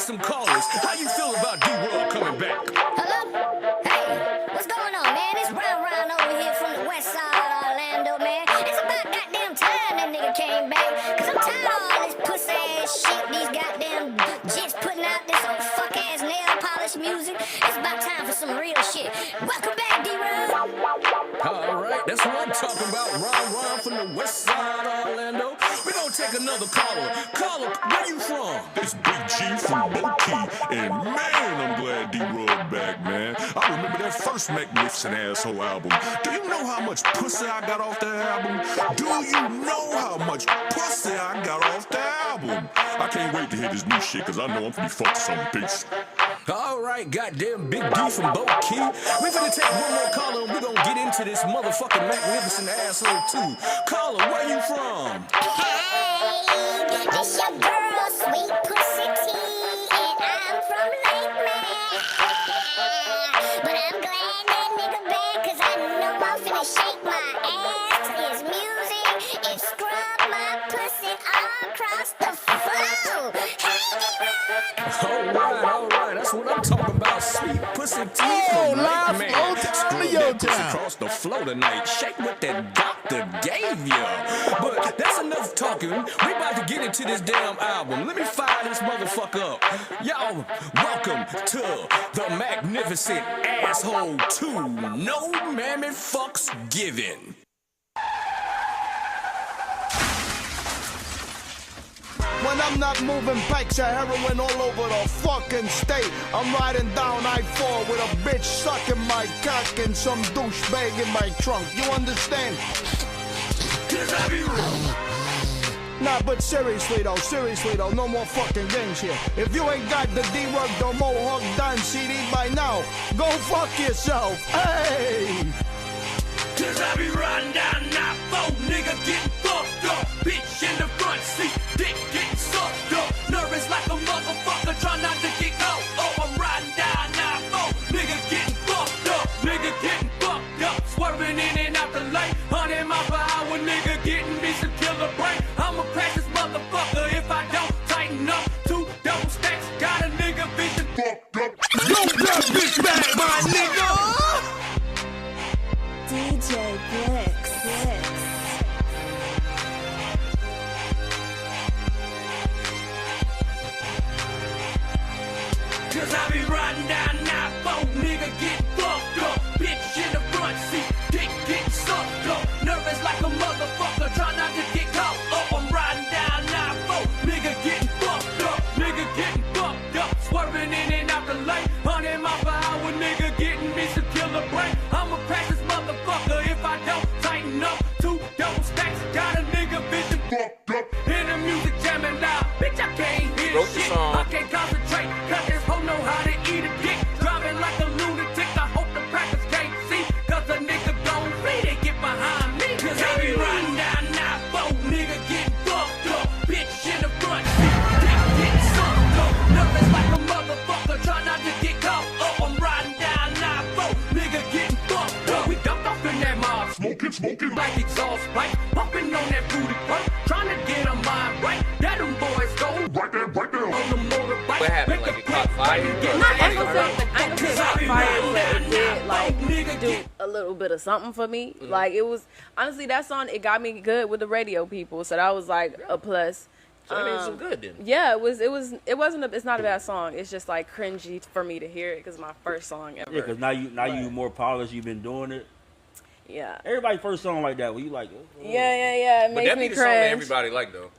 take some callers. How you feel about D-RUGG coming back? Hello? Hey, what's going on, man? It's Round over here from the west side of Orlando, man. It's about goddamn time that nigga came back. Cause I'm tired of all this pussy ass shit. These goddamn jits putting out this old fuck ass nail polish music. It's about time for some real shit. Welcome back, D-RUGG. Alright, that's what I'm talking about. Round from the west side of Orlando. We're gonna take another caller. Caller, where you from? This Big G from Bokeh, and man, I'm glad D-RUGG back, man. I remember that first Magnificent Asshole album. Do you know how much pussy I got off that album? Do you know how much pussy I got off that album? I can't wait to hear this new shit, cause I know I'm finna fuck some peace. Alright, goddamn Big D from Bokeh. We finna take one more caller and we're gonna get into this motherfucking Magnificent Asshole too. Caller, where you from? Hey, this your girl, Sweet Pussy T, and I'm from Lakeland. But I'm glad that nigga back, cause I know I'm finna shake my ass to his music and scrub my pussy all across the floor. Hey, D-RUGG. Alright, that's what I'm talking about. Sweet Pussy T from Lakeland. Scrub that pussy across the floor tonight. Shake what that doctor gave you. But that's enough talking. We about to get into this damn album. Let me fire this motherfucker up. Y'all, welcome to the Magnificent Asshole 2. No mammy fucks given. When I'm not moving pikes of heroin all over the fucking state, I'm riding down I-4 with a bitch sucking my cock and some douchebag in my trunk. You understand? Nah, but seriously though, no more fucking games here. If you ain't got the D-RUGG the Mohawk Don CD by now, go fuck yourself. Hey! Cause I be riding down I-4, nigga getting fucked up. Bitch in the front seat, dick getting sucked up. Nervous like a motherfucker, try not to get caught. Oh, I'm riding down I-4, nigga getting fucked up. Nigga getting fucked up, swerving in and out the lane. 100 miles per hour, nigga getting me some killer brain. I'ma crash this motherfucker if I don't tighten up. 2 double stacks, got a nigga vision fucked up. Don't that bitch back, my nigga! DJ Blix. Cause I be riding down I-4, nigga getting fucked up. Bitch in the front seat, dick getting sucked up. Nervous like a motherfucker, try not to get caught up. I'm riding down I-4, nigga getting fucked up. Nigga getting fucked up, swerving in and out the lane. 100 miles per hour, nigga getting me some killer brain. I'ma crash this motherfucker if I don't tighten up. 2 double stacks, got a nigga vision fucked up. Hear the music jamming loud, bitch I can't hear shit. I can't concentrate, cause this hoe know how to eat a dick. Driving like a lunatic, I hope the crackers can't see. Cause a nigga gon' flee, they get behind me. Cause I be riding down I-4, nigga getting fucked up. Bitch in the front seat, dick getting sucked up. Nervous like a motherfucker, try not to get caught up. I'm riding down I-4, nigga getting fucked up. We dumped off in that mob, smoking like exhaust pipe, pumping on that booty pump, trying to get a mind right. That them boys go right there on the motorbike. What happened? Like it caught fire? I don't think it caught fire, but it did like do a little bit of something for me. Like it was honestly that song. It got me good with the radio people, so that was like a plus. So I mean, it's good then. Yeah, it's not a bad song. It's just like cringy for me to hear it because it's my first song ever. Yeah, because now you more polished. You've been doing it. Yeah. Everybody's first song like that. Where you like, oh. Yeah. It But makes that me be the song that cringe. everybody like though.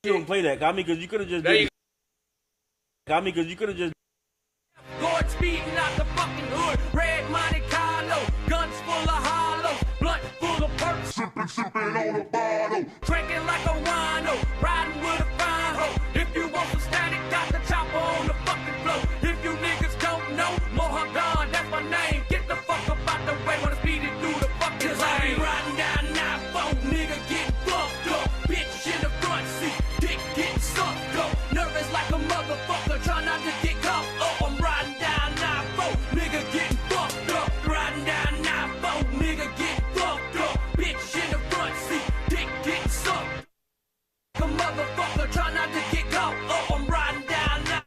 You don't play that. Got me because you could have just. Lord speeding out the fucking hood, red Monte Carlo, guns full of hollows, blunt full of perks, sipping on a bottle, drinking like a wino, riding with a fine hoe. If you want some static, got the chopper on the fucking floor. If you niggas don't know, Mohawk Don, that's my name. Get the fuck up out the way when I speed it through the fucking lane. Cause I be riding down I-4, nigga getting fucked up. Bitch in the front seat, dick getting sucked up. Nervous like a motherfucker, try not to get caught up. I'm riding down I-4, nigga getting fucked up. Riding down I-4, nigga getting fucked up. Bitch in the front seat, dick getting sucked. A motherfucker, try not to get caught up. I'm riding down I-4.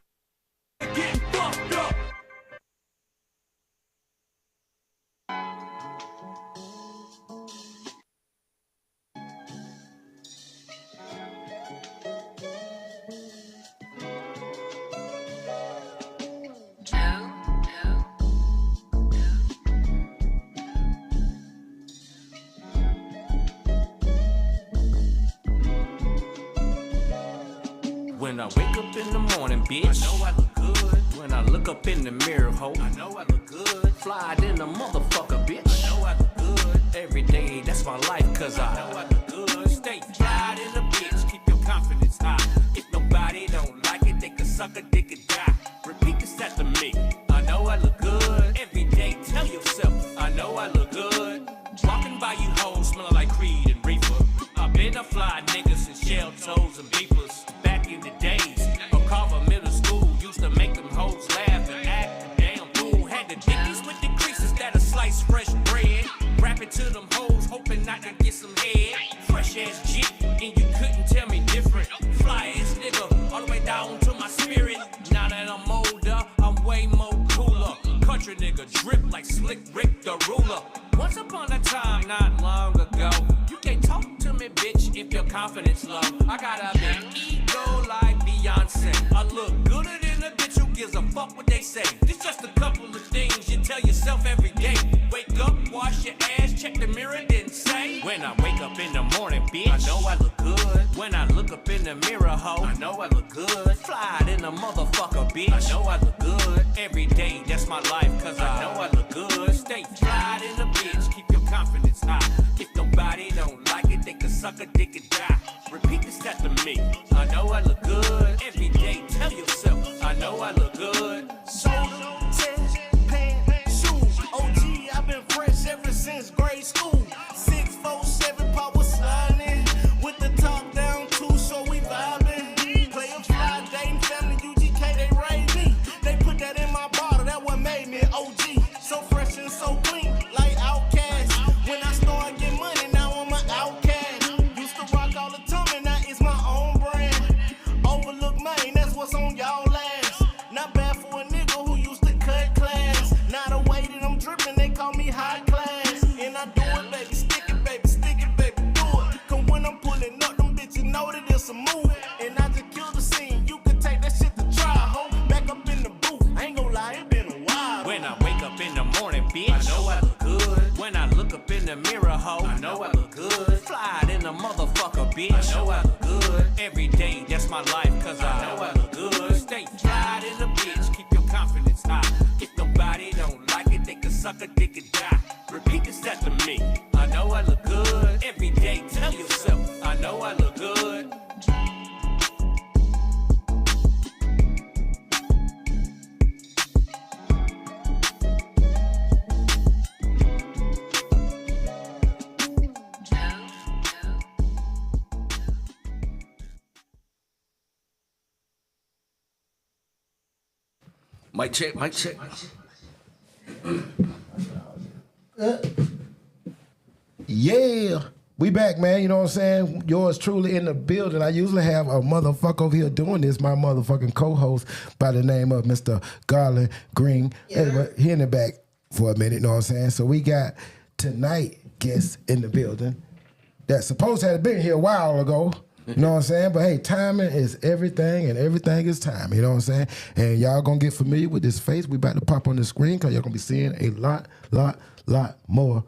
wake up in the morning, bitch, I know I look good. When I look up in the mirror, ho, I know I look good. Fly in the motherfucker, bitch, I know I look good. Every day, that's my life, cause I know I look good. Stay fly in the bitch, keep your confidence high. If nobody don't like it, they can suck a dick and die. Repeat this after me. I know I look good. Every day, tell yourself, I know I look good. Walking by you hoes, smelling like Creed and Reaper. I've been a fly nigga since shell toes and beepers. Back in the days of Carver Middle School, used to make them hoes laugh and act the damn fool. Had the dickies with the creases that'll slice fresh bread. Rap it to them hoes, hoping not to get some head. Fresh ass G, and you couldn't tell me different. Fly ass nigga, all the way down to my spirit. Now that I'm older, I'm way more cooler. Country nigga drip like Slick Rick the ruler. Once upon a time, not long ago, you can't talk to me, bitch, if your confidence low. I got a big ego like Beyonce. I look gooder than a bitch who gives a fuck what they say. This just a couple of things you tell yourself every day. Wake up, wash your ass, check the mirror, didn't say. When I wake up in the morning, bitch, I know I look good. When I look up in the mirror, ho, I know I look good. Fly in the motherfucker, bitch, I know I look good. Every day, that's my life, cause I know I look good. Stay fly in the bitch, keep your confidence high. If nobody don't like it, they can suck a dick and die. Repeat this after me. I know I look good. Every day, tell yourself, I know I look good. Soda, test, pants, shoes. OG, I've been fresh ever since grade school. 647 power sliding with the top down too, so we vibing. Play a fly, dating family, UGK, they raised me. They put that in my bottle, that what made me an OG. So fresh and so clean, like Outkast. When I start getting money, now I'm an outcast. Used to rock all the time, and now it's my own brand. Overlook mine, that's what's on y'all ass. Not bad for a nigga who used to cut class. Now the way that I'm dripping, they call me high class. And I do it, baby, stick it, baby, do it. Cause when I'm pulling up, them bitches know that it's a move. And I just kill the scene, you can take that shit to try, ho. Back up in the booth, I ain't gon' lie, it been a while. When I wake up in the morning, bitch, I know I look good. When I look up in the mirror, ho, I know I look good. Fly in the motherfucker, bitch, I know I look good. Every day, that's my life, cause I know I look good. Stay fly in the bitch, keep your confidence high. If nobody don't like it, they can suck a dick and die. Repeat this after me. I know I look good. Every day, tell yourself, I know I look good. Mic check. Yeah, we back, man. You know what I'm saying? Yours truly in the building. I usually have a motherfucker over here doing this, my motherfucking co-host by the name of Mr. Garland Green. Anyway, he in the back for a minute, you know what I'm saying? So we got tonight guests in the building that supposed to have been here a while ago. You know what I'm saying? But hey, timing is everything, and everything is time. You know what I'm saying? And y'all gonna get familiar with this face. We about to pop on the screen because y'all gonna be seeing a lot more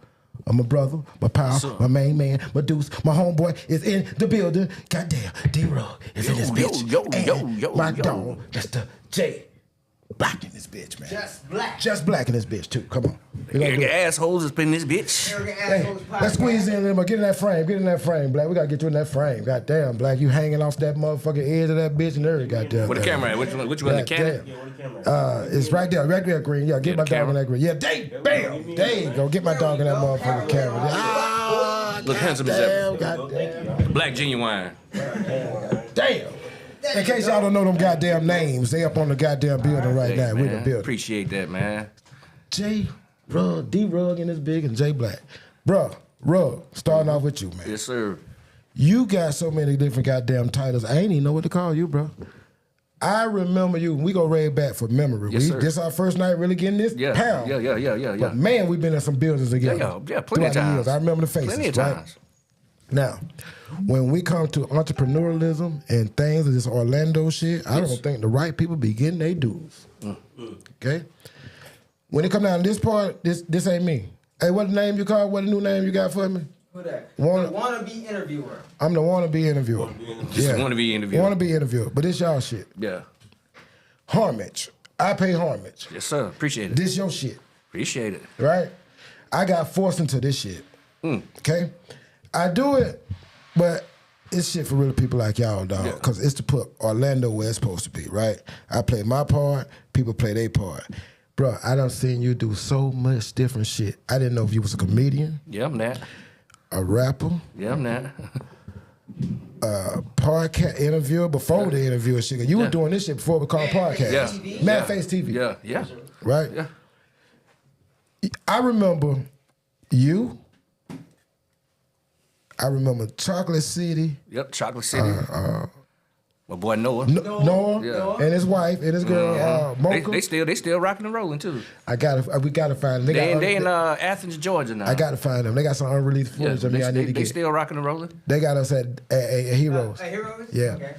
of my brother, my pal, my main man, my deuce, my homeboy is in the building. Goddamn, D-RUGG is in this bitch. Yo, my dog, Mr. J. Black in this bitch, man. Just black in this bitch, too. Come on. Arrogant assholes is in this bitch. Hey, let's squeeze in a little more. Get in that frame, Black. We gotta get you in that frame. Goddamn, Black. You hanging off that motherfucking edge of that bitch and everything. Goddamn. Where the camera at? Which one the camera? It's right there, Green. Yeah, get my dog in that green. Yeah, bam. There you go. Get my dog in that motherfucking camera. Look handsome as ever. Goddamn. Black Genuine. Damn. In case y'all don't know them goddamn names, they up on the goddamn building right now. We in the building. Appreciate that, man. J-RUGG, D-RUGG in this big, and J Black. Bruh, Rugg, starting off with you, man. Yes, sir. You got so many different goddamn titles. I ain't even know what to call you, bro. I remember you. We go way back for memory. Yes, sir. This our first night really getting this pound. Yeah. But man, we've been in some buildings together. Yeah, plenty of times. I remember the faces. Plenty of times. Right? Now, when we come to entrepreneurialism and things of this Orlando shit, I don't think the right people be getting their dues. Okay? When it come down to this part, this ain't me. Hey, what the name you call? What the new name you got for me? Who that? Wanna- The wannabe interviewer. I'm the wannabe interviewer. Just wannabe interviewer. Wannabe interviewer. But this y'all shit. Yeah. Homage. I pay homage. Yes, sir. Appreciate it. This your shit. Appreciate it. Right? I got forced into this shit. Okay? I do it, but it's shit for real people like y'all, dog. Because it's to put Orlando where it's supposed to be, right? I play my part, people play their part. Bro, I done seen you do so much different shit. I didn't know if you was a comedian. Yeah, I'm that. A rapper. Yeah, I'm that. Podcast interviewer before the interview and shit. You were doing this shit before we called podcast. Yeah. Mad Face TV. Yeah, yeah. Right? Yeah. I remember you. I remember Chocolate City. Yep, Chocolate City. My boy Noah. Noah Yeah. and his wife and his girl Mocha. They still rocking and rolling too. We gotta find them. They in Athens, Georgia now. I gotta find them. They got some unreleased footage of me. I need to They get. still rocking and rolling. They got us at Heroes. At Heroes? Yeah. Okay.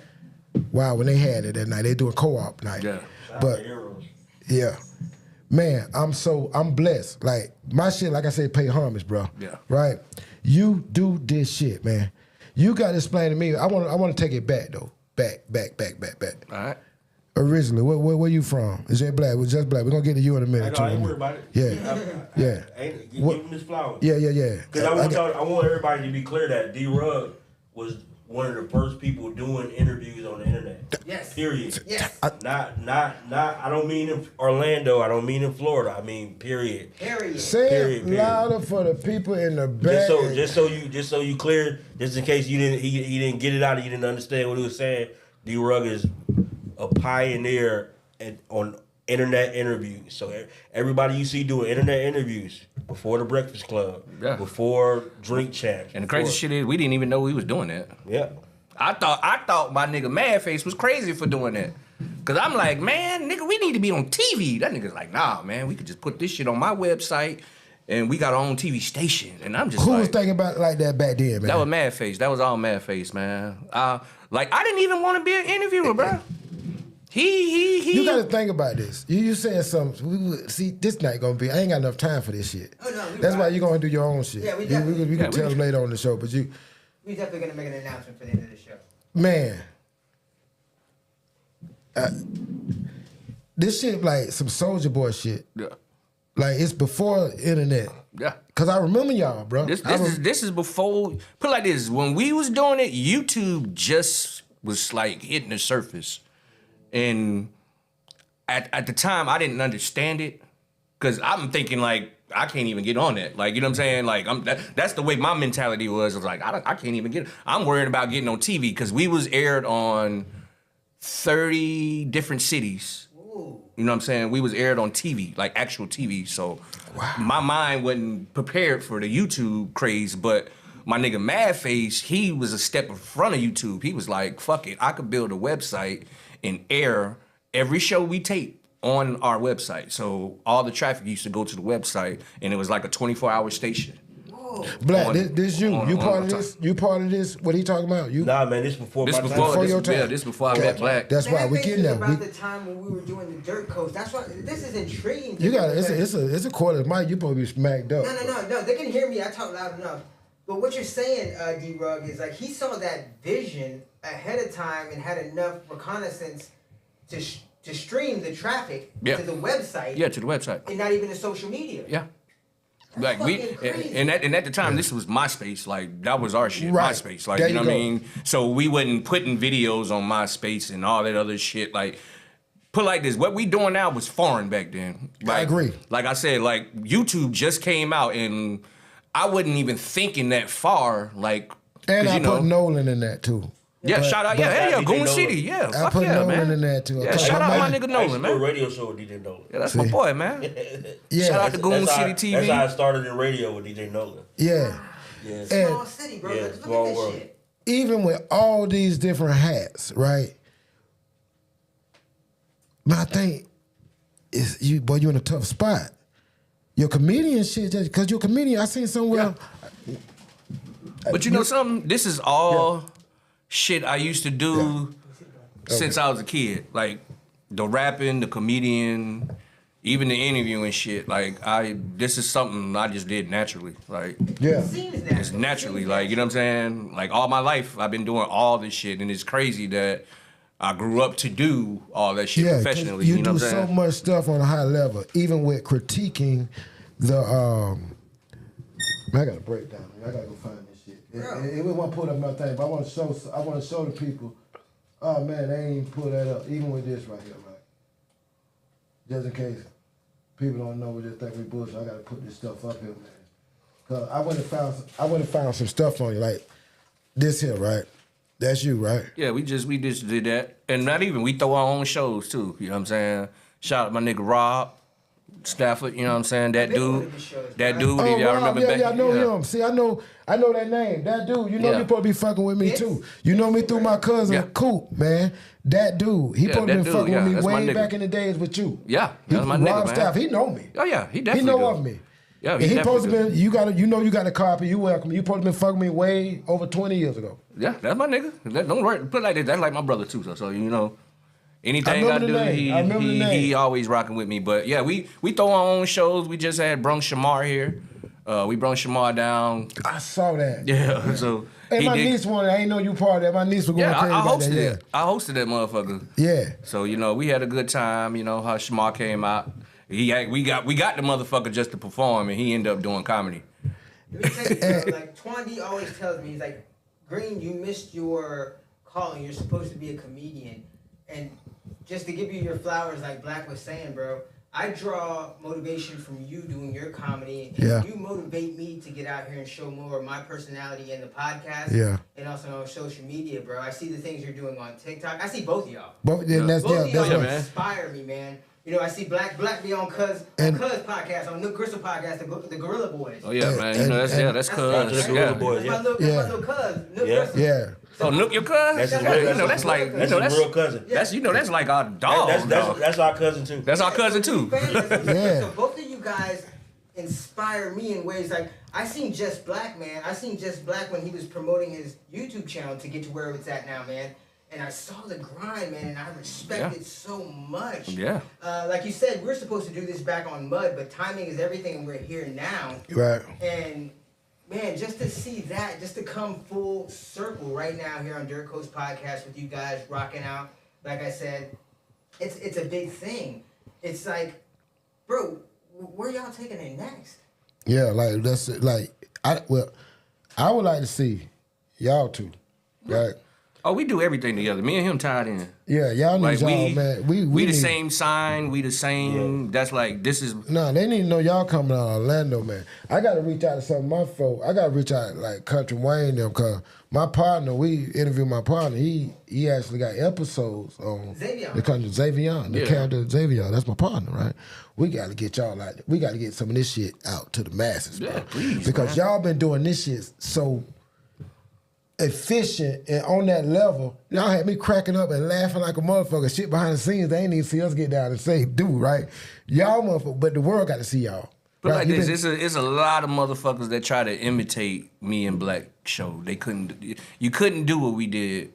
Wow, when they had it that night, they doing co-op night. Yeah. But yeah, man, I'm blessed. Like my shit, like I said, pay homage, bro. Yeah. Right. You do this shit, man. You gotta explain to me. I want to take it back though. Back. All right. Originally, where you from? Is J Black? Was Just Black? We're gonna get to you in a minute. I ain't worried about it. Yeah. Give him his flowers. Yeah. Because I want everybody to be clear that D-RugG was one of the first people doing interviews on the internet. Yes. Period. Yes. Not. I don't mean in Orlando. I don't mean in Florida. I mean period. Say it louder for the people in the back. Just so you clear, just in case he didn't get it out and you didn't understand what he was saying. D-RugG is a pioneer on internet interviews. So everybody you see doing internet interviews before the Breakfast Club, before Drink Champs. And the crazy shit is, we didn't even know he was doing that. Yeah. I thought my nigga Madface was crazy for doing that. Cause I'm like, man, nigga, we need to be on TV. That nigga's like, nah, man, we could just put this shit on my website and we got our own TV station. And I'm just Who was thinking about it like that back then, man? That was Madface. That was all Madface, man. Like, I didn't even want to be an interviewer, bro. He. You gotta think about this. You saying something. See, this night gonna be. I ain't got enough time for this shit. Oh, no, That's why you gonna do your own shit. Yeah, we we definitely. can tell them later on the show, but you. We definitely gonna make an announcement for the end of the show. Man. This shit like some Soulja Boy shit. Yeah. Like it's before internet. Yeah. Cause I remember y'all, bro. This is before. Put it like this: when we was doing it, YouTube just was like hitting the surface, and at the time I didn't understand it, cause I'm thinking like I can't even get on that. Like, you know what I'm saying? Like that's the way my mentality was. I was like, I can't even get. I'm worried about getting on TV because we was aired on 30 different cities. You know what I'm saying? We was aired on TV, like actual TV. So my mind wasn't prepared for the YouTube craze, but my nigga Madface, he was a step in front of YouTube. He was like, fuck it, I could build a website and air every show we tape on our website. So all the traffic used to go to the website, and it was like a 24-hour station. Black, this you part of this? You part of this? What he talking about? You? Nah, man, this before your time. Yeah, this before I met Black. That's why we getting there. About the time when we were doing the Dirt Coast. That's why this is intriguing. You got it's a quarter mic. You probably be smacked up. No. They can hear me. I talk loud enough. But what you're saying, D-RugG, is like he saw that vision ahead of time and had enough reconnaissance to stream the traffic to the website. Yeah, to the website. And not even the social media. Yeah. Like and at the time, this was MySpace. Like that was our shit, right. MySpace. Like there you know what I mean. So we wasn't putting videos on MySpace and all that other shit. Like put like this, what we doing now was foreign back then. Like, I agree. Like I said, like YouTube just came out and I wasn't even thinking that far. Like and I put Nolan in that too. Yeah, shout out, Goon City, yeah, I put Nolan in there too. Yeah, shout out my nigga Nolan, man. I used to do a radio show with DJ Nolan. Yeah, that's my boy, man. Yeah, shout out to Goon City TV. That's how I started in radio with DJ Nolan. Yeah. Yeah. Small city, bro. Yeah, Look small at this world. shit. Even with all these different hats, right? But I think you in a tough spot. Your comedian shit, just because you're a comedian, I seen somewhere. Yeah. But you know something? This is all shit I used to do since I was a kid. Like the rapping, the comedian, even the interview and shit, like this is something I just did naturally. Like it's naturally, like you know what I'm saying? Like all my life I've been doing all this shit, and it's crazy that I grew up to do all that shit professionally. You know do what I'm saying? so much stuff on a high level, even with critiquing the I gotta break down. I gotta go find this shit. It won't put up my thing, but I want to show the people. Oh man, they ain't even pull that up. Even with this right here, right? Just in case people don't know what they think we bullshit, I gotta put this stuff up here, man. Cause I went and found some stuff on you, like this here, right? That's you, right? Yeah, we just did that, and not even we throw our own shows too. You know what I'm saying? Shout out my nigga Rob Stafford. You know what I'm saying? That dude. Oh, y'all remember back? Yeah, I know him. See, I know that name. That dude. You know you supposed to be fucking with me too. You know me through my cousin Coop, man. That dude. He supposed to be fucking with me way back in the days with you. Yeah, that's my nigga, Rob man. Stafford. He know me. Oh yeah, he definitely know do. of me. Yeah, And he supposed to definitely be. You got a copy. You welcome. You supposed to be fucking me way over 20 years ago. Yeah, that's my nigga. Don't worry. Put it like that. That's like my brother too. So you know, anything I do, he always rocking with me. But yeah, we throw our own shows. We just had brung Shamar here. We brung Shamar down. I saw that. Yeah. So and my niece wanted. I ain't know you part of that. My niece was going crazy. I about hosted that. it. I hosted that motherfucker. Yeah. So you know, we had a good time. You know how Shamar came out. We got the motherfucker just to perform, and he ended up doing comedy. Let me tell you, bro, like Twandy always tells me, he's like, Green, you missed your calling. You're supposed to be a comedian. And just to give you your flowers, like Black was saying, bro, I draw motivation from you doing your comedy. And you motivate me to get out here and show more of my personality in the podcast. Yeah. And also on social media, bro. I see the things you're doing on TikTok. I see both of y'all. Both of y'all inspire me, man. You know, I see Black be on Cuz podcast, on Nook Crystal podcast, the Gorilla Boys. Oh yeah, man. You know that's Cuz. That's my little Cuz, Nook Crystal. Yeah. So Nook your cuz? That's his real. That's like his real cousin. That's like our dog. That's our cousin too. That's our cousin too. So both of you guys inspire me in ways like I seen Just Black, man. I seen Just Black when he was promoting his YouTube channel to get to where it's at now, man. And I saw the grind, man, and I respect it so much. Yeah. Like you said, we're supposed to do this back on Mud, but timing is everything, and we're here now. Right. And, man, just to see that, just to come full circle right now here on Dirt Coast Podcast with you guys rocking out, like I said, it's a big thing. It's like, bro, where y'all taking it next? Yeah, like that's like I would like to see y'all two, right? Oh, we do everything together. Me and him tied in. Yeah, y'all need y'all, man. We the same sign. We the same. That's like this is. No, they need to know y'all coming out of Orlando, man. I got to reach out to some of my folk. I got to reach out like Country Wayne them, cause my partner. We interviewed my partner. He actually got episodes on the country Xavier, the character Xavier. That's my partner, right? We got to get y'all out. We got to get some of this shit out to the masses, bro. Please, because y'all been doing this shit so efficient and on that level. Y'all had me cracking up and laughing like a motherfucker. Shit behind the scenes, they ain't even see us get down and say, dude, right? Y'all motherfucker, but the world got to see y'all. But right? like this, it's a lot of motherfuckers that try to imitate me and Black show. They couldn't. You couldn't do what we did.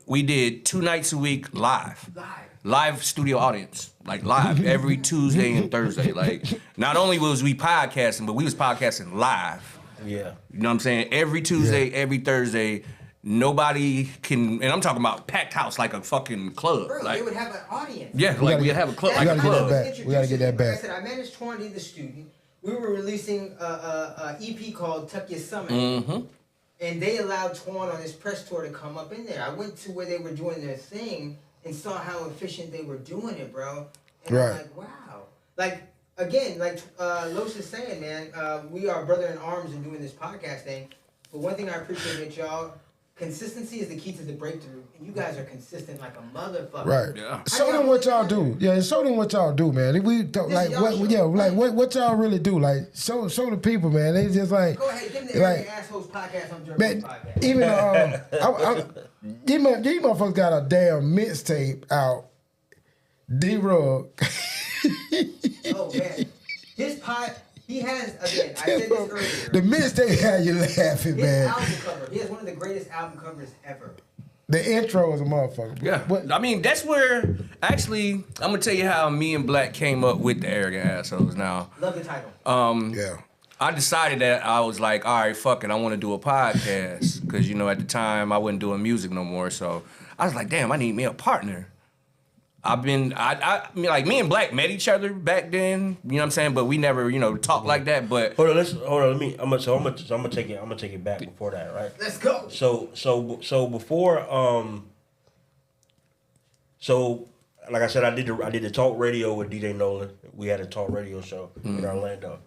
We did 2 nights a week live studio audience, like live every Tuesday and Thursday. Like not only was we podcasting, but we was podcasting live. Yeah. You know what I'm saying? Every Tuesday, every Thursday, nobody can, and I'm talking about packed house like a fucking club. Bro, like, they would have an audience. Yeah, like we'd have a club, like a club. We gotta get that back. Like I said, I managed Twandy the student. We were releasing a EP called Tuck Your Summer. Mm-hmm. And they allowed Twan on his press tour to come up in there. I went to where they were doing their thing and saw how efficient they were doing it, bro. And I'm like, wow. Like, again, like Los is saying, man, we are brother in arms in doing this podcast thing. But one thing I appreciate that y'all, consistency is the key to the breakthrough. And you guys are consistent like a motherfucker. Right. Yeah. Show them what y'all do. Yeah, show them what y'all do, man. We like what? Yeah, like what y'all really do. Like show the people, man. They just like go ahead, give them the Everyday Assholes podcast on German podcast. Even these motherfuckers got a damn mixtape out. D-RUGG. Oh man, his pot. He has, again, I said this earlier. The mixtape had you laughing, his man. album cover. He has one of the greatest album covers ever. The intro is a motherfucker. Yeah. What? I mean, that's where, actually, I'm going to tell you how me and Black came up with the Arrogant Assholes now. Love the title. Yeah. I decided that I was like, all right, fuck it, I want to do a podcast. Because, you know, at the time, I wasn't doing music no more. So I was like, damn, I need me a partner. I mean, like, me and Black met each other back then, you know what I'm saying? But we never, you know, talked like that, but... Hold on, I'm gonna take it back before that, right? Let's go. So before, so like I said, I did the talk radio with DJ Nolan. We had a talk radio show in Orlando.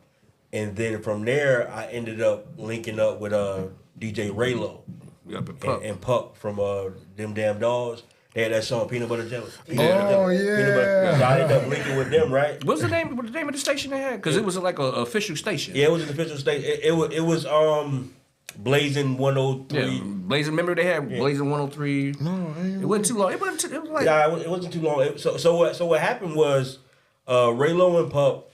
And then from there, I ended up linking up with DJ Raylo and Puck from Them Damn Dogs. They had that song Peanut Butter Jelly. Yeah. Oh, yeah. So I ended up linking with them, right? What was the name of the station they had? Because it was like an official station. Yeah, it was an official station. It was Blazing 103. Yeah, Blazing. Remember they had Blazing 103. No, it wasn't too long. It wasn't like it wasn't too long. So what happened was Raylo and Pup,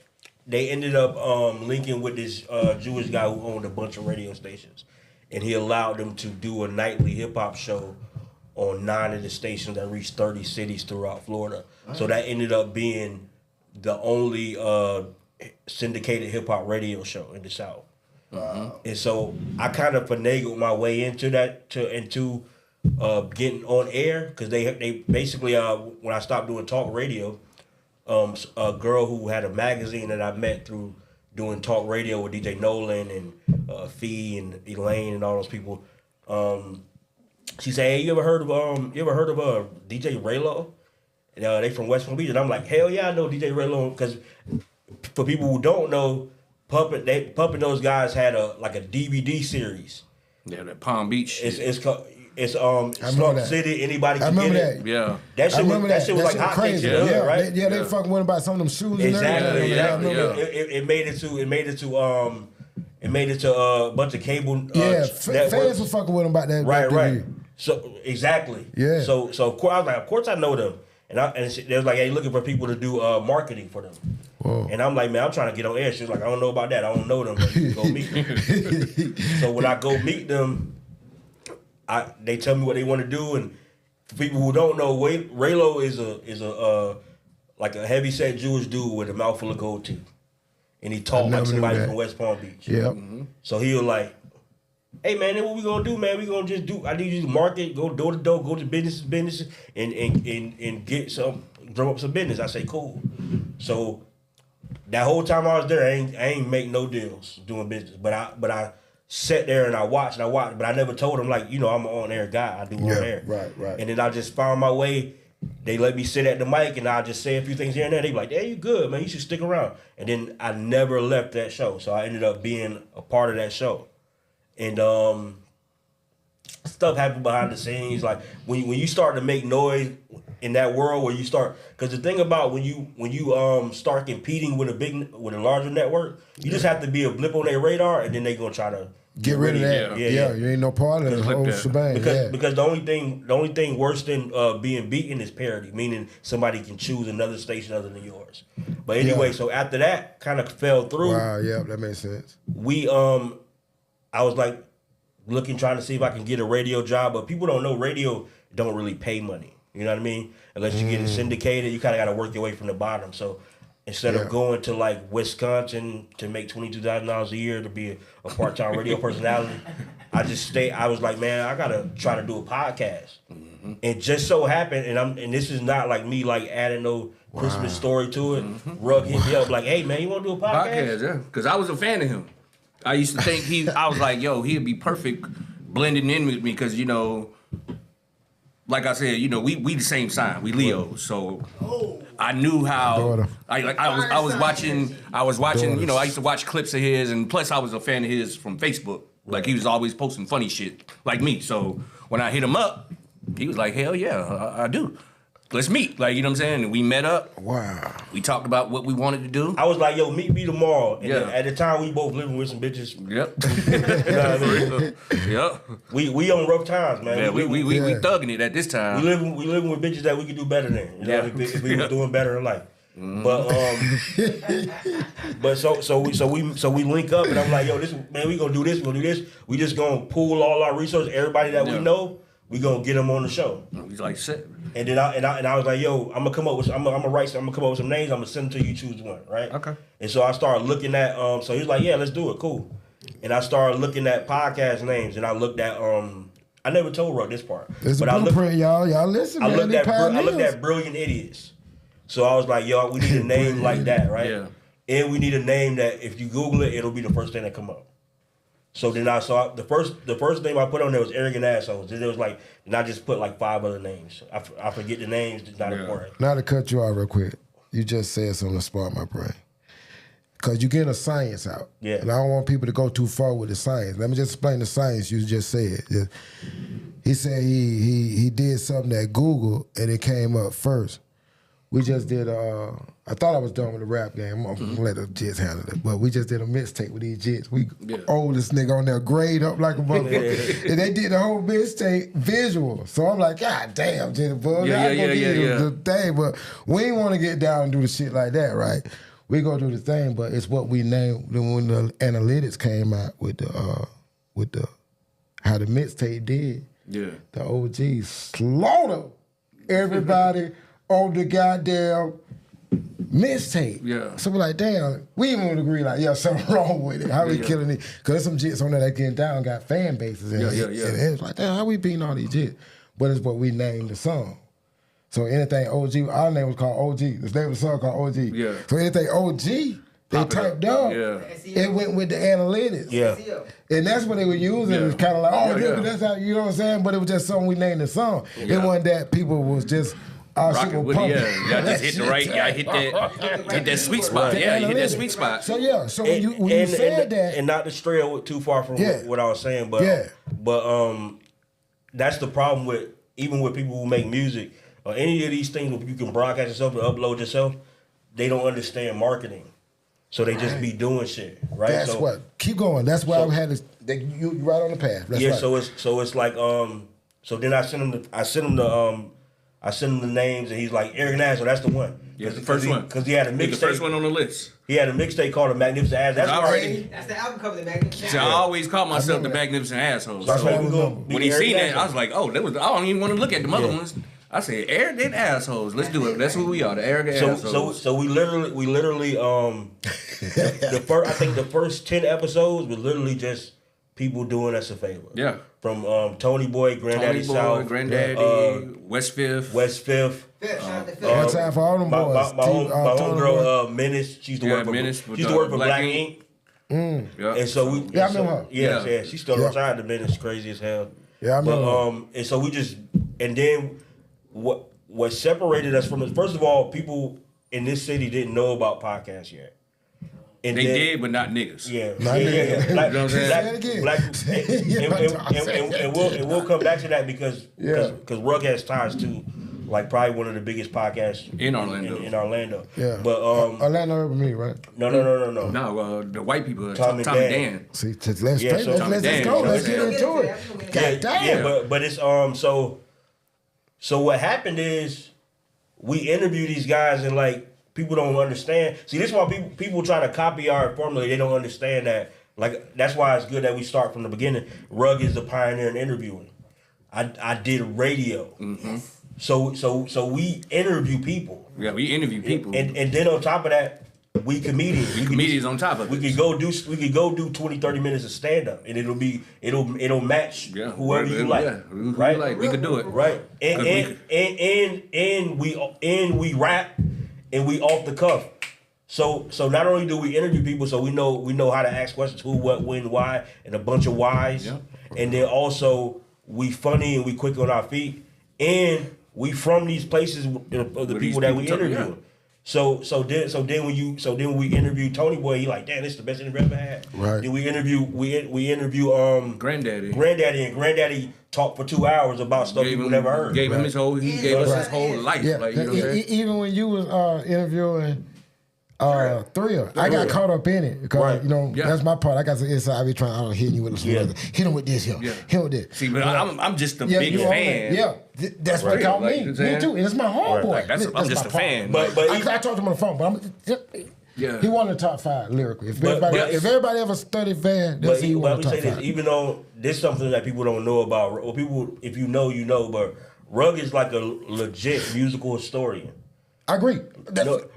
they ended up linking with this Jewish guy who owned a bunch of radio stations, and he allowed them to do a nightly hip hop show on 9 of the stations that reached 30 cities throughout Florida. Right. So that ended up being the only syndicated hip hop radio show in the South. And so I kind of finagled my way into that, into getting on air, because they basically when I stopped doing talk radio, a girl who had a magazine that I met through doing talk radio with DJ Nolan and Fee and Elaine and all those people. She said, "Hey, you ever heard of DJ Raylo? And, they from West Palm Beach." And I'm like, "Hell yeah, I know DJ Raylo." Because for people who don't know, Pup and those guys had a DVD series. Yeah, that Palm Beach. It's Slump City. Anybody can get it. Yeah, that shit was like hot crazy. Yeah, right? They fucking went about some of them shoes. Exactly. And It made it to a bunch of cable. Fans were fucking with them about that. Right. So exactly. Yeah. So of course I was like, of course I know them, and they was like, "Hey, looking for people to do marketing for them." Whoa. And I'm like, "Man, I'm trying to get on air." She was like, "I don't know about that. I don't know them, but you can go meet them." So when I go meet them, they tell me what they want to do, and for people who don't know, Raylo is a like a heavyset Jewish dude with a mouthful of gold teeth, and he talked like somebody from West Palm Beach. Yeah. So he was like, "Hey man, then what we gonna do, man? We gonna just do. I need you to market, go door to door, go to businesses, and get some, drum up some business." I say, "Cool." So that whole time I was there, I ain't make no deals doing business, but I sat there and I watched, but I never told them, like, you know, I'm an on air guy. I do on air. Right. And then I just found my way. They let me sit at the mic and I just say a few things here and there. They be like, "Hey, you good, man? You should stick around." And then I never left that show, so I ended up being a part of that show. And stuff happened behind the scenes. Like when you start to make noise in that world, where you start, because the thing about when you start competing with a larger network, you just have to be a blip on their radar, and then they gonna try to get rid of that. Yeah, you ain't no part of the whole shebang. Because the only thing worse than being beaten is parody, meaning somebody can choose another station other than yours. But anyway, so after that kind of fell through. Wow, yeah, that makes sense. I was like trying to see if I can get a radio job, but people don't know radio don't really pay money. You know what I mean? Unless you get it syndicated, you kind of got to work your way from the bottom. So instead of going to like Wisconsin to make $22,000 a year to be a part-time radio personality, I was like, man, I gotta try to do a podcast. And just so happened, and this is not like me like adding no Christmas story to it. Rugg hit me up like, "Hey man, you want to do a podcast?" Yeah, because I was a fan of him. I used to think I was like, yo, he'd be perfect blending in with me, because, you know, like I said, you know, we the same sign, we Leo, so I knew how. I was watching. You know, I used to watch clips of his, and plus I was a fan of his from Facebook. Like he was always posting funny shit like me. So when I hit him up, he was like, "Hell yeah, I do. Let's meet." Like, you know what I'm saying? And we met up. Wow. We talked about what we wanted to do. I was like, "Yo, meet me tomorrow." And then at the time, we both living with some bitches. Yep. You know what I mean? Yep. We on rough times, man. Yeah, we thugging it at this time. We living with bitches that we could do better than. You know, if we were doing better in life. But so we link up, and I'm like, "Yo, we gonna do this. We just gonna pool all our resources. Everybody that we know, we gonna get him on the show. He's like, "Shit." And then I was like, yo, I'm gonna come up with some names. I'm gonna send them to you. Choose one, right? Okay. And so I started looking at so he was like, yeah, let's do it, cool. And I started looking at podcast names, and I looked at I never told Rugg this part, It's a blueprint, y'all. Y'all listen, man. I looked at Brilliant Idiots. So I was like, yo, we need a name like that, right? Yeah. And we need a name that if you Google it, it'll be the first thing that come up. So then I saw the first name I put on there was Arrogant Assholes. Then it was like, and I just put like 5 other names. I forget the names. It's not important. Now to cut you off real quick, you just said something to spark my brain. Because you're getting a science out. Yeah. And I don't want people to go too far with the science. Let me just explain the science you just said. He said he did something at Google and it came up first. We just did I thought I was done with the rap game. I'm gonna let the Jits handle it. But we just did a mixtape with these Jits. We oldest nigga on there, grade up like a motherfucker. And they did the whole mixtape visual. So I'm like, God damn, Jit, bro. The thing, but we ain't wanna get down and do the shit like that, right? We gonna do the thing, but it's what we named when the analytics came out with the how the mixtape did. Yeah. The OGs slaughter everybody on the goddamn mixtape. Yeah. So we're like, damn, we even would agree like, yeah, something wrong with it. How we killing it? Because there's some jits on there that getting down got fan bases. And and it's like, damn, how we beating all these jits? But it's what we named the song. So anything OG, our name was called OG. The name of the song called OG. Yeah. So anything OG, they typed up. It went with the analytics. Yeah. And that's what they were using. It was kind of like, oh, that's how, you know what I'm saying? But it was just something we named the song. It wasn't that people was just, rocking with it, y'all just hit the right, y'all hit that sweet spot. Yeah, you hit that sweet spot. So yeah, so when you said that. And not to stray too far from what I was saying, but that's the problem with, even with people who make music, or any of these things where you can broadcast yourself and upload yourself, they don't understand marketing. So they just be doing shit, right? That's what. Keep going. That's why I had this. You right on the path. That's right. So it's like so then I sent him the names and he's like Arrogant Asshole. That's the one. Yeah, the first one. Because he had a mixtape. The first one on the list. He had a mixtape called The Magnificent Ass. That's the album cover, The Magnificent Ass. I always call myself the Magnificent Asshole. That's why we go. When he seen that, I was like, oh, that was. I don't even want to look at the other ones. I said, arrogant assholes. Let's do it. That's who we are, the arrogant assholes. So we literally I think the first 10 episodes were literally just people doing us a favor. Yeah. From Tony Boy, Granddaddy South, Granddaddy, West Fifth. One time for all them boys. My homegirl Menace. She used to work for Menace. She used to work for Black Ink. Yeah. And so we. I remember her. Yeah. She's still retired. The Menace, crazy as hell. Yeah, I remember. But and so we just, and then what separated us from it. First of all, people in this city didn't know about podcasts yet. And they did, but not niggas. Yeah, niggas. Black, you know what I'm saying? and we'll come back to that because Rugg has ties to like probably one of the biggest podcasts in Orlando. In Orlando. Yeah, but Orlando Urban Me, right? No. No, the white people. Tommy Dan. See, let's go. Let's get into it. God damn. Yeah, but it's So what happened is we interview these guys and like people don't understand. See, this is why people try to copy our formula. They don't understand that. Like that's why it's good that we start from the beginning. Rugg is the pioneer in interviewing. I did radio. Mm-hmm. So we interview people. Yeah, we interview people. And then on top of that, we comedians. We comedians on top of it. We could go do 20, 30 minutes of stand up and it'll match whoever you like. Yeah, right? Like. We could do it. Right. And we rap and we off the cuff. So not only do we interview people, so we know how to ask questions, who, what, when, why, and a bunch of whys. Yep. And then also we funny and we quick on our feet. And we from these places of the people that we interview. Yeah. So then when we interview Tony Boy, he like, damn, this is the best interview I've ever had. Right. Then we interview Granddaddy. And Granddaddy talked for 2 hours about stuff people never heard. He gave us his whole life. Yeah. Like, you know what I'm saying? Even when you was interviewing Thrill, I got caught up in it because that's my part. I got some inside. I be trying to hit you with some other. Hit him with this here. Yeah. Hit him with this. See, but I'm just a big fan. Yeah, that's what they call me. Me too. And it's my homeboy. I'm just a fan. But I talked to him on the phone. But He won the top 5 lyrically. If But- if everybody ever studied Van, they'll But see he won let the me top say 5. this, even though this is something that people don't know about, or people, if you know, you know, but Rugg is like a legit musical historian. I agree.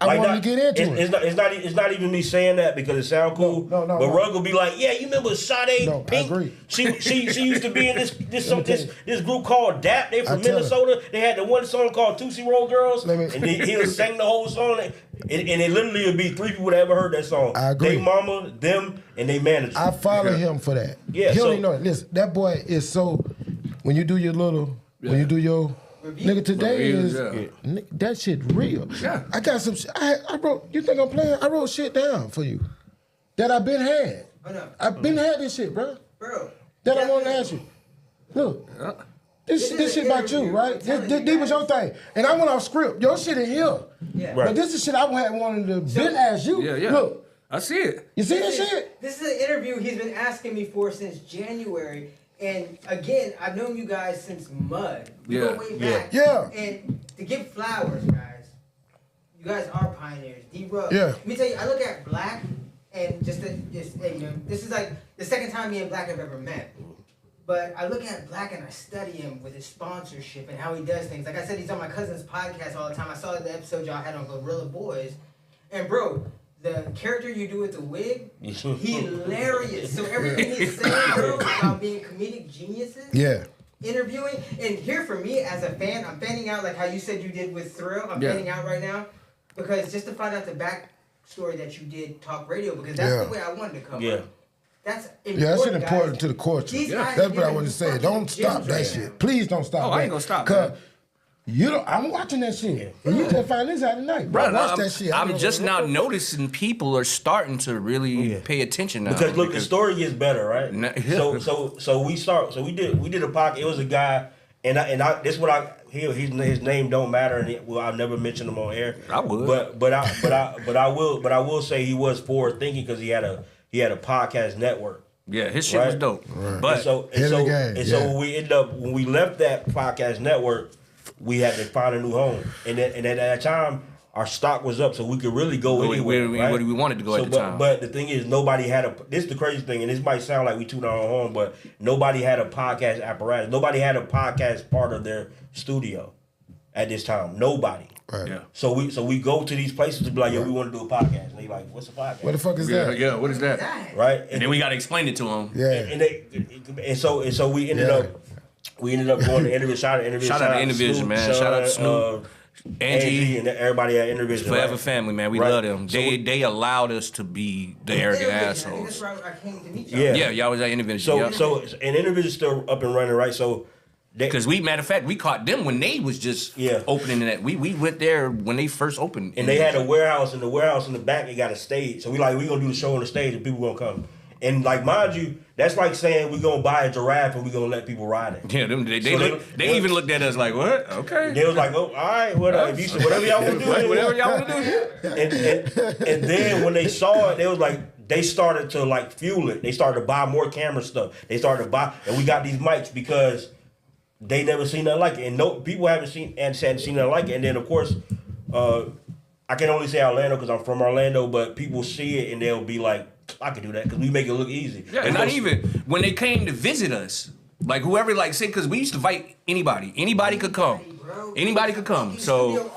I wanted to get into it. It's not even me saying that because it sounds cool. No, but Rugg will be like, yeah, you remember Sade Pink? I agree. She used to be in this group called DAP. They from Minnesota. They had the one song called Tootsie Roll Girls, and he'll sing the whole song. And it literally would be 3 people that ever heard that song. I agree. They mama, them, and they manager. I follow him for that. Yeah, he don't even know it. Listen, that boy is so. When you do your little, when you do your. Nigga, today is that shit real. Yeah. I got some shit. I wrote, you think I'm playing? I wrote shit down for you that I've been had. Oh, no. I've been had this shit, bro. Bro. That I want to ask you. Look, this shit about you, right? This was your thing. And I went off script. Your shit in here. Yeah. But this is shit I had wanted to been ask you. Yeah. Look. I see it. You see that shit? This is an interview he's been asking me for since January. And again, I've known you guys since Mud. We go way back. Yeah. And to give flowers, guys, you guys are pioneers. D-RUGG. Yeah. Let me tell you, I look at Black, and just hey, you know, this is like the second time me and Black have ever met. But I look at Black and I study him with his sponsorship and how he does things. Like I said, he's on my cousin's podcast all the time. I saw the episode y'all had on Gorilla Boys. And bro, the character you do with the wig, hilarious. So everything he's saying, bro, about being comedic geniuses. Yeah. Interviewing, and here for me as a fan, I'm fanning out like how you said you did with Thrill. I'm fanning out right now because just to find out the backstory that you did talk radio, because that's the way I wanted to come up. That's important. Yeah, that's important to the culture. That's what I want to say. Don't stop that shit. Please don't stop that. I ain't gonna stop that. I'm watching that shit. And you just find this out tonight. Bro, watch that shit. I'm just now noticing people are starting to really pay attention now. Because look, the story gets better, right? So we did a podcast. It was a guy, and I this what I his name don't matter, and I'll never mention him on air. I would, but I will say he was forward thinking because he had a podcast network. Yeah, his shit was dope. Right. But so when we left that podcast network, we had to find a new home, and at that time our stock was up, so we could really go anywhere. Right? We wanted to go at the time. But the thing is, nobody had this is the crazy thing, and this might sound like we toot our own horn, but nobody had a podcast apparatus. Nobody had a podcast part of their studio at this time. Nobody. Right. Yeah. So we go to these places to be like, yo, we want to do a podcast. And they like, what's a podcast? What the fuck is that? Yeah, what is that? Right. And then we got to explain it to them. Yeah. And so we ended up. We ended up going to Intervision. Shout out to Intervision, man. Sean, shout out to Snoop, Angie, and everybody at Intervision. Forever family, man. We love them. They allowed us to be the arrogant assholes. That's where I came to meet y'all. Yeah, y'all was at Intervision. So and Intervision's still up and running, right? So because matter of fact, we caught them when they was just opening that. We went there when they first opened, and they had a warehouse. In the warehouse in the back, they got a stage. So we gonna do the show on the stage, and people gonna come. And like, mind you, that's like saying we're gonna buy a giraffe and we're gonna let people ride it. Yeah, they even looked at us like, what? Okay. They was like, oh, all right, whatever y'all want to do. Whatever y'all want to do. And then when they saw it, they was like, they started to like fuel it. They started to buy more camera stuff. They started to buy, and we got these mics because they never seen nothing like it. And no people hadn't seen nothing like it. And then of course, I can only say Orlando because I'm from Orlando, but people see it and they'll be like, I can do that because we make it look easy. Yeah, and not even when they came to visit us, like whoever, like, say, because we used to invite anybody. Anybody could come. Anybody could come. So,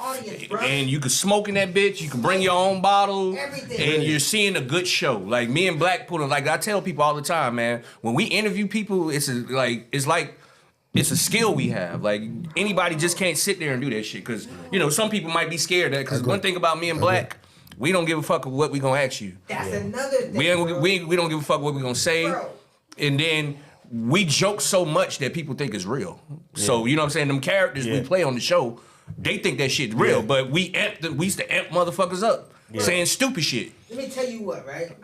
and you could smoke in that bitch. You can bring your own bottle. And you're seeing a good show. Like me and Black put on. Like I tell people all the time, man. When we interview people, it's like it's a skill we have. Like anybody just can't sit there and do that shit because some people might be scared of that. Because one thing about me and Black. We don't give a fuck what we gonna ask you. That's another thing. We don't give a fuck what we gonna say. Bro. And then we joke so much that people think it's real. Yeah. So you know what I'm saying? Them characters we play on the show, they think that shit's real. But we used to amp motherfuckers up saying stupid shit. Let me tell you what, right?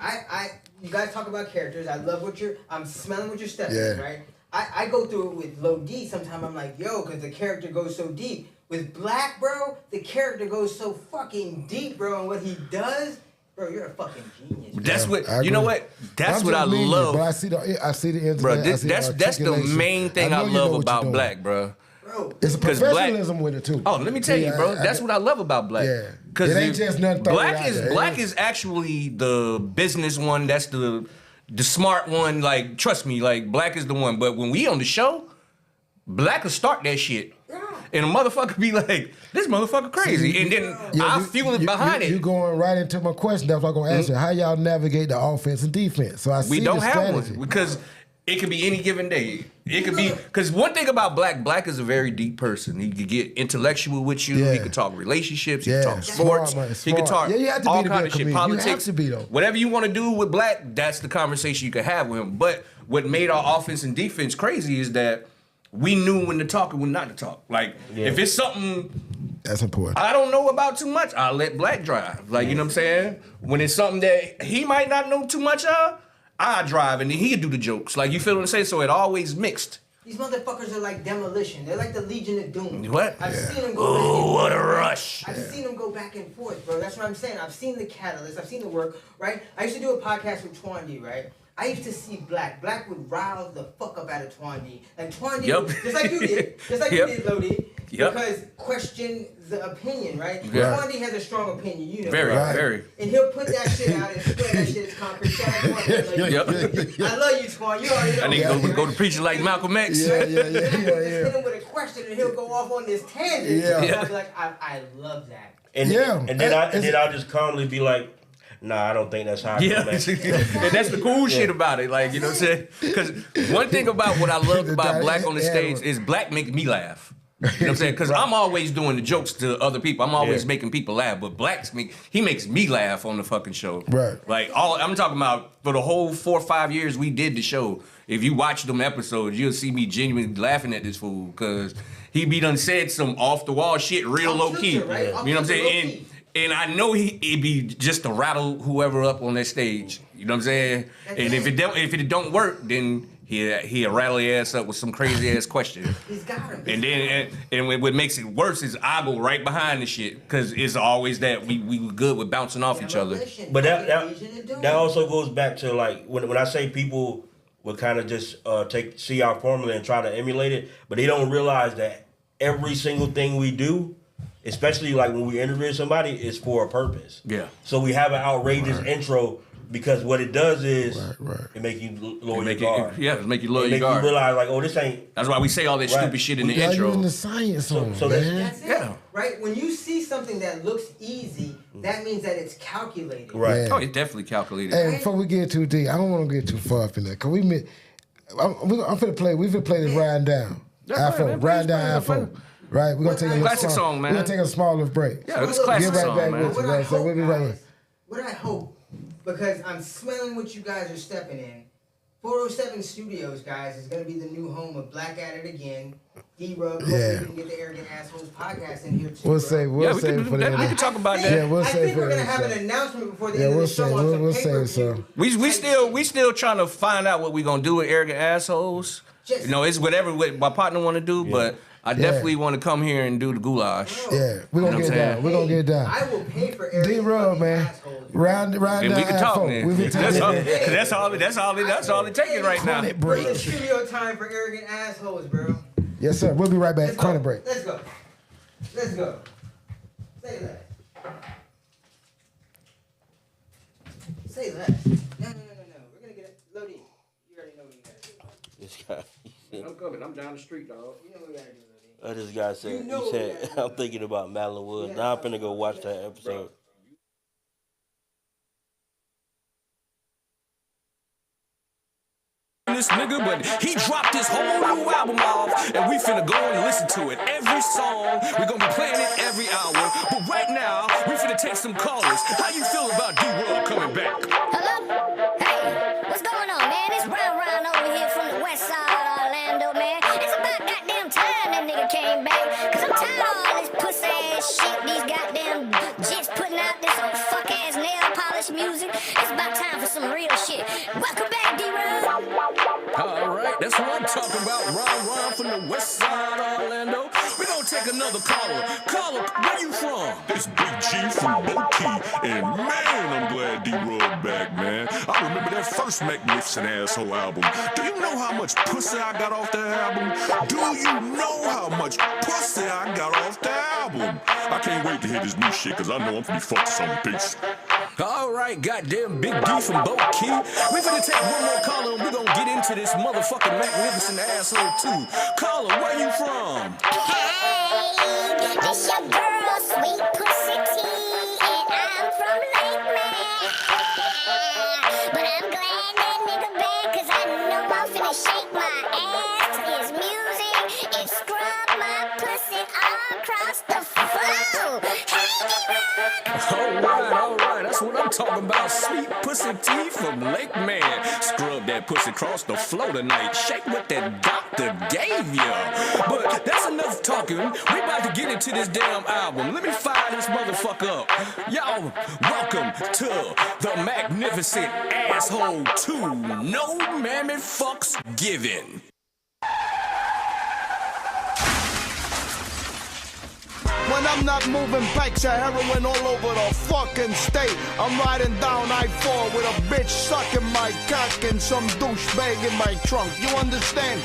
You guys talk about characters. I love I'm smelling what you're stepping in, right? I go through it with Low D. Sometimes I'm like, yo, because the character goes so deep. With Black, bro, the character goes so fucking deep, bro, and what he does, bro, you're a fucking genius. Bro. That's what you know. What that's what I love. But I see the internet. Bro, that's the main thing I love about Black, bro. Bro. It's a 'Cause Black- professionalism with it too. Oh, let me tell you, bro. That's what I love about Black. Yeah. Because It ain't just nothing thrown Black out is there. Black is actually the business one. That's the smart one. Like, trust me, like Black is the one. But when we on the show, Black will start that shit. And a motherfucker be like, this motherfucker crazy. And then I feel it behind it. You going right into my question. That's what I'm going to ask you. How y'all navigate the offense and defense? So I see We don't the have strategy. one because it could be any given day. It could be because one thing about Black is a very deep person. He could get intellectual with you. Yeah. He could talk relationships. He Yeah. could talk Smart, sports. man, He smart. could talk Yeah, you have to be all to be kind a of shit. comedian. You Politics. have to be, though. Whatever you want to do with Black, that's the conversation you could have with him. But what made our offense and defense crazy is that we knew when to talk and when not to talk. Like if it's something that's important. I don't know about too much, I'll let Black drive. Like, you know what I'm saying? When it's something that he might not know too much of, I drive and then he'll do the jokes. Like, you feel what I'm saying? So it always mixed. These motherfuckers are like Demolition. They're like the Legion of Doom. What? I've seen them go back and Oh, what a forth. rush. I've seen them go back and forth, bro. That's what I'm saying. I've seen the catalyst. I've seen the work, right? I used to do a podcast with Twandy, right? I used to see Black. Black would rile the fuck up out of Twandy. Like Twandy, just like you did. Just like you did, Lodi. Yep. Because question the opinion, right? Yeah. Twandy has a strong opinion, you know. Very, right? very. And he'll put that shit out and swear that shit is concrete. Shout out to Twandy. I love you, Twan. You already know. I need to go to preaching like Malcolm X. Yeah. Just hit him with a question and he'll go off on this tangent. Yeah. And I'll be like, I love that. And then I'll just calmly be like, nah, I don't think that's how I Yeah, feel, man. and that's the cool shit about it. Like, you know what I'm saying? Because one thing about what I love about Black on the stage is Black makes me laugh. You know what I'm saying? Because I'm always doing the jokes to other people. I'm always making people laugh. But he makes me laugh on the fucking show. Right. Like, I'm talking about for the whole 4 or 5 years we did the show. If you watch them episodes, you'll see me genuinely laughing at this fool. Because he be done said some off the wall shit real low key. Right? You know what I'm saying? And I know he'd be just to rattle whoever up on that stage. You know what I'm saying? And if it don't work, then he'll rattle your ass up with some crazy ass question. He's got him. And then what makes it worse is I go right behind the shit because it's always that we were good with bouncing off each other. But that also goes back to like when I say people would kind of just see our formula and try to emulate it, but they don't realize that every single thing we do, especially like when we interview somebody, is for a purpose. Yeah. So we have an outrageous intro because what it does is it make you lower your guard. It make you lower It your make guard. you realize like, oh, this ain't. That's why we say all that stupid shit in the Y'all intro. using the science on So it, man. That's it. Right? When you see something that looks easy, that means that it's calculated. Right. Yeah. Oh, it's definitely calculated. Hey, before we get too deep, I don't want to get too far up in there. Cause we finna play this Riding Down. Riding Down iPhone. Right? We're gonna take a little Classic song, man. We're gonna take a smaller break. Yeah, it's a classic Get right song, back man. with you, What I man. So hope, we'll be right back. what I hope, because I'm smelling what you guys are stepping in. 407 Studios, guys, is going to be the new home of Black at It Again. D-RUGG, hopefully we can get the Arrogant Assholes podcast in here too. We'll bro. save it for the We can talk about I that. think- Yeah, we'll I save think we're for going to the have show. an announcement before the Yeah, end we'll of the show save- on some we'll save pay-per-view. some. We still trying to find out what we gonna do with Arrogant Assholes. Just- You know, it's whatever my partner want to do, but I definitely want to come here and do the goulash. Yeah, we're gonna You know get what I'm down. We're gonna get down. I will pay for Arrogant D-RUGG, fucking man. assholes. Riding And down we can talk, iPhone. man. We've been That's talking. all it taking right now. Chronic Bring break. the studio time for Arrogant Assholes, bro. Yes, sir. We'll be right back. Let's go. Chronic break. Let's go. Let's go. Say that. Say that. No. We're gonna get it. Lodi, you already know what you gotta do. This guy. I'm coming. I'm down the street, dog. You know what we gotta do, Lodi. This guy said, You know he said, what we I'm thinking about Madeline Woods. Now I'm finna go watch that episode. This nigga, but he dropped his whole new album off, and we finna go and listen to it. Every song, we gonna be playing it every hour. But right now, we finna take some callers. How you feel about D-RUGG coming back? Hello? Hey, what's going on, man? It's Ryan over here from the west side of Orlando, man. It's about goddamn time that nigga came back. Cause I'm tired of all this pussy ass shit. These goddamn jits putting out this old fuck ass nail polish music. It's about time for some real shit. Welcome back, D-RUGG. All right, that's what I'm talking about. Ron from the west side of Orlando. We gonna take another caller. Caller, where you from? This Big G from Low Key, and man, I'm glad D-RUGG back, man. I remember that first magnificent asshole album. Do you know how much pussy I got off that album? Do you know how much pussy I got off that album? I can't wait to hear this new shit, cause I know I'm finna fuck some bitch. Alright, goddamn Big D from Boat Key. We finna take one more caller and we gonna get into this motherfucking magnificent asshole too. Caller, where you from? Hey, this your girl, Sweet Pussy T, and I'm from Lake Man. But I'm glad that nigga back, cause I know I'm finna shake my ass to his music and scrub my pussy all across the floor. Hey, Alright, that's what I'm talking about. Sweet Pussy T from Lake Man. Scrub that pussy across the floor tonight. Shake what that doctor gave ya. But that's enough talking. We about to get into this damn album. Let me fire this motherfucker up. Y'all, welcome to the magnificent asshole 2. No mammy fucks given. When I'm not moving packs of heroin all over the fucking state, I'm riding down I-4 with a bitch sucking my cock and some douchebag in my trunk. You understand?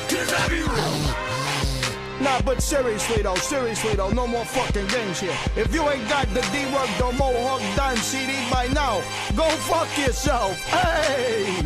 Cause I be wrong. Nah, but seriously though, no more fucking games here. If you ain't got the D-RUGG the Mohawk Don CD by now, go fuck yourself. Hey!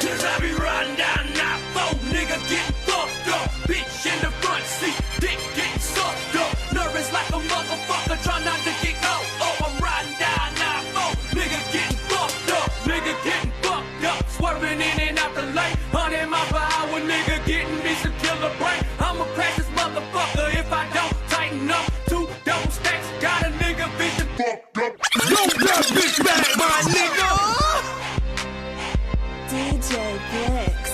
Cause I be riding down I-4, nigga getting fucked up. Bitch in the front seat, dick getting sucked up. Nervous like a motherfucker, try not to get caught. Oh, I'm riding down I-4, nigga getting fucked up. Nigga getting fucked up, swerving in and out the lane. 100 miles per hour, nigga getting me some killer brain. I'ma crash this motherfucker if I don't tighten up. 2 double stacks, got a nigga vision fucked up. Don't that bitch back, my nigga! DJ Blix.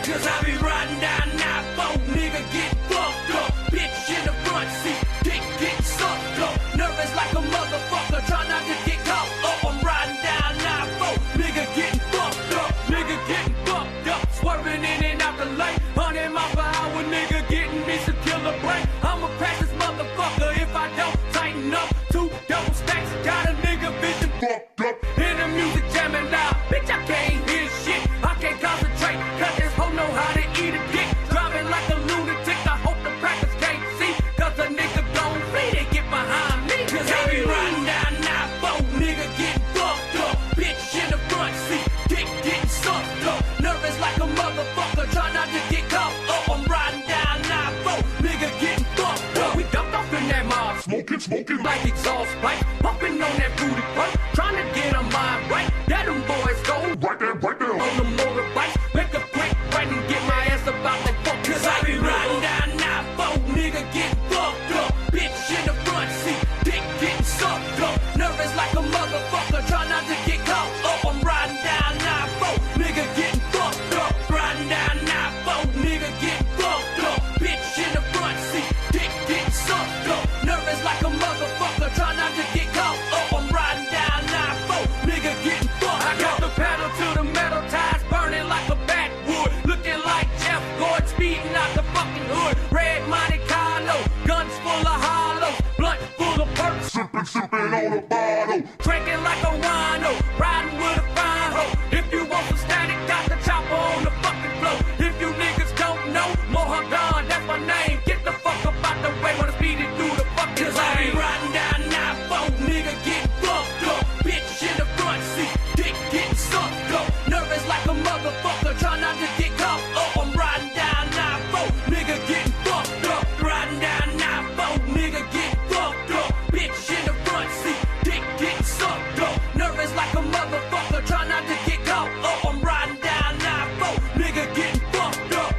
Cause I be riding down I-4, nigga getting fucked up. Bitch in the front seat, dick getting sucked up. Nervous like a motherfucker, try not to get caught up. I'm riding down I-4, nigga getting fucked up. Nigga getting fucked up, swerving in and out the lane. 100 miles per hour, nigga getting me some killer brain. I'ma crash this motherfucker if I don't tighten up. 2 double stacks, got a nigga vision fucked up. And the music jamming loud, bitch I can't hear shit. I can't concentrate, cause this hoe know how to eat a dick. Driving like a lunatic, I hope the crackers can't see. Cause a nigga gon' flee, they get behind me. Cause I be riding down I-4, nigga getting fucked up. Bitch in the front seat, dick getting sucked up. Nervous like a motherfucker, try not to get caught up. I'm riding down I-4, nigga getting fucked up. We dumped off in that mob, smoking like exhaust pipe. Pumping on that booty pump, trying to get a mind right. That them boys go right there on the motorbikes. Make a quick right and get my ass about that fuck. Cause I be riding down I-4, nigga getting fucked up. Bitch in the front seat, dick getting sucked up. Nervous like a motherfucker, try not to get caught up. I'm riding down I-4, nigga getting fucked up. Riding down I-4, nigga getting fucked up. Bitch in the front seat, dick getting sucked up. Nervous like a motherfucker, try not to get caught up. I'm riding down I-4, nigga getting fucked up. I got the pedal to the metal, tires burning like a backwood. Looking like Jeff Gordon, speeding out the fucking hood. Red Monte Carlo, guns full of hollows, blunt full of perks. Sipping on a bottle, drinking like a wino, riding with a fine hoe. If you want some static, got the chopper on the fucking floor. If you niggas don't know, Mohawk Don, that's my name. Get the fuck up out the way when I'm speeding through the fucking lane. Cause I be riding down I-4, nigga getting fucked up. Bitch in the front seat, dick getting sucked up. Nervous like a motherfucker, try not to get caught up. I'm riding down I-4, nigga getting fucked up. Riding down I-4, nigga getting fucked up. Bitch in the front seat, dick getting sucked up. Nervous like a motherfucker, try not to get caught up. I'm riding down I-4, nigga getting fucked up.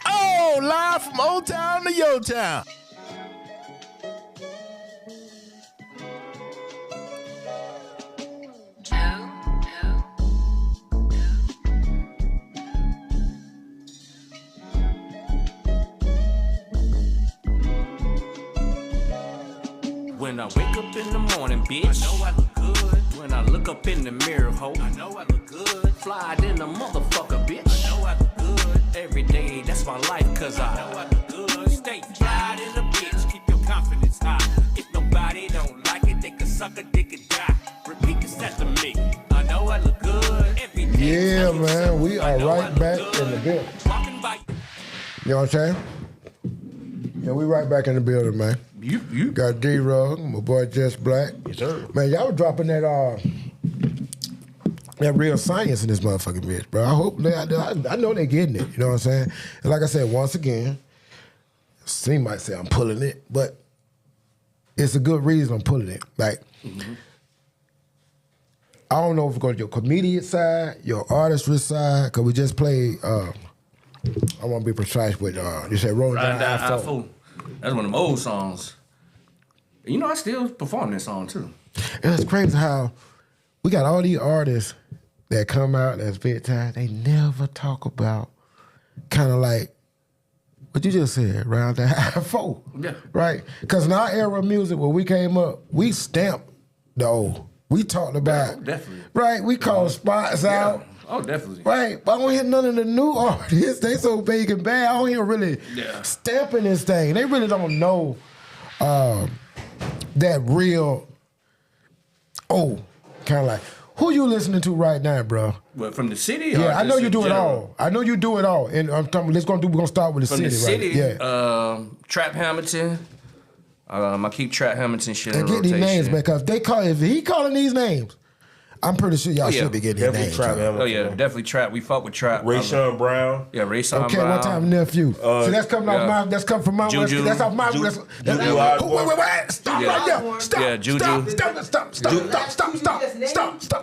Oh, live from Old Town to Yo Town. When I wake up in the morning, bitch, I know I look good. When I look up in the mirror, ho, I know I look good. Fly than a motherfucker, bitch. I know I look good. Every day, that's my life, cause I know I look good. Stay fly than a bitch, keep your confidence high. If nobody don't like it, they can suck a dick and die. Repeat this after me. I know I look good. Every day. Yeah, man, we are right back in the building. You know what I'm saying? Yeah, we right back in the building, man. You got D-RUGG, my boy JusBlack. Yes, sir. Man, y'all was dropping that real science in this motherfucking bitch, bro. I hope I know they getting it. You know what I'm saying? And like I said, once again, C might say I'm pulling it, but it's a good reason I'm pulling it. Like, I don't know if we're going to your comedian side, your artistry side, because we just played. I want to be precise with you said Rolling Down I-4. That's one of them old songs. You know, I still perform this song too. And it's crazy how we got all these artists that come out that's big time. They never talk about kind of like what you just said, Round Down I-4. Yeah. Right? Because in our era of music, when we came up, we stamped the old. We talked about, definitely. Right? We called spots out. Oh, definitely. Right, but I don't hear none of the new artists. They so big and bad. I don't hear really stamping this thing. They really don't know that real, kind of like, who you listening to right now, bro? What, from the city? Yeah, I know you do it all. I know you do it all. And I'm talking, we're gonna start with the from city, the city, right? Yeah. Trap Hamilton. I keep Trap Hamilton shit And in get rotation. these names, man, because if he calling these names, I'm pretty sure y'all should be getting these names. Trap Hamilton. Oh yeah, definitely Trap. We fuck with Trap. Ray Sean Brown. Yeah, Ray Sean Okay, Brown. one time nephew. So that's coming off my. That's coming from my. Juju. That's off my. Juju Wait. Stop Yeah. right there. Stop. Yeah, Juju. Stop.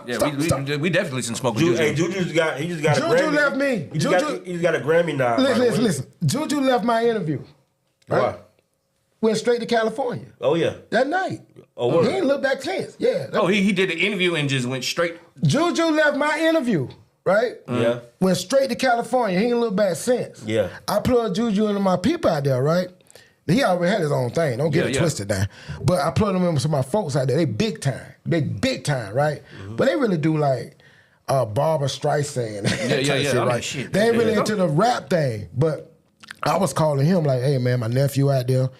Yeah, we definitely listen smoke with Hey, Juju. He just got a Juju Grammy. left me. He just got a Grammy now. Listen. Juju left my interview. Right? Why? Went straight to California Oh yeah. that night. Oh, He ain't look back since. Yeah. Oh, he did the interview and just went straight. Juju left my interview. Right? Yeah. Went straight to California. He ain't look back since. Yeah. I plugged Juju into my people out there, right? He already had his own thing. Don't get it twisted now. But I plugged him in with some of my folks out there. They big time. They big time, right? But they really do like Barbara Streisand. Yeah. Shit, I'm right? like, shit. They ain't really into the rap thing. But I was calling him like, hey, man, my nephew out there,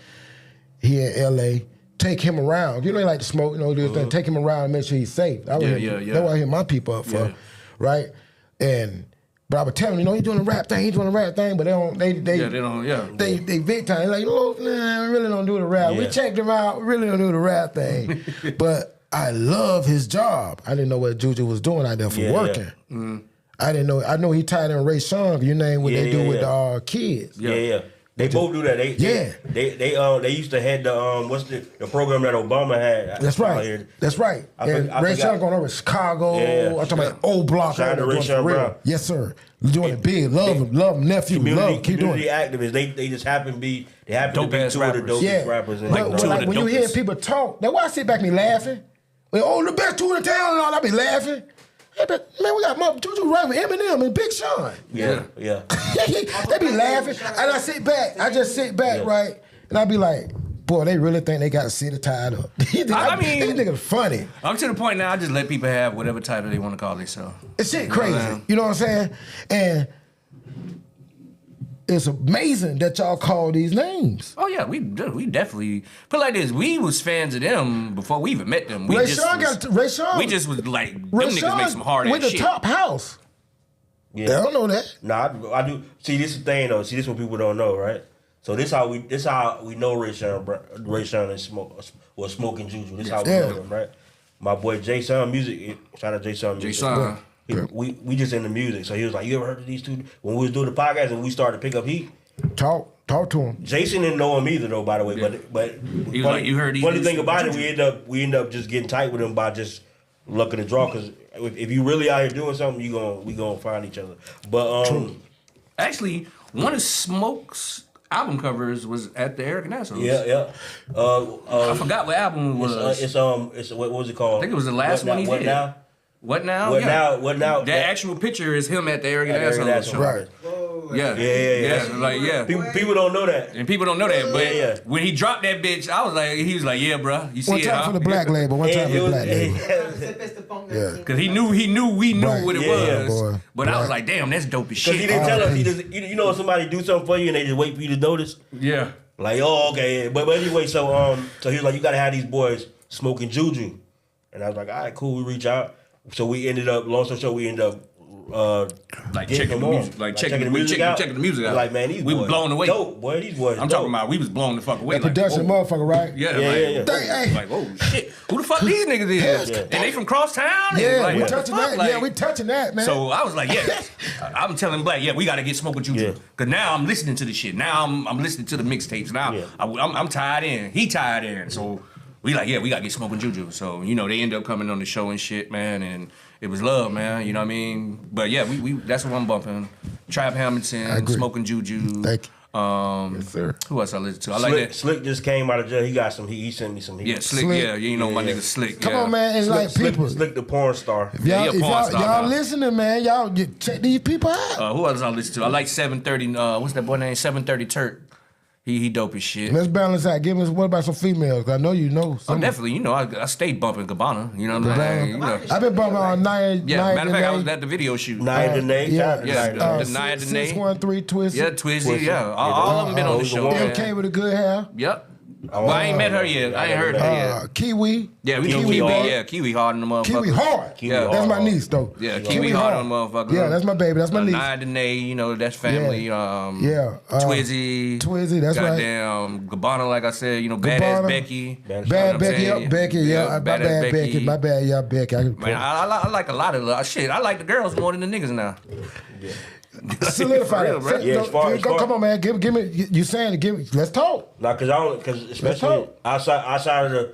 he in L.A., take him around. You know, he like to smoke, do his thing. Take him around and make sure he's safe. That's what I hit my people up for, right? But I would tell him, he's doing the rap thing, but they don't, they big time. They're like, we really don't do the rap. We checked him out, we really don't do the rap thing. But I love his job. I didn't know what Juju was doing out there for working. Mm-hmm. I didn't know. I know he tied in Ray Sean. You name what they do with the kids. Yeah. They both do that. They used to have the the program that Obama had. That's right. That's right. And Ray Sean going over to Chicago. I'm talking about old block. Shout out to Ray Sean Brown. Yes, sir. Doing it big. Love him, nephew. Keep doing it. Activists. They just happen to be two of the dopest rappers. But when you hear people talk, that's why I sit back and be laughing. The best two in the town and all, I be laughing. Hey, but man, we got Juju right with Eminem and Big Sean. Yeah. They be laughing, and I sit back. I just sit back, right, and I be like, boy, they really think they got a city tied up. I mean, they think it's funny. I'm to the point now. I just let people have whatever title they want to call themselves. It's shit crazy. You know what I'm saying? And it's amazing that y'all call these names. Oh yeah, we definitely put it like this. We was fans of them before we even met them. Ray Sean. We just was like, them niggas make some hard ass shit. With the top house. Yeah. They don't know that. Nah, I do. See, this is the thing though. See, this is what people don't know, right? So this how we know Ray Sean and Smoking Juju. This how we know them, right? My boy Jay Sean Music. Shout out Jay Sean Music. Jay Sean. We just in the music, so he was like, "You ever heard of these two?" When we was doing the podcast and we started to pick up heat, talk to him. Jason didn't know him either, though. By the way, but he was like, "You heard these?" Funny thing about it, we end up just getting tight with him by just luck of the draw. Because if you really out here doing something, we gonna find each other. But actually, one of Smoke's album covers was at the Eric Nassau's. Yeah. I forgot what album it was. It's what was it called? I think it was the last one he did. Now? What now? What now? That actual picture is him at the Eric Nassau's show. Right. cool. Yeah. Like, yeah. People don't know that. And people don't know that, but Yeah. when he dropped that bitch, I was like, he was like, yeah, bro. You see One it, time huh? for the black label. One time for the black label. Yeah. Because we knew we knew Right. what it Yeah, was. boy. But I was like, damn, that's dope as Because shit. he didn't tell us. He just, you know, when somebody do something for you and they just wait for you to notice. Yeah. Like, oh, okay. But anyway, so he was like, you gotta have these boys smoking juju. And I was like, all right, cool. We reach out. So we ended up, long story short, we ended up Like getting checking the them music, on. like checking the music out. Checking the music out. Like, man, these we boys were blown away. Dope, boy. These boys I'm dope. talking about we was blown the fuck away. The production motherfucker, right? Yeah, Yeah. Like, oh shit, who the fuck these niggas is? Yeah. And they from cross town? Yeah, like, we what the touching fuck? that. Like, Yeah, we touching that, man. So I was like, yeah, I'm telling Black, yeah, we got to get smoking juju. Yeah. Cause now I'm listening to the shit. Now I'm listening to the mixtapes. Now Yeah. I'm tied in. He tied in. So we like, yeah, we got to get smoking juju. So you know they end up coming on the show and shit, man, and it was love, man. You know what I mean? But yeah, we that's what I'm bumping. Trap Hamilton, smoking juju. Thank you. Yes, sir. Who else I listen to? I Slick, like that. Slick just came out of jail. He got some heat. He sent me some heat. Yeah, Slick. Slick. Yeah, you know my nigga Slick. Come yeah. on, man. It's Slick, like people. Slick the porn star. If Yeah, y'all, he a if porn star y'all now. listening, man, y'all check these people out. Who else I listen to? I like 730. What's that boy name? 730 Turk. He dope as shit. Let's balance out. Give us, what about some females? 'Cause I know you know. Oh, Some definitely. You know, I stay bumping Gabbana. You know what I'm saying? You know. I've been bumping on Naya. Yeah, Naya matter of fact, I Dene. was at the video shoot. Naya Dene. Yeah, the Naya Dene. 613 Twist. Yeah, Twizzy. Yeah, all of them been on the show. man. MK with a good hair. Yep. Well, I ain't met her yet. I ain't heard her yet. Kiwi. Yeah, we know Kiwi Kiwi. hard. Yeah, Kiwi hard in the motherfucker. Kiwi hard. Yeah. That's my niece, though. Yeah, Kiwi hard on the motherfucker. Yeah, that's my baby. That's my niece. Naya Dene, you know, that's family. Yeah. Twizzy. Twizzy, that's right. Goddamn Gabbana, like I said, you know, Badass Gabbana. Becky. Bad You know what I'm Becky, saying? yep, Becky, yeah. My Badass bad, Becky. My bad, yeah, Becky. Man, I like a lot of shit. I like the girls more than the niggas now. Solidify For real, that. bro. Yeah, as far- Come on, man. Give me. You saying? Give me. Let's talk. Nah, because especially outside of the,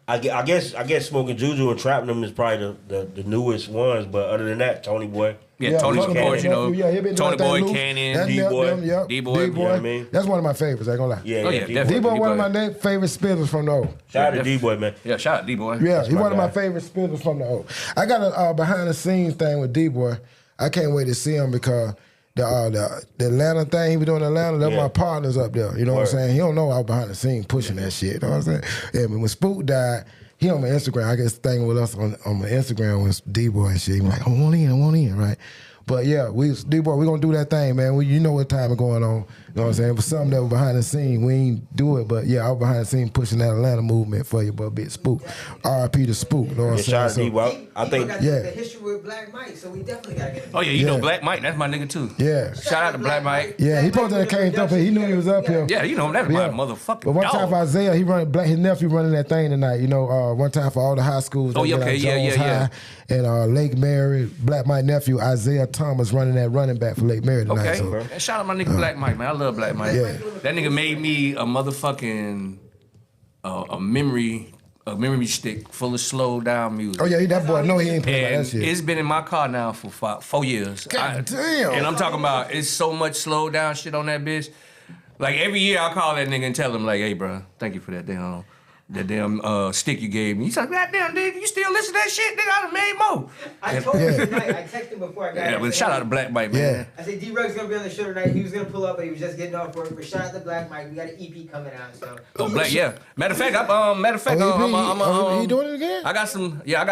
I guess smoking juju and trapping them is probably the newest ones. But other than that, Tony Boy. Yeah, Tony's of course, you know. Yeah, he been Tony doing Boy, that loose. Cannon, That's D-Boy. them, yep. D-Boy, you know what I mean? That's one of my favorites. I ain't gonna lie. Yeah, Oh, yeah, D-Boy. definitely. D-Boy, one of D-Boy. my favorite spinners from the O. Shout out to D-Boy, man. Yeah, shout out D-Boy. Yeah, he my one of my guy. favorite spinners from the O. I got a behind the scenes thing with D-Boy. I can't wait to see him because the Atlanta thing he was doing in Atlanta, that's Yeah. my partners up there. You know what I'm Word. saying? He don't know I was behind the scenes pushing that shit. You know what I'm saying? And when Spook died, he on my Instagram. I guess thing with us on my Instagram was D-Boy and shit. He was like, I want in, right? But yeah, D-Boy, we gonna do that thing, man. You know what time is going on. You know what I'm saying? For something that was behind the scene, we ain't do it. But yeah, I was behind the scene pushing that Atlanta movement for you, but a bit Spook. R.I.P. to Spook. You know what I'm Yeah, shout out to saying? D-Boy. I think got Yeah. the history with Black Mike, so we definitely gotta get it. Oh yeah, you know Yeah. Black Mike, that's my nigga too. Yeah. Shout out to Black Mike. Yeah, he posted that came up here. He knew he was up here. Yeah, you know that's Yeah. my motherfucking But one dog. time for Isaiah, his nephew running that thing tonight. You know, one time for all the high schools. Oh, they yeah, get out okay, yeah, Jones yeah. High and Lake Mary. Black my nephew Isaiah Thomas running that running back for Lake Mary tonight. Okay. So, And shout out my nigga Black Mike, man. I love Black Mike. Yeah. That nigga made me a motherfucking a memory stick full of slow down music. oh yeah, that boy. No, he ain't playing And that shit. it's been in my car now for 4 years. God damn. And I'm talking about it's so much slow down shit on that bitch. Like every year I call that nigga and tell him like, hey bro, thank you for that damn stick you gave me. He's like, God damn, nigga, you still listen to that shit? Nigga, I done made more. I told him tonight, I texted him before I got Yeah, here. but shout out to Black Mike, Yeah. man. I said D-Rugg's gonna be on the show tonight. He was gonna pull up, but he was just getting off work. But shout out to Black Mike. We got an EP coming out, so. Oh, Black, yeah. Matter of fact, he doing it again? I got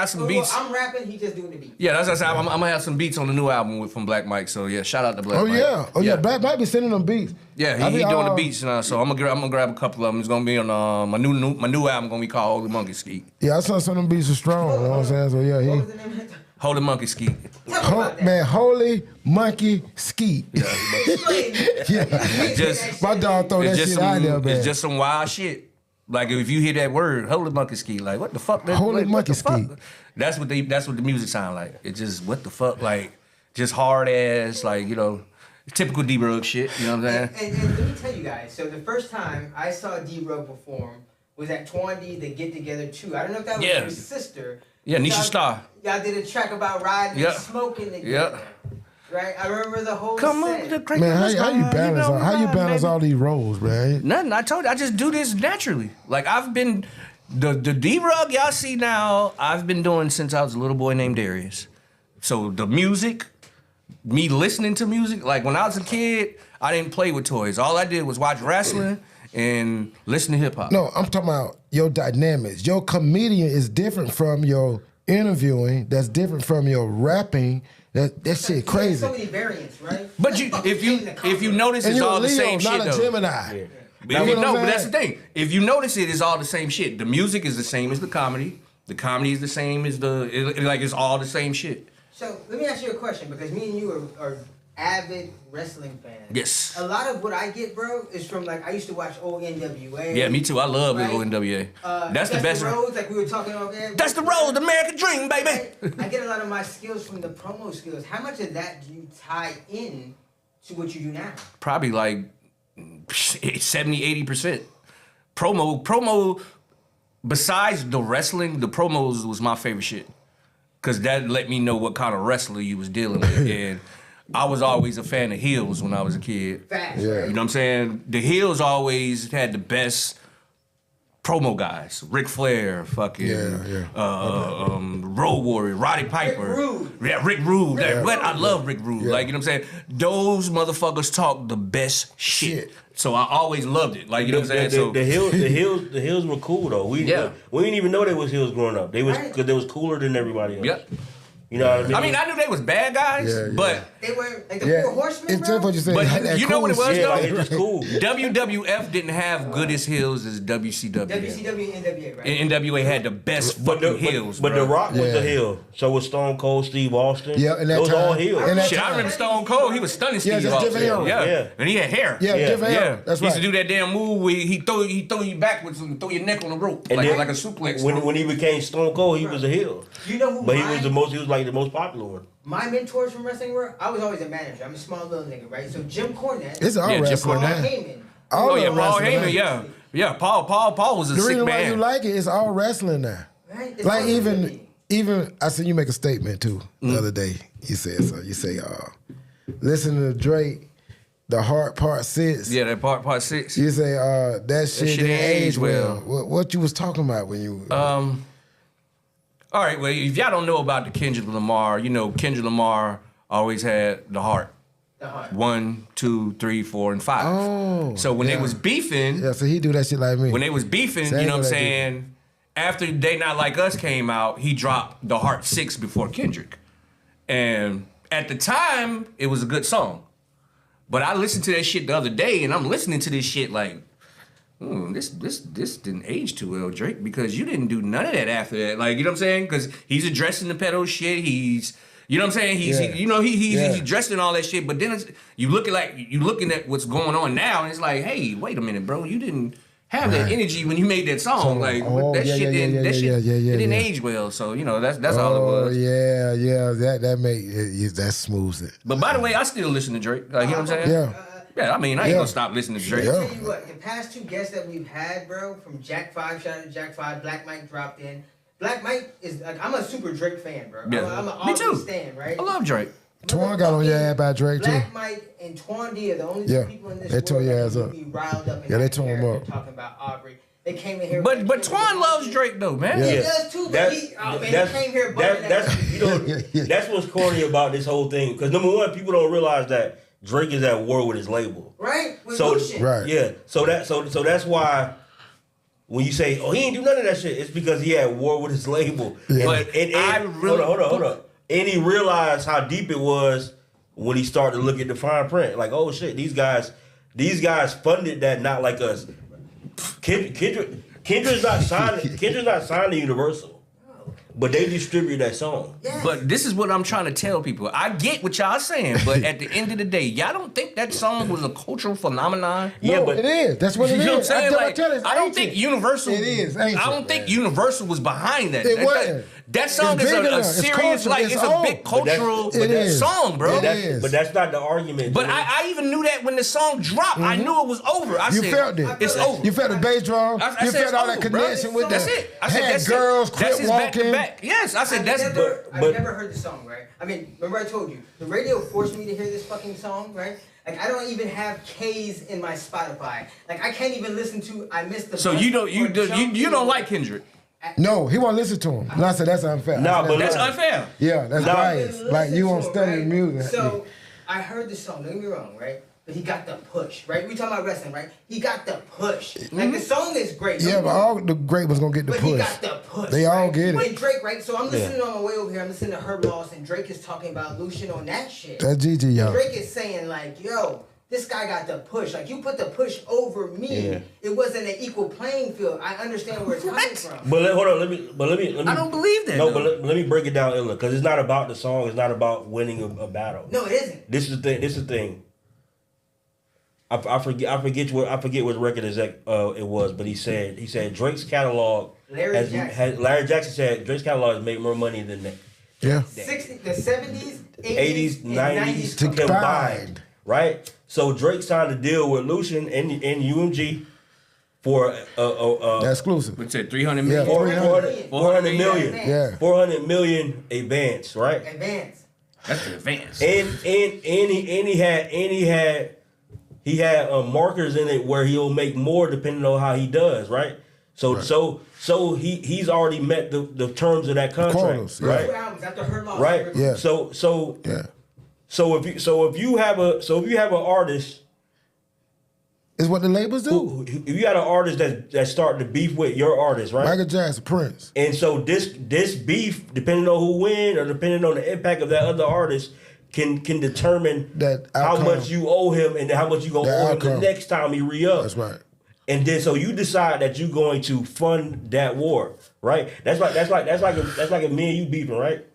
some beats. I'm rapping. He just doing the beat. Yeah, that's what I said. I'm gonna have some beats on the new album from Black Mike. So yeah, shout out to Black Oh Mike. yeah, Black Mike be sending them beats. Yeah, I he be, doing the beats now. So I'm gonna grab a couple of them. It's gonna be on my new album gonna be called Holy Monkey Ski. Yeah, I saw some of them beats are strong. You know what I'm saying? So yeah, What was the name of it? Holy Monkey Ski. man, Holy Monkey Skeet. Explain. Yeah, Just my dog throw that it's just shit out there, some man. it's just some wild shit. Like if you hear that word, Holy Monkey Ski, like what the fuck? Holy what Monkey the fuck? Ski. That's what the music sound like. It's just what the fuck, like just hard ass, like typical D-Rugg shit. You know what I'm saying? And let me tell you guys. So the first time I saw D-Rugg perform was at Twandy, the Get Together 2. I don't know if that was Yeah. your sister. Yeah, Nisha Y'all- Starr. Y'all did a track about riding Yeah. and smoking together. Yeah. Right? I remember the whole Come set. on, the great Man, how you balance all these roles, man? Nothing. I told you, I just do this naturally. Like I've been the D-Rugg y'all see now. I've been doing since I was a little boy named Darius. So the music, me listening to music. Like when I was a kid, I didn't play with toys. All I did was watch wrestling and listen to hip hop. No, I'm talking about your dynamics. Your comedian is different from your interviewing. That's different from your rapping. That shit crazy. So many variants, right? But if you notice, it's all the same shit though. Not a Gemini. But that's the thing. If you notice it's all the same shit. The music is the same as the comedy. The comedy is the same as it's all the same shit. So let me ask you a question, because me and you are avid wrestling fans. Yes. A lot of what I get, bro, is from I used to watch old NWA. Yeah, me too. I love old NWA. That's the best. The roads, like we were talking about there. That's the road, the American dream, baby. I get a lot of my skills from the promo skills. How much of that do you tie in to what you do now? Probably like 70, 80%. Promo, besides the wrestling, the promos was my favorite shit. Cause that let me know what kind of wrestler you was dealing with. And I was always a fan of heels when I was a kid. Facts. Yeah. You know what I'm saying? The heels always had the best promo guys. Ric Flair, fucking Road Warrior, Roddy Piper. Rick Rude. Yeah, Rick Rude. I love Rick Rude. Yeah. Like, you know what I'm saying? Those motherfuckers talk the best shit. So I always loved it. Like, you know what I'm saying? The heels were cool though. We didn't even know they was heels growing up. They was because they was cooler than everybody else. Yep. You know what I mean? I knew they was bad guys, but They were like the Four Horsemen, It's just what you said. but you know what it was though? It was cool. WWF didn't have good as heels as WCW. WCW and NWA, right? And NWA had the best fucking heels, But bro. The Rock was Yeah. a heel. So was Stone Cold Steve Austin. Yeah, in that those time. all heels. In that Shit, I remember Stone Cold. He was stunning Steve just Austin. different era. Yeah. Yeah. And he had hair. Yeah, different era. That's He right. used to do that damn move where he throw you backwards and throw your neck on the rope And like then a suplex. When he became Stone Cold, he was a heel. You know who? But he was like the most popular one. My mentors from wrestling were, I was always a manager. I'm a small little nigga, right? So Jim Cornette, It's all Yeah, Jim wrestling Paul now. Heyman. All Oh yeah, of Paul wrestling Heyman. now. Yeah. Paul was a The sick reason why man. you like it is all wrestling now. Right? It's Like all even I seen you make a statement too the other day. You said so. You say, listen to Drake, the Heart Part 6. Yeah, that part 6. You say that shit shit didn't ain't age age well. well. What you was talking about when you? All right, well, if y'all don't know about the Kendrick Lamar, you know Kendrick Lamar always had the heart. The heart. 1, 2, 3, 4, and 5. Oh, So when they yeah. was beefing, Yeah, so he do that shit like me. when they was beefing, Same you know what I'm what I do. saying? After They Not Like Us came out, he dropped the Heart 6 before Kendrick. And at the time, it was a good song. But I listened to that shit the other day, and I'm listening to this shit like, this didn't age too well, Drake, because you didn't do none of that after that. Like, you know what I'm saying? Because he's addressing the pedo shit. He's, you know what I'm saying? He's Yeah. addressing all that shit. But then you looking at what's going on now, and it's like, hey, wait a minute, bro, you didn't have that energy when you made that song. Like that shit didn't age well. So you know that's all it was. Yeah, that smooths it. But by the way, I still listen to Drake. Like, you know what I'm saying? Yeah. Yeah, I mean, I ain't Yeah. gonna stop listening to Drake. Yeah. Tell you what, the past two guests that we've had, bro, from Jack 5, shout out to Jack 5, Black Mike dropped in. Black Mike is like, I'm a super Drake fan, bro. Yeah. I'm an Me too. Austin stan, right? I love Drake. Twan got on your ass by Drake too. Black Mike and Twan D are the only Yeah. two people in this They tore world your that ass can up. be riled up. Yeah, they tore him up. Talking about Aubrey. They came in here. But Twan loves Drake though, man. He Yeah. does too, but he came here. That's what's corny about this whole thing. Because number one, people don't realize that Drake is at war with his label. Right? With So bullshit. Right. yeah, so that's why when you say, "Oh, he ain't do none of that shit," it's because he had war with his label. Yeah. But Hold on. And he realized how deep it was when he started to look at the fine print. Like, oh shit, these guys funded that, not like us. Kendrick's not signed to Universal, but they distribute that song. Yes. But this is what I'm trying to tell people. I get what y'all saying, but at the end of the day, y'all don't think that song was a cultural phenomenon? Yeah, No, but it is. That's what You it know what I'm is. saying? Like, tell you, it's I don't ancient. think Universal. It is ancient, I don't think man. Universal was behind that. It That- wasn't. That song It's is big a enough. It's serious, cultural. like It's it's a old. big cultural It is. song, bro. It is. But that's not the argument. But I even knew that when the song dropped, I knew it was over. I You said, felt it. It's over. You felt the bass drum. I You said felt it's all that over, bro. connection with That's the it. I said had that's girls it. crip That's his back to walking. back. Yes, I said that's. I've never heard the song, right? I mean, remember I told you, the radio forced me to hear this fucking song, right? Like, I don't even have K's in my Spotify. Like, I can't even listen to I Missed the So Bus you don't or Jump you to don't like Kendrick? No, he won't listen to him. No, I said that's unfair. Nah, but That's unfair. Yeah, that's biased. Like you won't study the music. So I heard the song. Don't get me wrong, right? But he got the push, right? We talking about wrestling, right? He got the push. Like the song is great. Yeah, but all the great ones gonna get the But push. he got the push. They all right? get it. When Drake, right? So I'm listening on my way over here. I'm listening to Herb Loss, and Drake is talking about Lucian on that shit. That's GG, y'all. Drake is saying like, yo, this guy got the push. Like you put the push over me. Yeah. It wasn't an equal playing field. I understand where it's coming from. But hold on, let me. I don't believe that. No, though. but let me break it down, Illa, because it's not about the song. It's not about winning a battle. No, it isn't. This is the thing. I forget what record it was, but he said Drake's catalog. Larry Jackson said Drake's catalog has made more money than that. Yeah. The 70s, 80s, 90s and 90s combined, right? So Drake signed a deal with Lucian and UMG for That's exclusive. What's it? 300 million. Yeah, 400 million. Yeah. 400 million advance, right? Advance. That's the advance. And he had markers in it where he'll make more depending on how he does, right? So he's already met the terms of that contract, Quotas, yeah. right? 2 albums after her loss. Right. Yeah. So if you have an artist, Is what the labels do. if you got an artist that's starting to beef with your artist, right? Michael Jackson, Prince. And so this beef, depending on who win or depending on the impact of that other artist, can determine That how outcome. much you owe him and how much you gonna That owe him the outcome. next time he re-up. That's right. And then so you decide that you're going to fund that war, right? That's like a me and you beefing, right?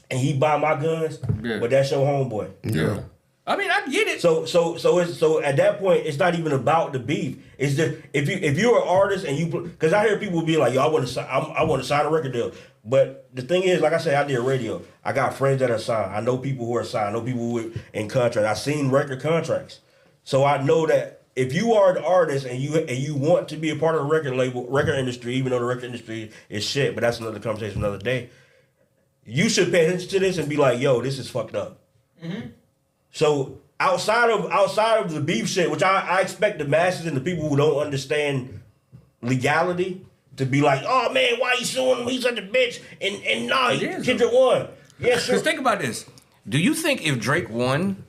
And he buy my guns, Yeah. but that's your homeboy. Yeah. I mean, I get it. So at that point, it's not even about the beef. It's just if you're an artist and because I hear people be like, yo, I want to sign a record deal. But the thing is, like I said, I did radio. I got friends that are signed. I know people who are signed. I know people who are in contract. I've seen record contracts, so I know that if you are an artist and you want to be a part of the record industry, even though the record industry is shit, but that's another conversation another day. You should pay attention to this and be like, yo, this is fucked up. Mm-hmm. So outside of the beef shit, which I expect the masses and the people who don't understand legality to be like, oh man, why you suing him? He's such a bitch. And nah, Kendrick won. Yeah, sure. Because think about this. Do you think if Drake won,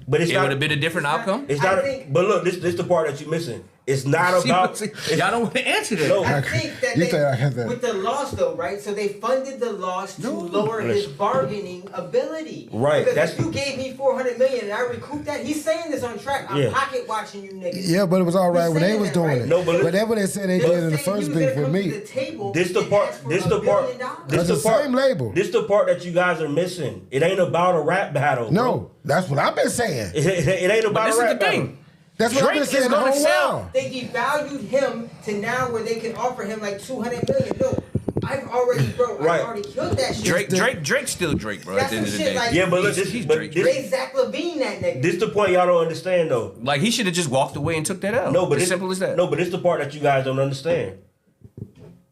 but it would have been a different outcome? It's not. But look, this the part that you're missing. It's not about. Y'all don't want to answer that. No. I think that with the loss though, right? So they funded the loss to lower his bargaining ability. Right. Because if you gave me $400 million and I recouped that, he's saying this on track. I'm pocket watching you niggas. Yeah, but it was all right when they was doing it. No, but whatever they said they did in the first beef with me. This the part. That's the same label. This the part that you guys are missing. It ain't about a rap battle. No, bro. that's what I've been saying. It ain't about a rap battle. That's what I've been saying the whole while. They devalued him to now where they can offer him like $200 million. No, I've already killed that shit. Drake's still Drake, bro. That's At the end of the some day, shit like- Yeah, but look, he's Drake. They Zach Levine that nigga. This the point y'all don't understand though. Like he should have just walked away and took that out. No, but it's simple as that. No, but it's the part that you guys don't understand.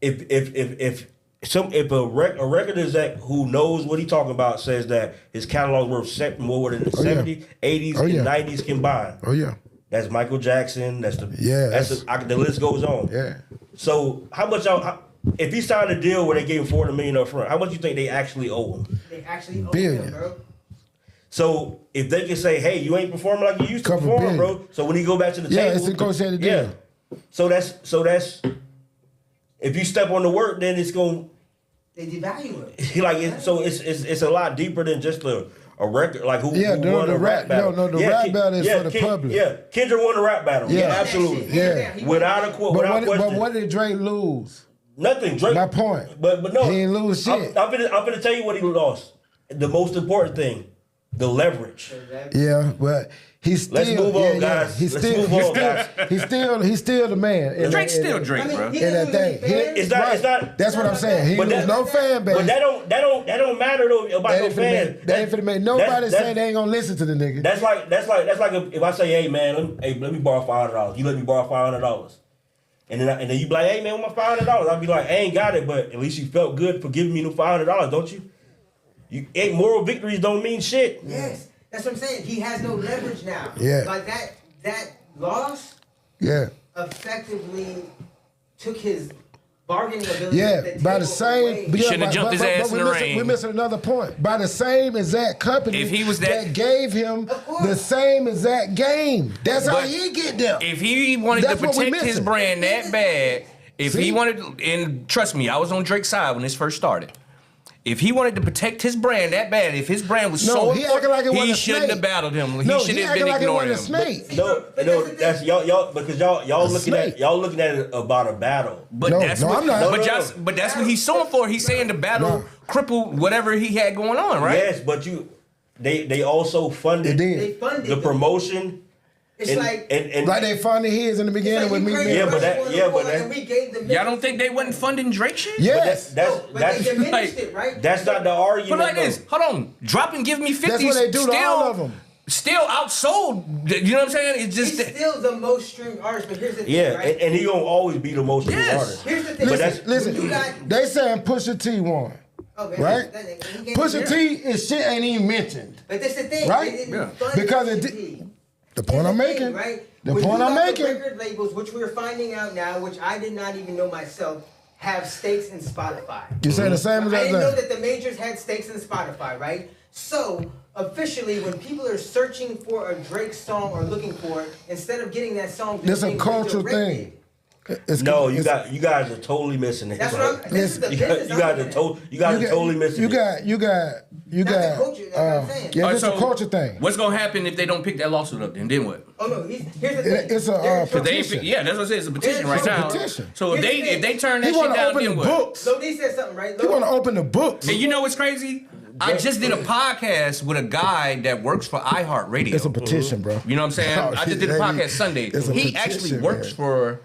If a record exec who knows what he talking about says that his catalog worth more than the 70s, 80s, and 90s combined. Oh yeah. That's Michael Jackson. That's the the list goes on. Yeah. So how much if he signed a deal where they gave him $400 million up front, how much you think they actually owe him? They actually owe Billion. him, bro. So if they can say, hey, you ain't performing like you used to perform, billion. bro. So when he go back to the table, Yeah, it's a negotiated deal. Yeah. So that's if you step on the work, then it's gonna. They devalue it. It's a lot deeper than just a record like who won the a rap battle. No, the rap battle is for the public. Yeah, Kendrick won the rap battle. Yeah. Yeah, absolutely. Yeah. Without question. But what did Drake lose? Nothing. Drake. My point. But no, he didn't lose shit. I'm gonna tell you what he lost. The most important thing, the leverage. Yeah, but he's still. Let's move on, guys. He's Let's still. move on, guys. He's still the man. Drake's still Drake, bro. In that thing. It's not. That's what I'm saying. He lose no fan base. But that don't matter though about no fans. They ain't finna make nobody say they ain't gonna listen to the nigga. That's like if I say, hey man, let me borrow $500. You let me borrow $500. And then you be like, hey man, with my $500, I'll be like, I ain't got it, but at least you felt good for giving me the $500, don't you? You moral victories don't mean shit. Yes, that's what I'm saying. He has no leverage now. Yeah. Like that loss. Yeah. Effectively took his bargaining ability. Yeah, that by take the over same. way. But yeah, Shouldn't have jumped his ass in the rain. We're missing another point. By the same exact company If he was that- gave him course. the same exact game. That's how But he get there. If he wanted That's to what we protect his missing. brand that bad, if See? he wanted, and trust me, I was on Drake's side when this first started. If he wanted to protect his brand that bad, if his brand was No, so he acting like it important, wasn't he a shouldn't snake. have battled him. No, He should he have acting been like it ignoring wasn't a him. snake. No, that's y'all because y'all looking snake. at it about a battle. But No, that's no, what, I'm not. But, No, y'all- but that's what he's suing for. He's saying the battle crippled whatever he had going on, right? Yes, but they also funded They did. They funded the promotion. It's and, like and Like they funded his in the it's beginning like with you me. created Yeah, a but that- restaurant yeah, but and that- we gave the Y'all don't think they wasn't funding Drake shit? Yes. that's they diminished like- it, right? that's not the argument. But like though. this, hold on, drop and give me 50. That's what they do to still, all of them. Still outsold. You know what I'm saying? It's He's just still the most streamed artist, but here's the thing, Yeah, right? and he gonna always be the most streamed Yes. artist. Here's the thing. But that's- Listen, You got- they saying Pusha T won. Okay, Right? he gave Pusha it- T is shit ain't even mentioned. But that's the thing, Right? They didn't Yeah. fund Because Pusha it T. The point I'm Here's the making. thing, right? The When point you I'm got making. The record labels, which we're finding out now, which I did not even know myself, have stakes in Spotify. You saying the same as I didn't know that that the majors had stakes in Spotify, right? So officially, when people are searching for a Drake song or looking for it, instead of getting that song, This a being cultural redirected, thing. It's, No, you it's- guys are totally missing it. That's bro. what I'm. This is the You business. guys are totally missing You it. got Not the culture, that's what I'm saying. yeah, Alright, it's a so culture thing. what's gonna happen if they don't pick that lawsuit up? Then what? Oh no, here's the thing. It's a They're in trouble. They ain't petition. pick, yeah, that's what I said. It's a petition right It's a now. petition. So if Here's the they thing. turn that He shit want to down, open then the what? books. Lodi said something, right? He want to open the books. And you know what's crazy? I just did a podcast with a guy that works for iHeartRadio. It's a petition, bro. You know what I'm saying? Oh, I just did a shit, podcast Sunday. it's a He petition, actually works man. for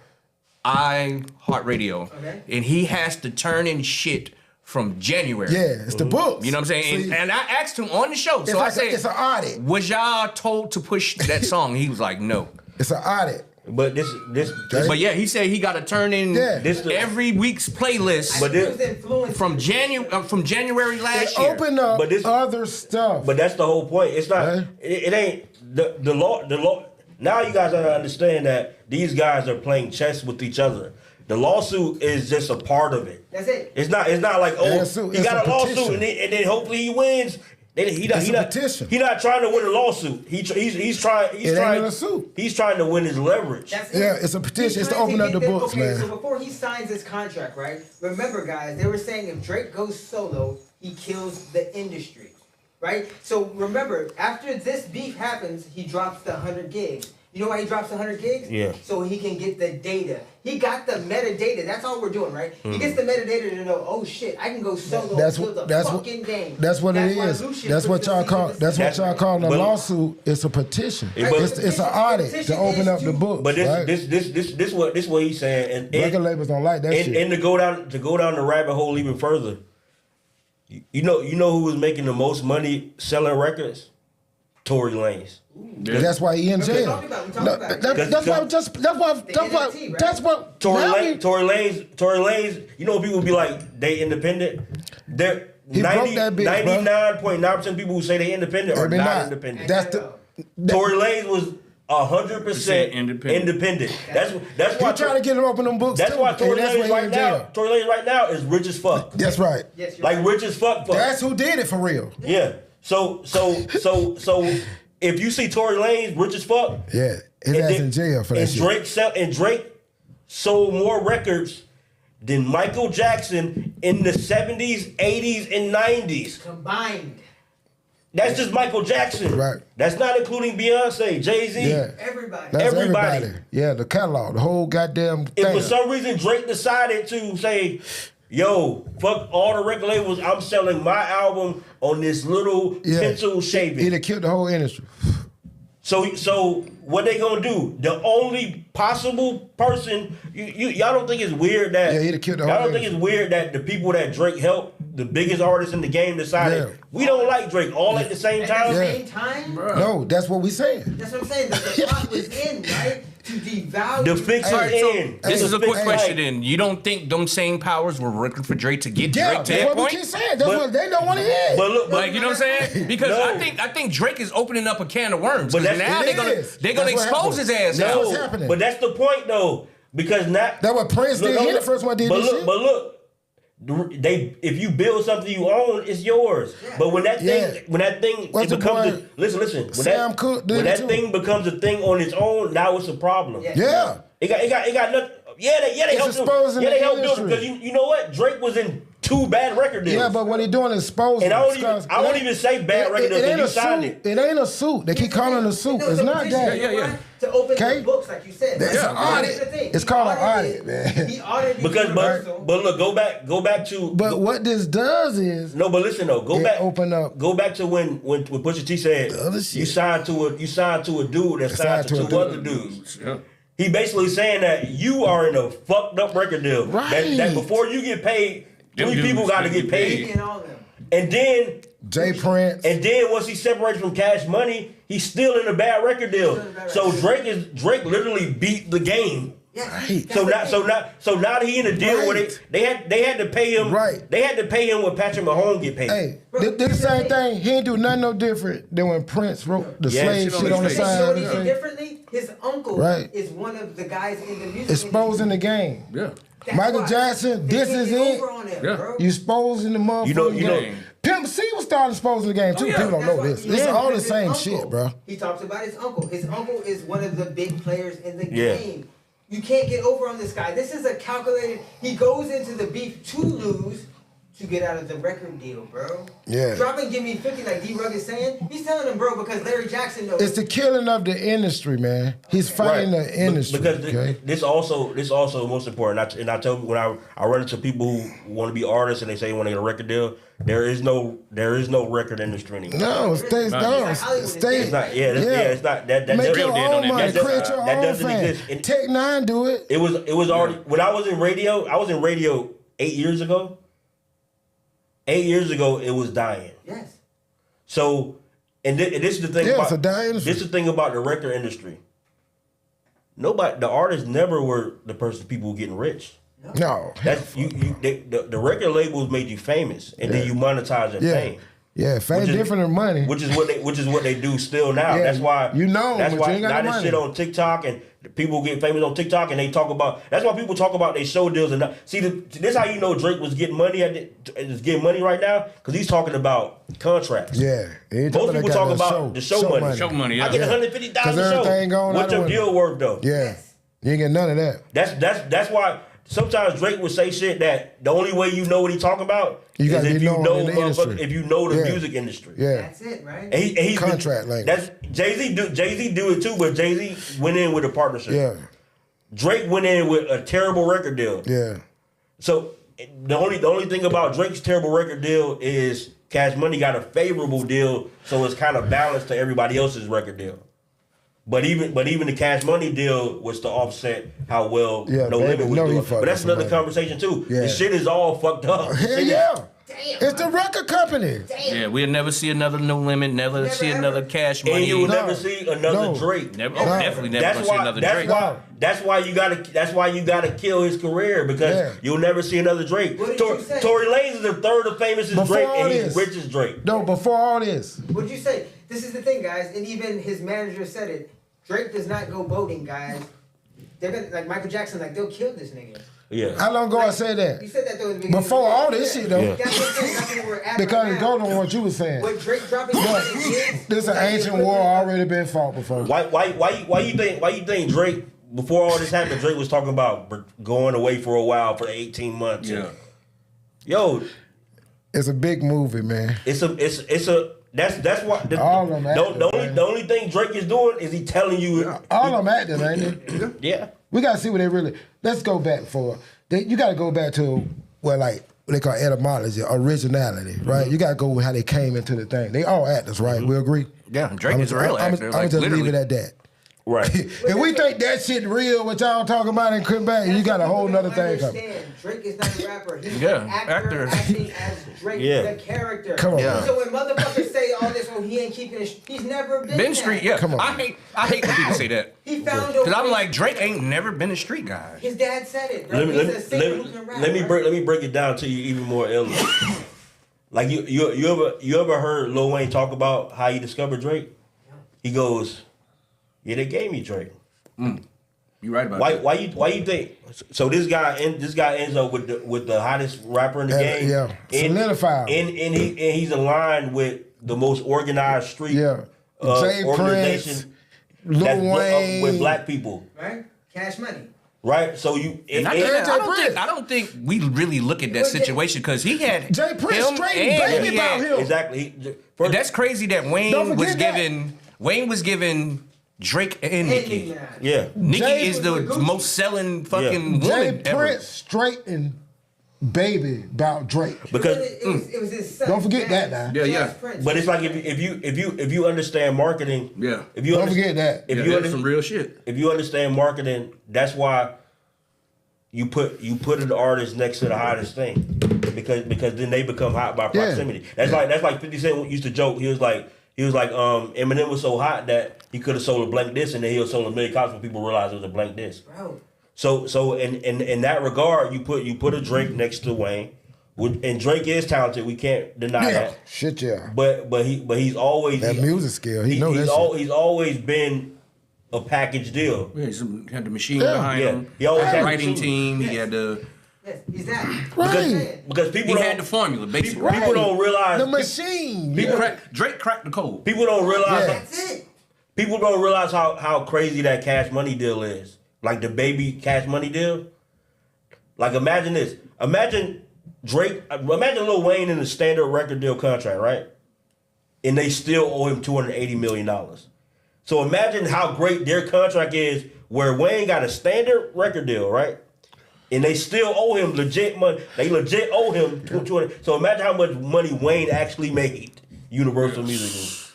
iHeartRadio. Okay. And he has to turn in shit from January. Yeah, it's the books. You know what I'm saying? See, And I asked him on the show. it's So I like said, it's an audit. was y'all told to push that song? He was like, no. It's an audit. But this But yeah, he said he got to turn in Yeah. every week's playlist But this- from January last They year. open up But this- other stuff. But that's the whole point. It's not. Right. It ain't the law. The law. Now you guys gotta understand that these guys are playing chess with each other. The lawsuit is just a part of it. That's it. It's not like Yeah, it's he a got a lawsuit petition. and then hopefully he wins. He It's a not petition. He not trying to win a lawsuit. He's trying. It ain't even a suit. He's trying to win his leverage. That's Yeah, it. it's a petition. He's It's to trying open up get the them- books, okay, man. So before he signs his contract, right? Remember, guys, they were saying if Drake goes solo, he kills the industry, right? So remember, after this beef happens, he drops the 100 gigs. You know why he drops the 100 gigs? Yeah. So he can get the data. He got the metadata. That's all we're doing, right? He gets the metadata to know, oh shit, I can go solo That's and what- kill the that's what- fucking game. That's what it why is. Lucian That's puts what the y'all seed call. in the That's what system. y'all call a But- lawsuit. It's a petition. Right, but- It's an audit to open up the books. But right? this what he's saying. And record labels don't like that shit. and to go down the rabbit hole even further. You know who was making the most money selling records? Tory Lanez. That's why he in We jail. talked about it. No, that's what. Tory now Lanez. You know people be like they independent. They're He broke that bitch, bro. 99.9% of people who say they independent are They not not. independent. That's the. Tory Lanez was 100% Independent. independent. That's He why trying to get him open them books. That's too, why and Tory that's why Lanez he right in now. jail. Tory Lanez right now is rich as fuck. That's right. Yes, you're Like right. rich as fuck. That's who did it for real. Yeah. So if you see Tory Lanez rich as fuck, Yeah, his ass in jail for that and shit. Drake sold more records than Michael Jackson in the 70s, 80s, and 90s. Combined. That's just Michael Jackson. Right. That's not including Beyonce, Jay-Z. Yeah, Everybody. that's Everybody. everybody. Yeah, the catalog, the whole goddamn If thing. for some reason Drake decided to say, yo, fuck all the record labels, I'm selling my album on this little pencil shaving. He'd have killed the whole industry. So what they gonna do? The only possible person y'all don't think it's weird that Yeah, he'd have killed the y'all whole don't think it's weird that the people that Drake helped, the biggest artists in the game, decided Yeah. we don't like Drake all at the same At time. the Yeah. same time, No, that's what we saying. that's what I'm saying. The plot was in, right? To devalue. The fix Alright, is so in. this is a quick hey, question then. You don't think them same powers were working for Drake to get Yeah, Drake to that's that what we point? keep saying. That's But- what they don't want to hear. But look, Like, you know what I'm saying? Because No. I think Drake is opening up a can of worms. But 'Cause that's- now it they're gonna is. they're gonna That's what expose his happened. ass That's out. what's happening. but that's the point though. Because not That's what Prince did. He the first one did but this look, shit. But look, if you build something you own, it's yours. But when that thing What's it becomes the boy? listen, when Sam Cooke did when it that too. thing becomes a thing on its own, now it's a problem. Yeah. It got nothing. They helped him. exposing Yeah, the they helped build industry. because you know what? Drake was in 2 bad record deals. Yeah, but what he doing is exposing. And I it. won't even say bad record deals It ain't because a you signed suit. it. It ain't a suit. They keep calling it a suit. It's not that. To open Okay. the books, like you said. It's an audit. It's called an audit, man. He audited Because Universal. but look, go back to. But what this does is No, but listen though, it open up. Go back to when Pusha T said you signed to a dude that signed to two other dudes. Yeah. He basically saying that you are in a fucked up record deal. Right. That before you get paid, Them 3 people dudes got to get get paid. And all them. And then Jay Prince. And then once he separated from Cash Money, he's still in a bad record deal. So Drake literally beat the game. Right. So now that he in a deal where they had to pay him. Right. They had to pay him what Patrick Mahomes get paid. Hey, did the same thing. He ain't do nothing no different than when Prince wrote the slave shit on the You know what he side. did differently? His uncle Right. is one of the guys in the music Exposing the game. Yeah. That's Michael why Jackson, they this can't is get it. over on him, Yeah. bro. You exposing the motherfucking You know- game. Pimp C was starting exposing the game too. yeah. People don't That's know why- this. you know It's what? all the His same uncle, shit, bro. He talks about his uncle. His uncle is one of the big players in the Yeah. game. You can't get over on this guy. This is a calculated. He goes into the beef to lose to get out of the record deal, bro. Yeah. Drop and give me 50 like D-RugG is saying. He's telling him, bro, because Larry Jackson knows. It's the killing of the industry, man. He's fighting the industry. Because okay? this also most important. And I tell you when I run into people who want to be artists and they say they want to get a record deal, there is no record industry anymore. No, stay down. Stay. It's not. It's not that. Make real your deal own don't money. exist. Create your That own doesn't fan. exist. Tech 9 do it. It was already when I was in radio. I was in radio 8 years ago. 8 years ago, it was dying. Yes. So, and this is the thing Yeah, about it's a dying industry. this is the thing about the record industry. The artists never were the people getting rich. No. That's the record labels made you famous, and then you monetize your Yeah. fame. Yeah, fame different than money. Which is what they do still now. Yeah, That's why you know, That's but why you ain't got now no this money. shit on TikTok and people get famous on TikTok and they talk about. That's why people talk about they show deals and see. This how you know Drake was getting money is getting money right now because he's talking about contracts. Yeah. Most people talk about the show money. Show money, yeah. I get Yeah. $150,000 'Cause a show. everything going What's out your the deal worth though? Yeah. You ain't get none of that. That's why sometimes Drake would say shit that the only way you know what he's talking about You is gotta if be you known know in the industry. if you know the Yeah. music industry. Yeah. That's it, right? And he's Contract language. That's Jay-Z do it too, but Jay-Z went in with a partnership. Yeah. Drake went in with a terrible record deal. Yeah. So the only thing about Drake's terrible record deal is Cash Money got a favorable deal, so it's kind of balanced to everybody else's record deal. But even the Cash Money deal was to offset how well Yeah, No baby, Limit was know he doing. fucked But that's with another somebody. conversation too. Yeah. The shit is all fucked up. Hell yeah. It's the record company. Yeah, we'll never see another No Limit, never see another Cash Money. And you will No. never see another No. Drake. Never, No. definitely never gonna see another Drake. That's why you gotta kill his career because Yeah. you'll never see another Drake. What did you say? Tory Lanez is the third of famous as Before Drake, all and he's this. rich as Drake. No, before all this. What'd you say? This is the thing, guys, and even his manager said it. Drake does not go boating, guys. They're gonna like Michael Jackson, like they'll kill this nigga. Yeah. How long ago I said that? You said that though at the beginning. Before all this shit, though. Yeah. That's what I'm saying. That's where we're at Because right it now. goes on what you were saying. With Drake dropping hits, This is an ancient war already been fought before. Why you think Drake before all this happened, Drake was talking about going away for a while for 18 months. Yeah. Yo, It's a big movie, man. it's a that's why All of them actors, man. the only thing Drake is doing is he telling you All of them acting, ain't they? yeah. We gotta see what they really. Let's go back you gotta go back to what they call etymology, originality, right? You gotta go with how they came into the thing. They all actors, right? We agree. Yeah, Drake is a real actor. I'm like, just leave literally. it at that. Right. If we think that shit real, what y'all talking about and come back, you got a whole nother thing coming. Understand, Drake is not a rapper. He's Yeah, an actor actor. acting as Drake, Yeah. the character. Come on. Yeah. So when motherfuckers say all this, oh, he ain't keeping it, he's never been Ben that. Street, yeah. Come on. I hate when people say that. He found a Because I'm way- like, Drake ain't never been a street guy. His dad said it, bro. Let me He's let a me singer let who me, can rap, let me right? break let me break it down to you even more elegant. Like you ever heard Lil Wayne talk about how he discovered Drake? He goes, "Yeah, they gave me Drake." You right about Why you think? So this guy ends up with the hottest rapper in the game. Yeah, solidified. And he's aligned with the most organized street Jay organization Prince, Lil Wayne with black people. Right? Cash Money. Right? So you I don't think we really look at that situation because he had Jay Prince him straight and baby he about had, him. Exactly. That's crazy that Don't forget Wayne was giving Drake and Nicki. Yeah. Nicki Jay is the most selling fucking Jay woman ever. Prince straight and baby about Drake. Because it was his son. Don't forget that now. Yeah. But it's like if you understand marketing, if you Don't forget that. If you that's some real shit. If you understand marketing, that's why you put an artist next to the hottest thing, because then they become hot by proximity. That's like 50 Cent used to joke. He was like Eminem was so hot that he could have sold a blank disc and then he would sold a million copies when people realized it was a blank disc. Bro. So in that regard, you put a Drake next to Wayne, and Drake is talented. We can't deny that. Shit, yeah. But he's always that music skill. He's always been a package deal. Yeah, he had the machine behind him. He always had the writing machine. team. He had the He's that. Because people he had the formula basically. People don't realize the machine. Drake cracked the code. People don't realize. That's it. People don't realize how crazy that Cash Money deal is. Like the baby Cash Money deal. Like imagine this. Imagine Lil Wayne in a standard record deal contract, right? And they still owe him $280 million. So imagine how great their contract is where Wayne got a standard record deal, right? And they still owe him legit money. They legit owe him $200. So imagine how much money Wayne actually made Universal Music.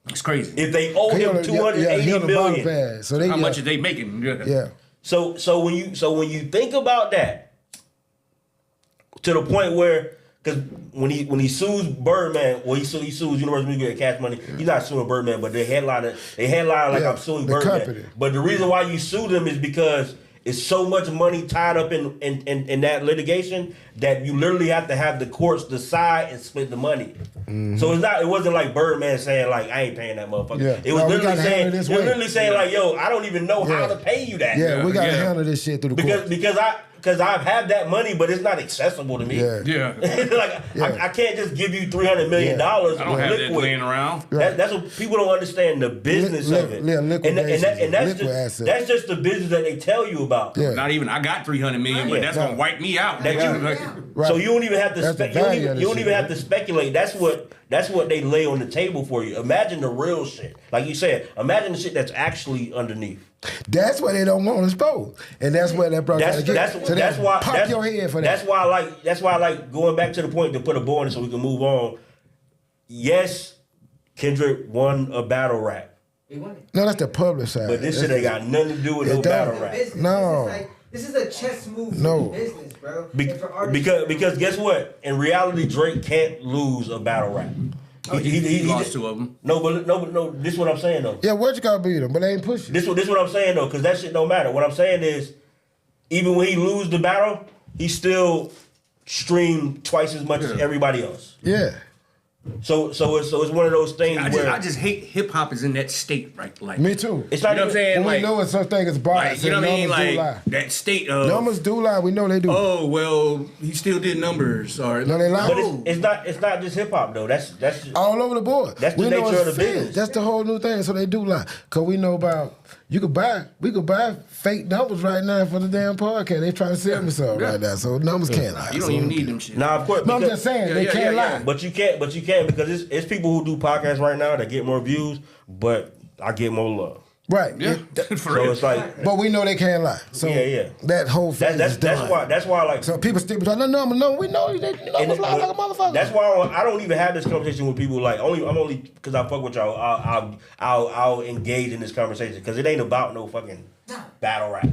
It's crazy. If they owe him $280 million. So how much are they making? Yeah. So when you think about that, to the point where, because when he sues Birdman, he sues Universal Music and Cash Money. He's not suing Birdman, but they headline like I'm suing Birdman. Company. But the reason why you sue them is because it's so much money tied up in that litigation that you literally have to have the courts decide and split the money. Mm-hmm. So it wasn't like Birdman saying like I ain't paying that motherfucker. Yeah. It was literally saying like, yo, I don't even know how to pay you that. Yeah, we gotta handle this shit through the courts. Because I've had that money, but it's not accessible to me. I can't just give you $300 million. I don't have that laying around. That's what people don't understand the business of it. And that's just the business that they tell you about. Yeah. Not even I got $300 million, but that's gonna wipe me out. So you don't even have to you don't even have to speculate. That's what they lay on the table for you. Imagine the real shit. Like you said, imagine the shit that's actually underneath. That's what they don't want to expose, and that's where that That's why pop your head for that. That's why I like going back to the point to put a bow on it so we can move on. Yes, Kendrick won a battle rap. He won it. No, that's the public side. But this shit ain't got nothing to do with no battle rap. No. This is a chess move for business, bro. Because guess what? In reality, Drake can't lose a battle rap. He lost two of them. No. This is what I'm saying though. Yeah, what you gotta beat him, but they ain't pushing. This what I'm saying though, because that shit don't matter. What I'm saying is, even when he lose the battle, he still streamed twice as much as everybody else. Yeah. So it's one of those things I just hate hip hop is in that state, right? Like me too. It's not, you know what I'm saying? When we know it's such thing as bars. Like, you know what I mean? Like that state of numbers do lie. We know they do. Oh well, he still did numbers. Or no, they lie. But it's not just hip hop though. That's just, all over the board. That's the nature of the business. That's the whole new thing. So they do lie. Cause we know about we could buy fake numbers right now for the damn podcast. They trying to sell me something right now. So numbers can't lie. You don't even need them shit. Nah, of course. No, I'm just saying they can't lie. But you can't because it's people who do podcasts right now that get more views, but I get more love. Right. Yeah. So it's like, but we know they can't lie. So yeah. That whole thing is done. That's why like so people still be like, no, we know they numbers lie like a motherfucker. That's why I don't even have this conversation with people like I'm only because I fuck with y'all. I'll engage in this conversation because it ain't about no fucking battle rap.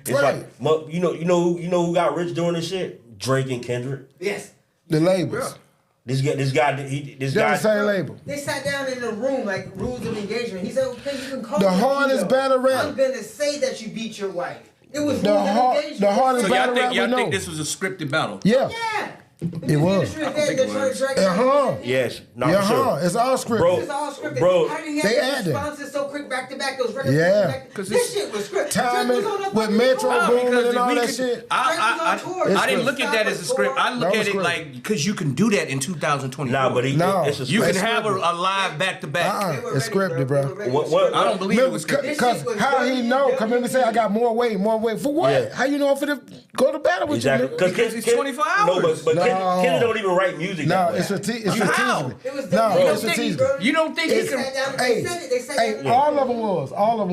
It's like you know who got rich doing this shit? Drake and Kendrick. Yes. The labels. Yeah. This guy. The same label. They sat down in the room like rules of engagement. He said, "Okay, you can call the hardest battle rap. I'm gonna say that you beat your wife." It was the hardest battle rap. Y'all think this was a scripted battle? Yeah. It was. Yes. No, Yeah, for sure. It's all scripted. Bro, It's all scripted. bro, How did he they have added. responses so quick back to back? Those records Yeah. back to back. This shit was scripted. Timing Drake was on that with fucking Metro tour. Boomin because and all we that could- shit. I didn't look at that as a script. I look No at it script. like because you can do that in 2024. Nah, but No. it's a you can script. have a live back to back. It's scripted, bro. What- I don't believe it was scripted. Because how he know? Come in and say I got more weight. For what? Yeah. How you know I'm finna go to battle with Exactly. you? Because it's 24 No, hours. but No. Kendrick don't even write music. No, that way. it's strategic. How? It was No, done. it's strategic. You don't think he can? Hey, They said hey, that. all of them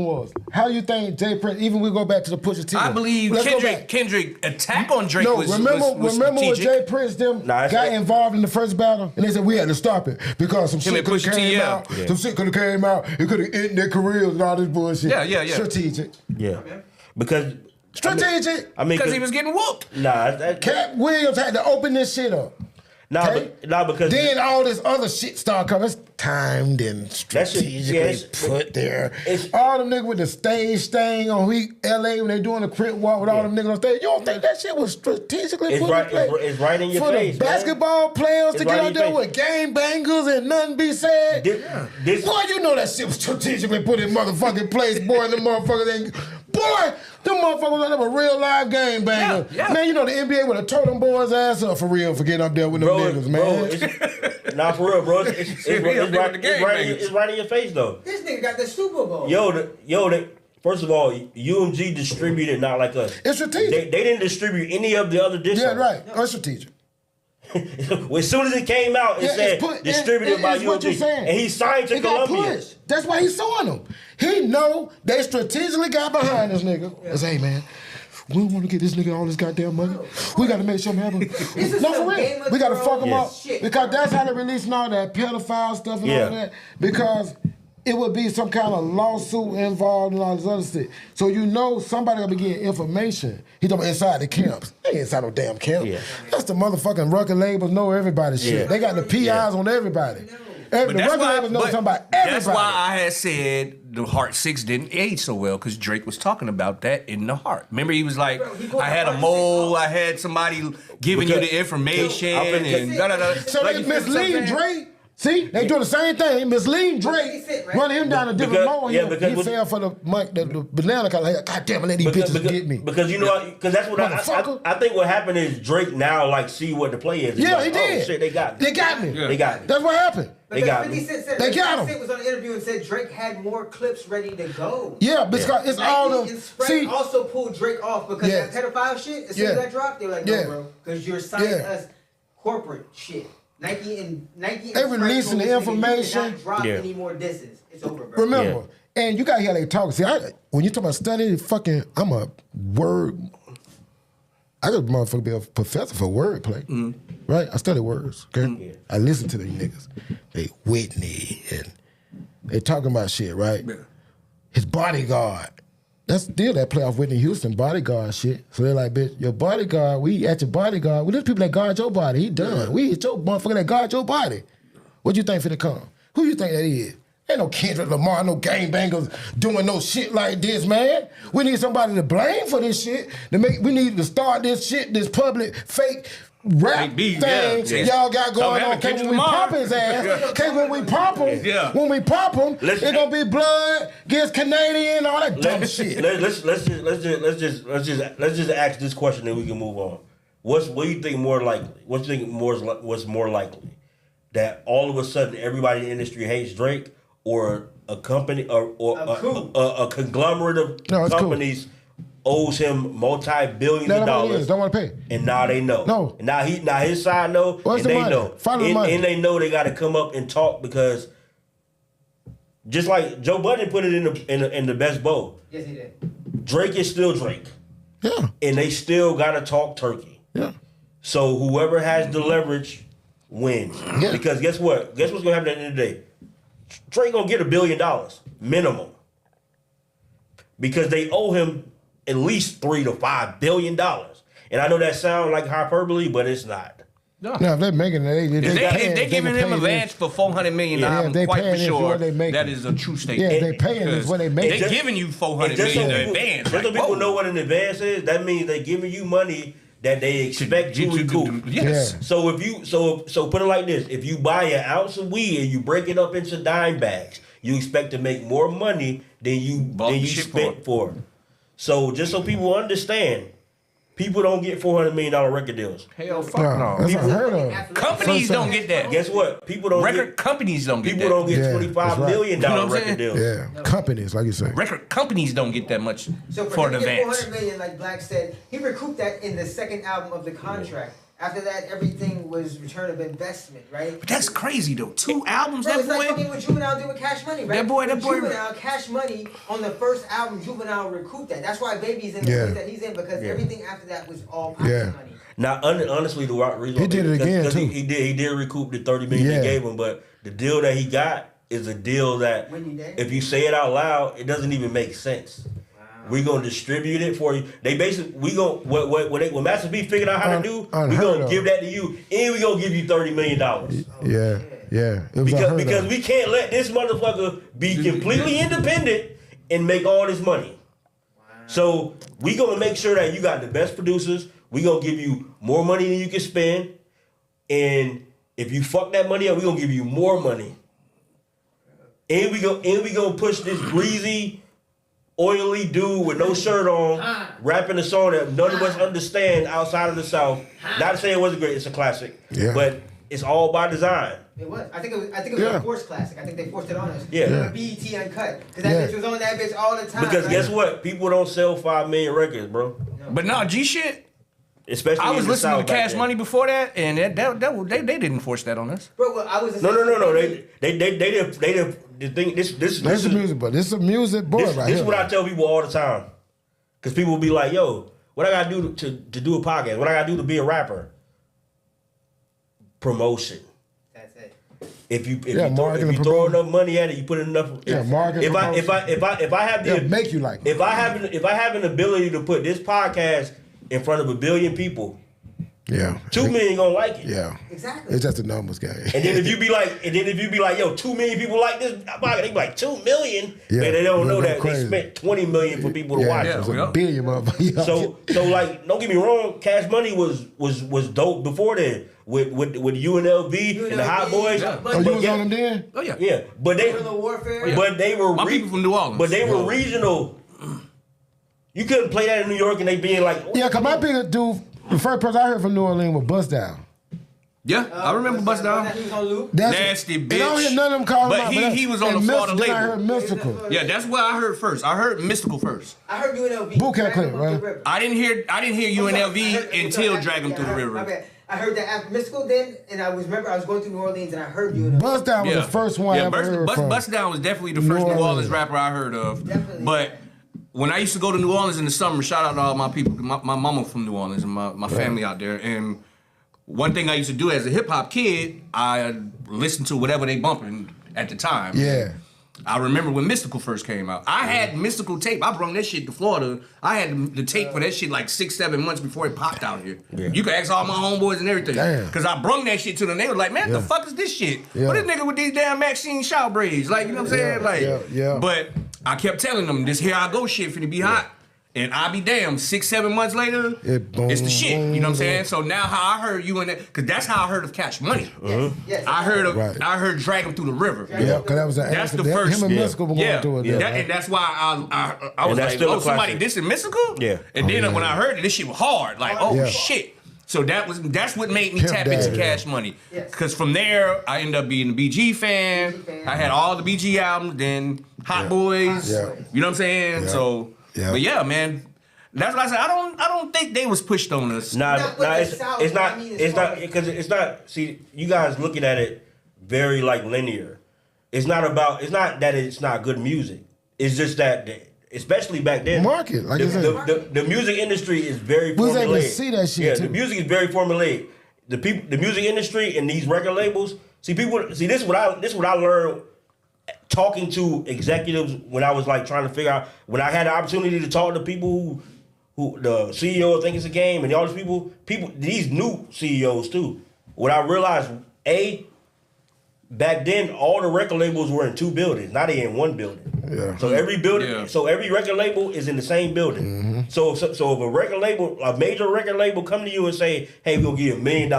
was. How you think Jay Prince? Even we go back to the Pusha T. I believe Let's go back. Kendrick attack on Drake No, was remember was when strategic. Jay Prince them Nah, got it's- involved in the first battle and they said we had to stop it because some Him shit and could Pusha have T, came yeah. out. Some shit could have came out. It could have ended their careers and all this bullshit. Yeah. Strategic. Yeah. Because Strategic. I mean, Because he was getting whooped. Cat Williams had to open this shit up. because then all this other shit started coming. It's timed and strategically put there. All them niggas with the stage thing on LA when they doing the crit walk with all them niggas on stage. You don't think that shit was strategically put in place? It's right in your for face, the basketball players to right get in out your there with game bangers and nothing be said. Boy, you know that shit was strategically put in motherfucking place, boy. And the motherfuckers ain't. Boy, them motherfuckers are a real live game banger. Man, you know the NBA would have tore them boys' ass up for real for getting up there with them niggas, man. Nah, for real, bro. It's right in your face, though. This nigga got the Super Bowl. First of all, UMG distributed not like us. It's strategic. They didn't distribute any of the other discs. Yeah, right. It's strategic. As soon as it came out, it said distributed by What you're UMG. saying. And he signed to It got Columbia. pushed. That's why he's suing them. He know they strategically got behind this nigga. They say, hey, man, we want to get this nigga all this goddamn money. We got to make sure him have him. No, for real. We got to fuck him up. Because that's how they releasing all that pedophile stuff and all that. Because it would be some kind of lawsuit involved and all this other shit. So you know somebody gonna be getting information. He talking about inside the camps. They ain't inside no damn camp. That's the motherfucking record labels know everybody's shit. They got the PIs on everybody. The record labels know something about everybody. That's why I had said the Heart 6 didn't age so well, because Drake was talking about that in the Heart. Remember, he was like, I had a mole, I had somebody giving you the information, and da-da-da. So like, they misleading Drake. See, they doing the same thing. Misleading Drake, running him down a different mode. He fell for the banana color. Like, God damn it, let these bitches get me. Because you know, because that's what I think. What happened is Drake now like see what the play is. Yeah, like, he did. Oh shit, they got me. They got me. They got me. That's what happened. They got me. They got him. 50 Cent was on an interview and said Drake had more clips ready to go. Yeah, because it's all Nike the. and Sprite also pulled Drake off because Yes. that pedophile shit. As soon as that dropped, they were like, no, bro, because you're signing us corporate shit. Nike and They releasing the information. You cannot drop any more disses. It's over, bro. Remember, and you gotta hear they talk. See, when you talk about studying, I'm a word. I could motherfucker be a professor for wordplay, right? I study words. Okay, I listen to these niggas. They Whitney and they talking about shit, right? Yeah. His bodyguard. That's still that playoff Whitney Houston bodyguard shit. So they're like, bitch, your bodyguard, we at your bodyguard. Well, there's people that guard your body. He done. We hit your motherfucker that guard your body. What you think finna come? Who you think that is? Ain't no Kendrick Lamar, no gangbangers doing no shit like this, man. We need somebody to blame for this shit. We need to start this shit, this public fake rap thing y'all got going on. Okay, when we pop his ass, okay, when we pop him, it's gonna be blood against Canadian, all that dumb shit. Let's just ask this question, and we can move on. What do you think more likely? What do you think what's more likely? That all of a sudden everybody in the industry hates Drake, or a company or a conglomerate of companies owes him multi-billions of dollars. Don't want to pay. And now they know. No. And now his side know. What's and the they money? know. Follow the money. And they know they got to come up and talk, because just like Joe Budden put it in the best bowl. Yes, he did. Drake is still Drake. Yeah. And they still got to talk turkey. Yeah. So whoever has the leverage wins. Yeah. Because guess what? Guess what's gonna happen at the end of the day? Drake gonna get $1 billion minimum, because they owe him at least $3 to $5 billion. And I know that sounds like hyperbole, but it's not. No, if they're making it, if they giving him advance for $400 million, I'm quite for sure that is a true statement. Yeah, they paying is what they make. They're giving you $400 million in advance. Just so people know what an advance is, that means they're giving you money that they expect to recoup. Yes. So if you so put it like this: if you buy an ounce of weed and you break it up into dime bags, you expect to make more money than you spent for it. So just so people understand, people don't get $400 million record deals. Hell, fuck no. That's unheard of. Companies don't get that. Guess what? People don't Record companies don't get that. People don't get Yeah, $25 that's right. million You know what I'm record saying? deals. Yeah, companies, like you say. Record companies don't get that much So for an him to get advance. $400 million, like Black said, he recouped that in the second album of the contract. After that, everything was return of investment, right? But that's crazy though. 2 albums, Bro, that it's like boy. fucking what Juvenile did with Cash Money, right? That boy- Juvenile, Cash Money, on the first album, Juvenile recouped that. That's why Baby's in the place that he's in, because everything after that was all pocket money. Now, honestly, the reason He did it again, too. He did recoup the $30 million they gave him, but the deal that he got is a deal that if you say it out loud, it doesn't even make sense. We're gonna distribute it for you. They basically what Master B figured out how to do, we're gonna give that to you, and we're gonna give you $30 million. Yeah. It was Because we can't let this motherfucker be completely independent and make all this money. So we gonna make sure that you got the best producers. We gonna give you more money than you can spend, and if you fuck that money up, we gonna give you more money. And we gonna push this greasy, oily dude with no shirt on, rapping a song that none of us understand outside of the South. Not to say it wasn't great, it's a classic. Yeah. But it's all by design. It was. I think it was a forced classic. I think they forced it on us. Yeah. BET Uncut. Because that bitch was on that bitch all the time. Because guess what? People don't sell 5 million records, bro. But no, G shit. Especially I was in the listening South to back Cash then. Money before that, and they didn't force that on us. Bro, well, I was No. They didn't. The thing. This This is music, but this is a music boy right This here. is what I tell people all the time. Because people will be like, yo, what I gotta do to do a podcast? What I gotta do to be a rapper? Promotion. That's it. If you marketing, throw enough money at it, you put enough. Marketing. If I have It'll make you like. if I have an ability to put this podcast in front of 1 billion people, 2 million gonna like it. Yeah. Exactly. It's just a numbers game. And then if you be like, yo, 2 million people like this podcast, they be like 2 million. Yeah, Man, they don't know go that crazy. they spent 20 million for people to watch. It was a billion motherfuckers. So like, don't get me wrong, Cash Money was dope before then with UNLV and the Hot Boys. Yeah. Oh, you was on them then? Oh yeah. Yeah, but they Guerrilla warfare. yeah. but they were My people from New Orleans. But they were regional. You couldn't play that in New York and they being like, Yeah, because my biggest dude, the first person I heard from New Orleans was Bust Down. Yeah, I remember Bust Down. He was on loop. Nasty bitch. And I don't hear none of them call him But out. he was on the and Florida Mystical, I label. heard Mystical. Yeah, that's what I heard first. I heard Mystical first. I heard UNLV. Boot camp Dragon clip, Through the right? River. I didn't hear UNLV until Drag 'Em Yeah, Through the my River. bad. I heard that after Mystical then, and I was going through New Orleans and I heard UNLV. Bust Down was the first one I ever heard from. Bust Down was definitely the first New Orleans rapper I heard of. Definitely. But when I used to go to New Orleans in the summer, shout out to all my people, my mama from New Orleans and my family out there. And one thing I used to do as a hip hop kid, I listened to whatever they bumping at the time. Yeah. I remember when Mystical first came out. I had Mystical tape. I brought that shit to Florida. I had the tape for that shit like 6-7 months before it popped out here. Yeah. You can ask all my homeboys and everything. Damn. Cause I brung that shit to them. They were like, man, the fuck is this shit? Yeah. What this nigga with these damn Maxine Shaw braids? Like, you know what I'm saying? Like, yeah. But I kept telling them, this Here I Go shit finna be hot. And I be damn, 6-7 months later, it's the shit. You know what I'm saying? So now how I heard you in that, cause that's how I heard of Cash Money. Yes. I heard Drag 'Em Through the River. Yeah, because that was That's the first. Him and Mystical were going through it. Yeah. Yeah. And that's why I was that's like, still a oh, somebody classic. dissing Mystical? Yeah. And then when I heard it, this shit was hard. Like, Yeah. shit. So that's what made me Pimp tap Daddy, into yeah. Cash Money. Yes. Cause from there, I ended up being a BG fan. I had all the BG albums, then Hot Boys. Yeah. You know what I'm saying? Yeah. So, Yeah. but yeah, man. That's what I said. I don't think they was pushed on us. Nah, Not put it's it south, it's not I mean, it's as not far as- because it's not. See, you guys looking at it very like linear. It's not that it's not good music. It's just that, especially back then, Market, like you said. the music industry is very We was able to formulaic. see that shit, Yeah, too. the music is very formulaic. The music industry and these record labels. This is what I learned talking to executives when I was like trying to figure out, when I had the opportunity to talk to people who the CEO think it's a game and all these people these new CEOs too. What I realized, back then all the record labels were in 2 buildings, now they in 1 building. Yeah. So every building, Yeah. so every record label is in the same building. Mm-hmm. So if a record label, a major record label, come to you and say, "Hey, we'll give you $1 million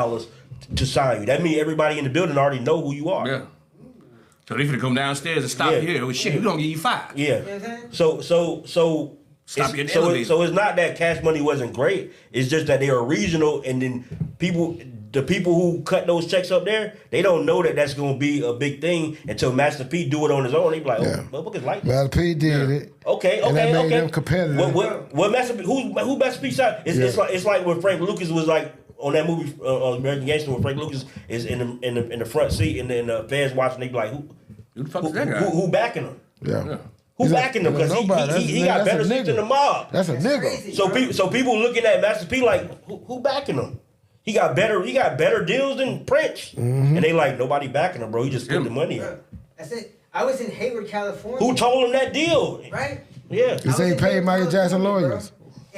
to sign you," that means everybody in the building already know who you are. Yeah. So they finna come downstairs and stop Yeah. you here. Well, shit, we gonna give you 5. Yeah. So Stop you at the so elevator. it's not that Cash Money wasn't great. It's just that they are regional, and then the people who cut those checks up there, they don't know that that's gonna be a big thing until Master P do it on his own. They be like, Yeah. "Oh, motherfuckers like this." Master P did it. Okay, And that made okay. them competitive. What Master P? Who Master P shot? It's like when Frank Lucas was like on that movie American Gangster, when Frank Lucas is in the front seat and then the fans watching. They be like, "Who the fuck is that guy? Who backing him? Yeah. Who backing him? Because he got better seats than the mob. That's a nigga. So people looking at Master P like, who backing him? He got better deals than Prince, Mm-hmm. and they like nobody backing him, bro. He just put the money in. That's it. I was in Hayward, California. Who told him that deal? Right? Yeah. He said he paid Michael Jackson lawyers.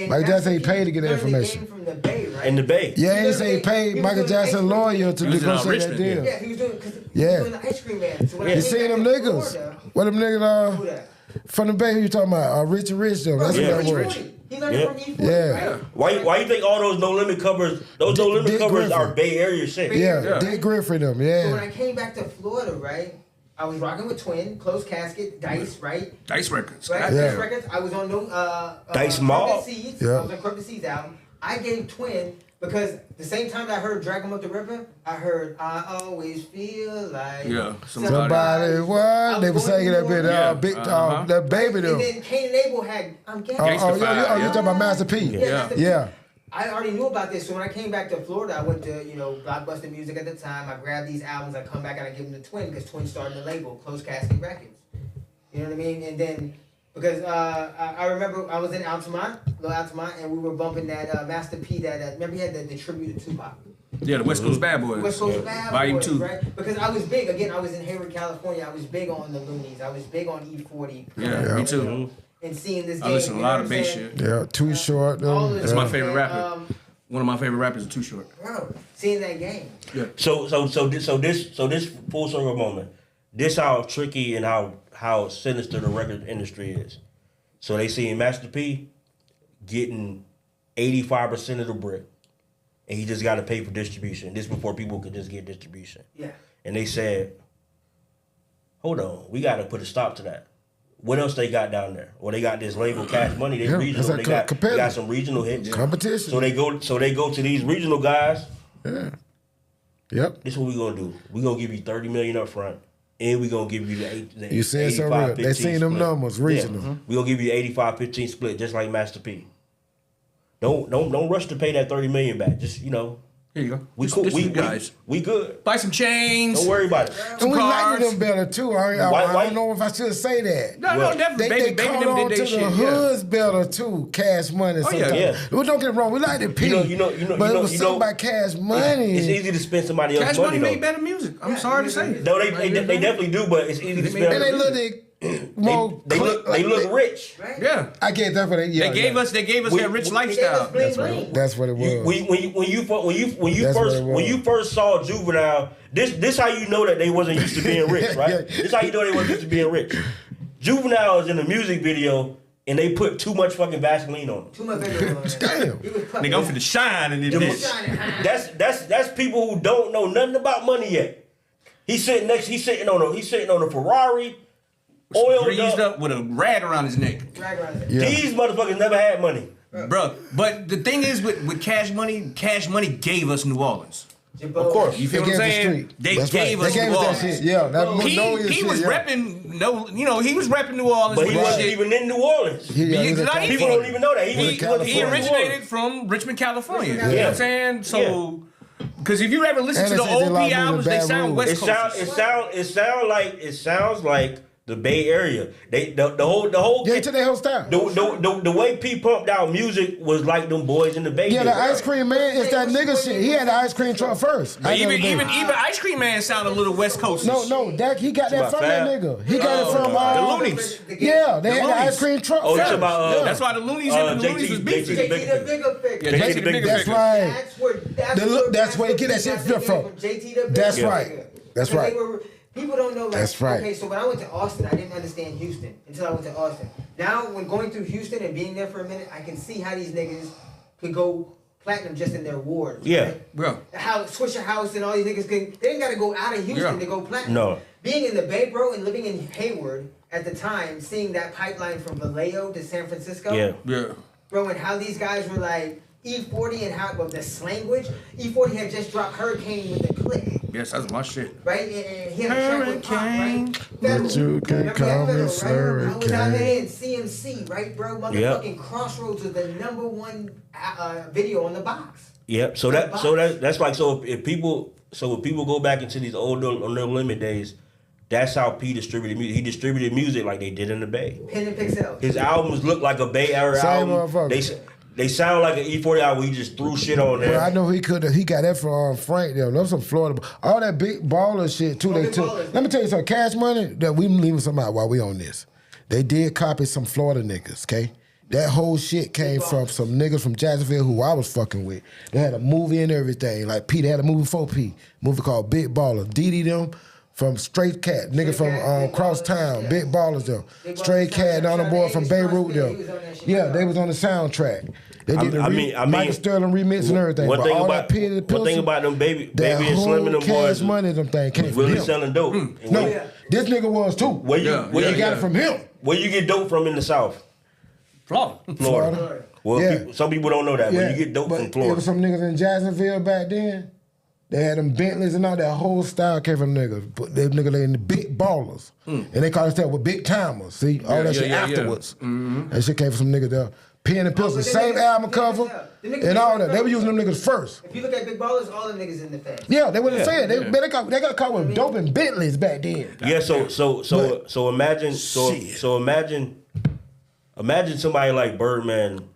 Michael Jackson he paid to get that information. From the Bay, right? In the Bay. Yeah, he said he paid Michael Jackson lawyer to negotiate that deal. Yeah, he was doing because Yeah. he was doing the ice cream man. So when I You came seen back them to niggas? Florida, What them niggas who that? from the Bay? Who you talking about? Richie Rich though. That's Yeah, what that Richie was. Rich. He learned it from E40, Yeah. right? Why you think all those No Limit covers? Those No Limit Dick covers are Griffin. Bay Area shit. Yeah, Dick Griffin them. So when Yeah. I came back to Florida, right, I was rocking with Twin, Closed Casket, Dice, right? Dice Records. Right? Yeah. Dice Records. I was on Dice Mob. Crooked Seeds. Yeah. I was on Crooked Seeds album. I gave Twin because the same time that I heard Drag 'Em Up the River, I heard I Always Feel Like Yeah, Somebody what? They were singing that bit. Yeah. Big Uh-huh. that baby And though. then Cain and Abel had I'm Gangsta. Oh, you talking about Master P? Yeah. Yeah. I already knew about this, so when I came back to Florida, I went to, Blockbuster Music at the time. I grabbed these albums, I come back and I give them to Twin, because Twin started the label, Closed Casket Records. You know what I mean? And then, because I remember I was in Altamont, and we were bumping that Master P, remember he had the tribute to Tupac. Yeah, the West Coast Bad Boys. West Coast Bad Volume Boys, 2. right? Because I was big, again, I was in Hayward, California, I was big on the Loonies, I was big on E40. Yeah, me too. And seeing this I game, listen to a you know lot what of I'm bass saying? shit. Yeah, Too Short All though. of That's this, my favorite man, rapper. One of my favorite rappers is Too Short. Bro, seeing that game. So this full circle moment. This how tricky and how sinister the record industry is. So they see Master P getting 85% of the brick, and he just got to pay for distribution. This before people could just get distribution. Yeah. And they said, "Hold on, we got to put a stop to that." What else they got down there? Well, they got this label Cash Money. They're Yeah, regional. that's They got some regional hits. Competition. So they go to these regional guys. Yeah. Yep. This is what we gonna do. We gonna give you $30 million up front, and we gonna give you the You said so real. They seen them numbers, regional. Yeah. We gonna give you 85-15 split, just like Master P. Don't rush to pay that $30 million back. Just Here you go. we This- cool. this We you guys. We good. Buy some chains. Don't worry about it. And we cars. like them better too. I Why- don't know if I should say that. No, Well, definitely. They Baby caught them on did to their shit. the hoods better too. Cash Money. Oh, yeah. Sometimes. Yeah. Well, don't get it wrong. We like the P. You know- but it was something about Cash Money. It's easy to spend somebody else's Cash Money money made though. better music. I'm sorry to say. No, they definitely do, but it's easy to spend. And they look more. They look rich. Right? Yeah. I get that for that. Yeah, They gave us that rich lifestyle. That's what it was. When you That's what it was. when you first saw Juvenile, this how you know that they wasn't used to being rich, right? Yeah. This how you know they wasn't used to being rich. Juvenile is in a music video and they put too much fucking Vaseline on him. Too much video on it. Damn. He was Nigga, I'm finna shine in this bitch. That's people who don't know nothing about money yet. He's sitting on a Ferrari, oiled Greased up. up with a rag around his neck. Yeah. These motherfuckers never had money. Bruh, but the thing is with Cash Money gave us New Orleans. Of course. You feel They what I'm gave us the saying? street. They That's gave right. us They gave New us that Orleans. shit. Yeah, that He shit, was yeah. repping he was repping New Orleans. But he with wasn't shit. even in New Orleans. Yeah, He's he was not in even. People don't even know that. He California. originated from Richmond, California. You know Yeah. what I'm saying? So, because if you ever listen And to the they said they OP like albums, moving they Baton sound Rouge. West Coast. It sounds like the Bay Area. The whole Yeah, to their whole style. the way P pumped out music was like them boys in the Bay. Yeah, the Area. ice cream man is that nigga shit. He had the ice cream truck first. But even Ice Cream Man sound a little West Coast. No, that he got that about from Fab? that nigga. He got it from the Loonies. Yeah, they had the Loonies. ice cream truck Oh, first. it's about That's why the Loonies and the Loonies was beefing. JT JT the bigger figure. Yeah, JT JT the the big bigger That's figure. right. That's where That's where he get that shit from. JT the bigger That's figure. right. That's Because right. People don't know, like, That's right. okay, so when I went to Austin, I didn't understand Houston until I went to Austin. Now, when going through Houston and being there for a minute, I can see how these niggas could go platinum just in their wards. Yeah. Right? Yeah. How Swisher House and all these niggas they didn't got to go out of Houston to go platinum. No. Being in the Bay, bro, and living in Hayward at the time, seeing that pipeline from Vallejo to San Francisco. Yeah. Bro, and how these guys were like E40 and how the slanguage. E40 had just dropped Hurricane with the click. Yes, that's my shit. Right? And he had a track with Pop, right? But you can Remember call that me Federal, right? I was out there Hurricane. in CMC, right, bro? Motherfucking Crossroads was the #1 video on the box. Yep. So that's like if people go back into these old No Limit days, that's how P distributed music. He distributed music like they did in the Bay. Pen and Pixel. His albums look like a Bay Area Same album. motherfucker. They sound like an E40 album. He just threw shit on there. Well, I know he got that from Frank there. Those some Florida. All that big baller shit too. They took. Let me tell you something. Cash Money. That we leaving some out while we on this. They did copy some Florida niggas. Okay. That whole shit came from some niggas from Jacksonville who I was fucking with. They had a movie and everything. Like P, they had a movie for P. Movie called Big Baller. Dee them from Straight Cat. Nigga from Cross Town. Big Ballers them. Straight Cat and all the boy from Beirut them. Yeah, they was on the soundtrack. They did Michael Sterling remix and everything. One But thing all about that P and the one thing about them baby that and Slim and them whole boys Cash Money them thing came from really him. selling dope. No, this nigga was too. Where you got it from him. Where you get dope from in the South? Florida. Well, some people don't know that. Where you get dope from There Florida. was some niggas in Jacksonville back then. They had them Bentleys and all that whole style came from niggas. But they niggas they in the big ballers. And they call themselves with big timers. See? All that shit afterwards. That shit came from some niggas there. Pen and Pistol, same album cover and all that. They were using them niggas first. If you look at Big Ballers, all them niggas in the fast. Yeah, they wouldn't say it. They got caught with dope and Bentleys back then. Yeah, so imagine somebody like Birdman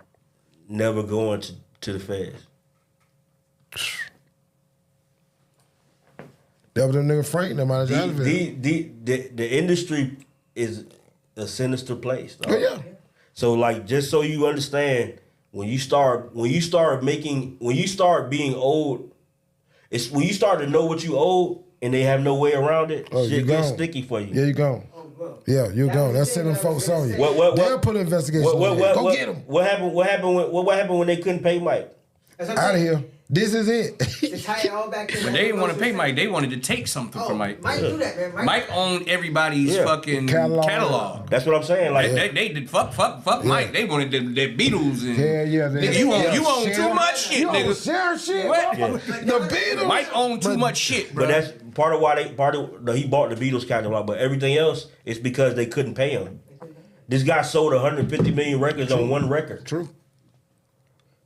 never going to the feds. That was them nigga Frank them out of Jacksonville. The industry is a sinister place. Dog. Yeah. So like, just so you understand, when you start being old, it's when you start to know what you owe and they have no way around it. Shit gets sticky for you. Yeah, you gone. Yeah, you gone. That's sending folks on you. They'll put an investigation on you. Go get them. What happened when they couldn't pay Mike? Out of here. This is it. But they didn't want to pay Mike. They wanted to take something from Mike. Mike do that, man. Mike owned everybody's fucking catalog. That's what I'm saying. Like they did fuck Mike. They wanted the Beatles and nigga, you own too much shit, nigga. Share shit. What? The Beatles. Mike owned too much shit, bro. But that's part of why he bought the Beatles catalog. But everything else is because they couldn't pay him. This guy sold 150 million records on one record. True.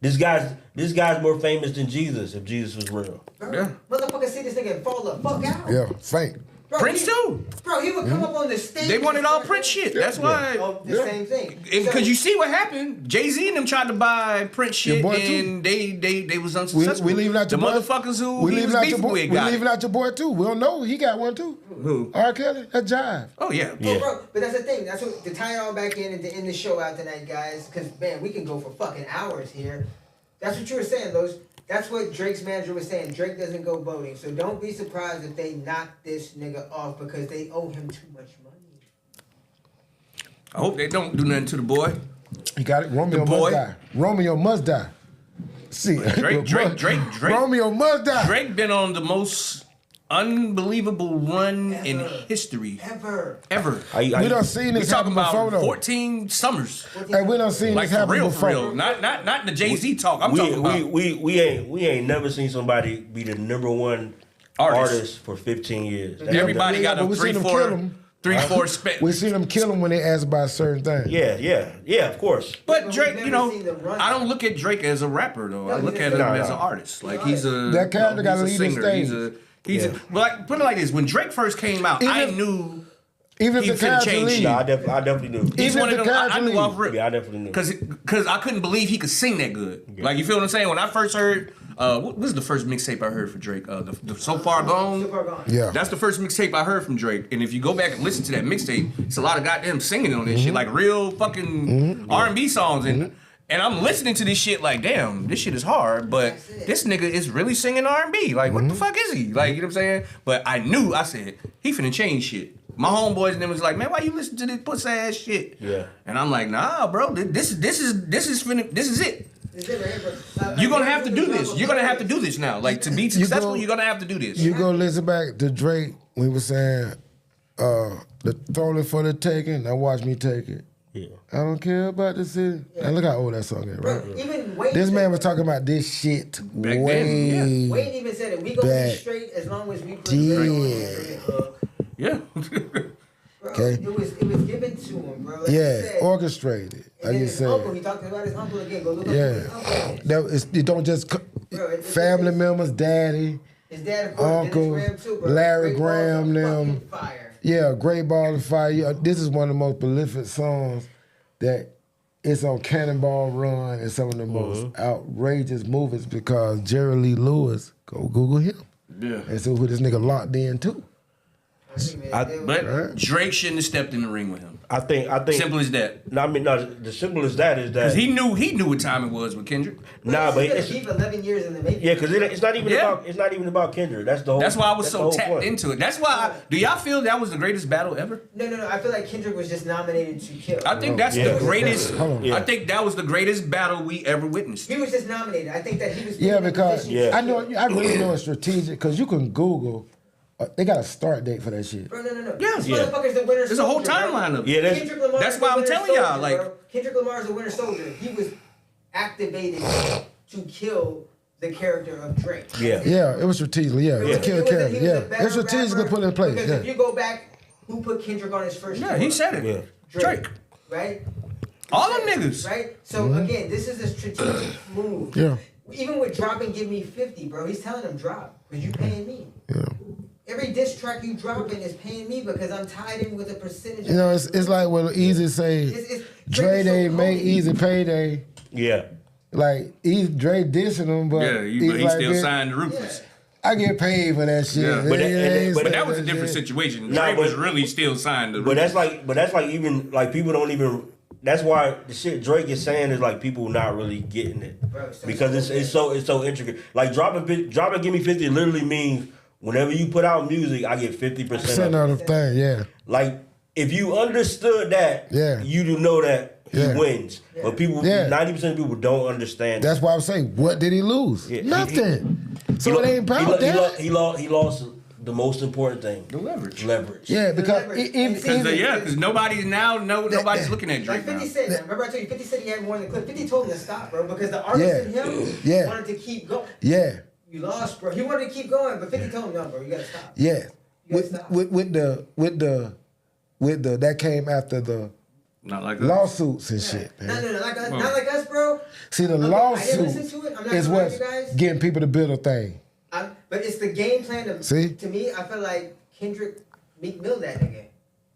This guy's more famous than Jesus if Jesus was real. Yeah. Motherfucker see this nigga and fall the fuck out. Yeah, fake. Bro, Prince too. Bro, he would come up on the stage. They wanted all Prince shit. That's why. The same thing. Because you see what happened. Jay-Z and them tried to buy Prince shit and they was unsuccessful. We leaving out your the boy. motherfuckers who we he leaving was out your beefing boy. with We got leaving out your boy too. We don't know. He got one too. Who? R. Kelly. That jive. Oh yeah. Bro, but that's the thing. That's what to tie it all back in and to end the show out tonight, guys. Because man, we can go for fucking hours here. That's what you were saying, Los. That's what Drake's manager was saying. Drake doesn't go voting. So don't be surprised if they knock this nigga off because they owe him too much money. I hope they don't do nothing to the boy. He got it. Romeo must die. Romeo must die. See, Drake. Romeo must die. Drake been on the most unbelievable run in history. Ever. We done seen this happen before, though. 14 summers. Hey, we done seen like this happen before. For real. Not the Jay-Z talk. I'm talking about. We ain't never seen somebody be the #1 artist for 15 years. Everybody got a 3-4 spec. We see them kill him when they ask about certain things. Yeah, of course. But Drake, I don't look at Drake as a rapper though. I look at him as an artist. Like he's a that character got to lead the singer. stage. Like put it like this: when Drake first came out, I knew. Even if he the character change. No, I definitely knew. He's one of them. I knew off rip. Yeah, I definitely knew. Because I couldn't believe he could sing that good. Yeah. Like you feel what I'm saying? When I first heard, what was the first mixtape I heard for Drake? The So Far Gone. So Far Gone. Yeah. That's the first mixtape I heard from Drake. And if you go back and listen to that mixtape, it's a lot of goddamn singing on this shit, like real fucking R&B songs. And And I'm listening to this shit like, damn, this shit is hard, but this nigga is really singing R&B. Like, what the fuck is he? Like, you know what I'm saying? But I said, he finna change shit. My homeboys and them was like, man, why you listen to this pussy ass shit? Yeah. And I'm like, nah, bro, this is it. You're gonna have to do this. You're gonna have to do this now. Like, to be successful, you're gonna have to do this. You go listen back to Drake when he was saying, the throne is for the taking, now watch me take it. Yeah. I don't care about the city. Yeah. And look how old that song is, right? Even Wayne this man was talking about this shit back way then, Wayne even said it. We gonna be straight as long as we put the club. Yeah. Bro, okay. It was given to him, bro. Like yeah, orchestrated. Like you said. Uncle, he talked about his uncle again. Go look up his uncle. You don't just family members, daddy, his dad, of course, uncle, Graham too, bro. Larry Graham, them. Fire. Yeah, Great Ball of Fire. Yeah, this is one of the most prolific songs that it's on Cannonball Run and some of the most outrageous movies because Jerry Lee Lewis, go Google him. Yeah. And so who this nigga locked in too. But Drake shouldn't have stepped in the ring with him. I think. Simple as that. No, I mean, no. The simple as that is that because he knew what time it was with Kendrick. Nah, but it's keep 11 years in the making. Yeah, because it's not even about Kendrick. That's the whole. That's why I was so tapped point. into it. That's why. Do y'all feel that was the greatest battle ever? No. I feel like Kendrick was just nominated to kill. I think that's the greatest. I think that was the greatest battle we ever witnessed. He was just nominated. I think that he was. Because I really know it's strategic because you can Google. They got a start date for that shit. Bro, no. Yeah. This motherfucker's the winner. There's a whole timeline of it. Yeah, that's why I'm telling y'all. Like Kendrick Lamar's the winter soldier. He was activated to kill the character of Drake. Yeah, it was strategically. To kill the character. Yeah, it's strategically put in place. Because if you go back, who put Kendrick on his first? Yeah, he said it. Yeah. Drake. Right. All them niggas. Right. So again, this is a strategic move. Yeah. Even with dropping, give me 50, bro. He's telling him drop because you paying me. Yeah. Every diss track you dropping is paying me because I'm tied in with a percentage. You know, it's like what Easy say. Dre Day made Easy Payday. Yeah. Like Dre dissing him, but but he still signed the Ruthless. I get paid for that shit. Yeah. But that was a different situation. Dre was really still signed the Ruthless. But that's like even like people don't even. That's why the shit Drake is saying is like people not really getting it because it's so intricate. Like dropping give me 50 literally means. Whenever you put out music, I get 50% of the thing, yeah. Like, if you understood that, you do know that he wins. But 90% of people don't understand That's why I'm saying, what did he lose? Nothing. So it ain't about that. He lost the most important thing. The leverage. Yeah, because because nobody's looking at Drake like 50 now. Cent, remember I told you, 50 said he had more in the clip. 50 told him to stop, bro, because the artist in him wanted to keep going. Yeah. You lost, bro. He wanted to keep going, but 50 told him, no, bro, you gotta stop. Yeah. With the that came after the lawsuits and shit. Man. No, not like us, bro. See, the lawsuits is what's getting people to build a thing. But it's the game plan of, to me, I feel like Kendrick Meek Mill that nigga.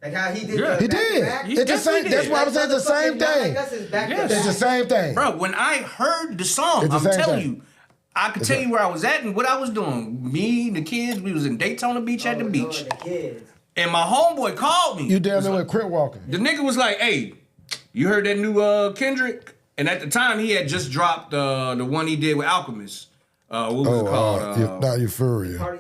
Like how he did. Yeah, he did. It's the same. That's why I'm saying it's the same thing. It's the same thing, bro. When I heard the song, I'm telling you. I could tell you where I was at and what I was doing. Me, the kids, we was in Daytona Beach at the beach. And my homeboy called me. You down there with Crip walking. The nigga was like, hey, you heard that new Kendrick? And at the time, he had just dropped the one he did with Alchemist. What was it called? Not Euphoria.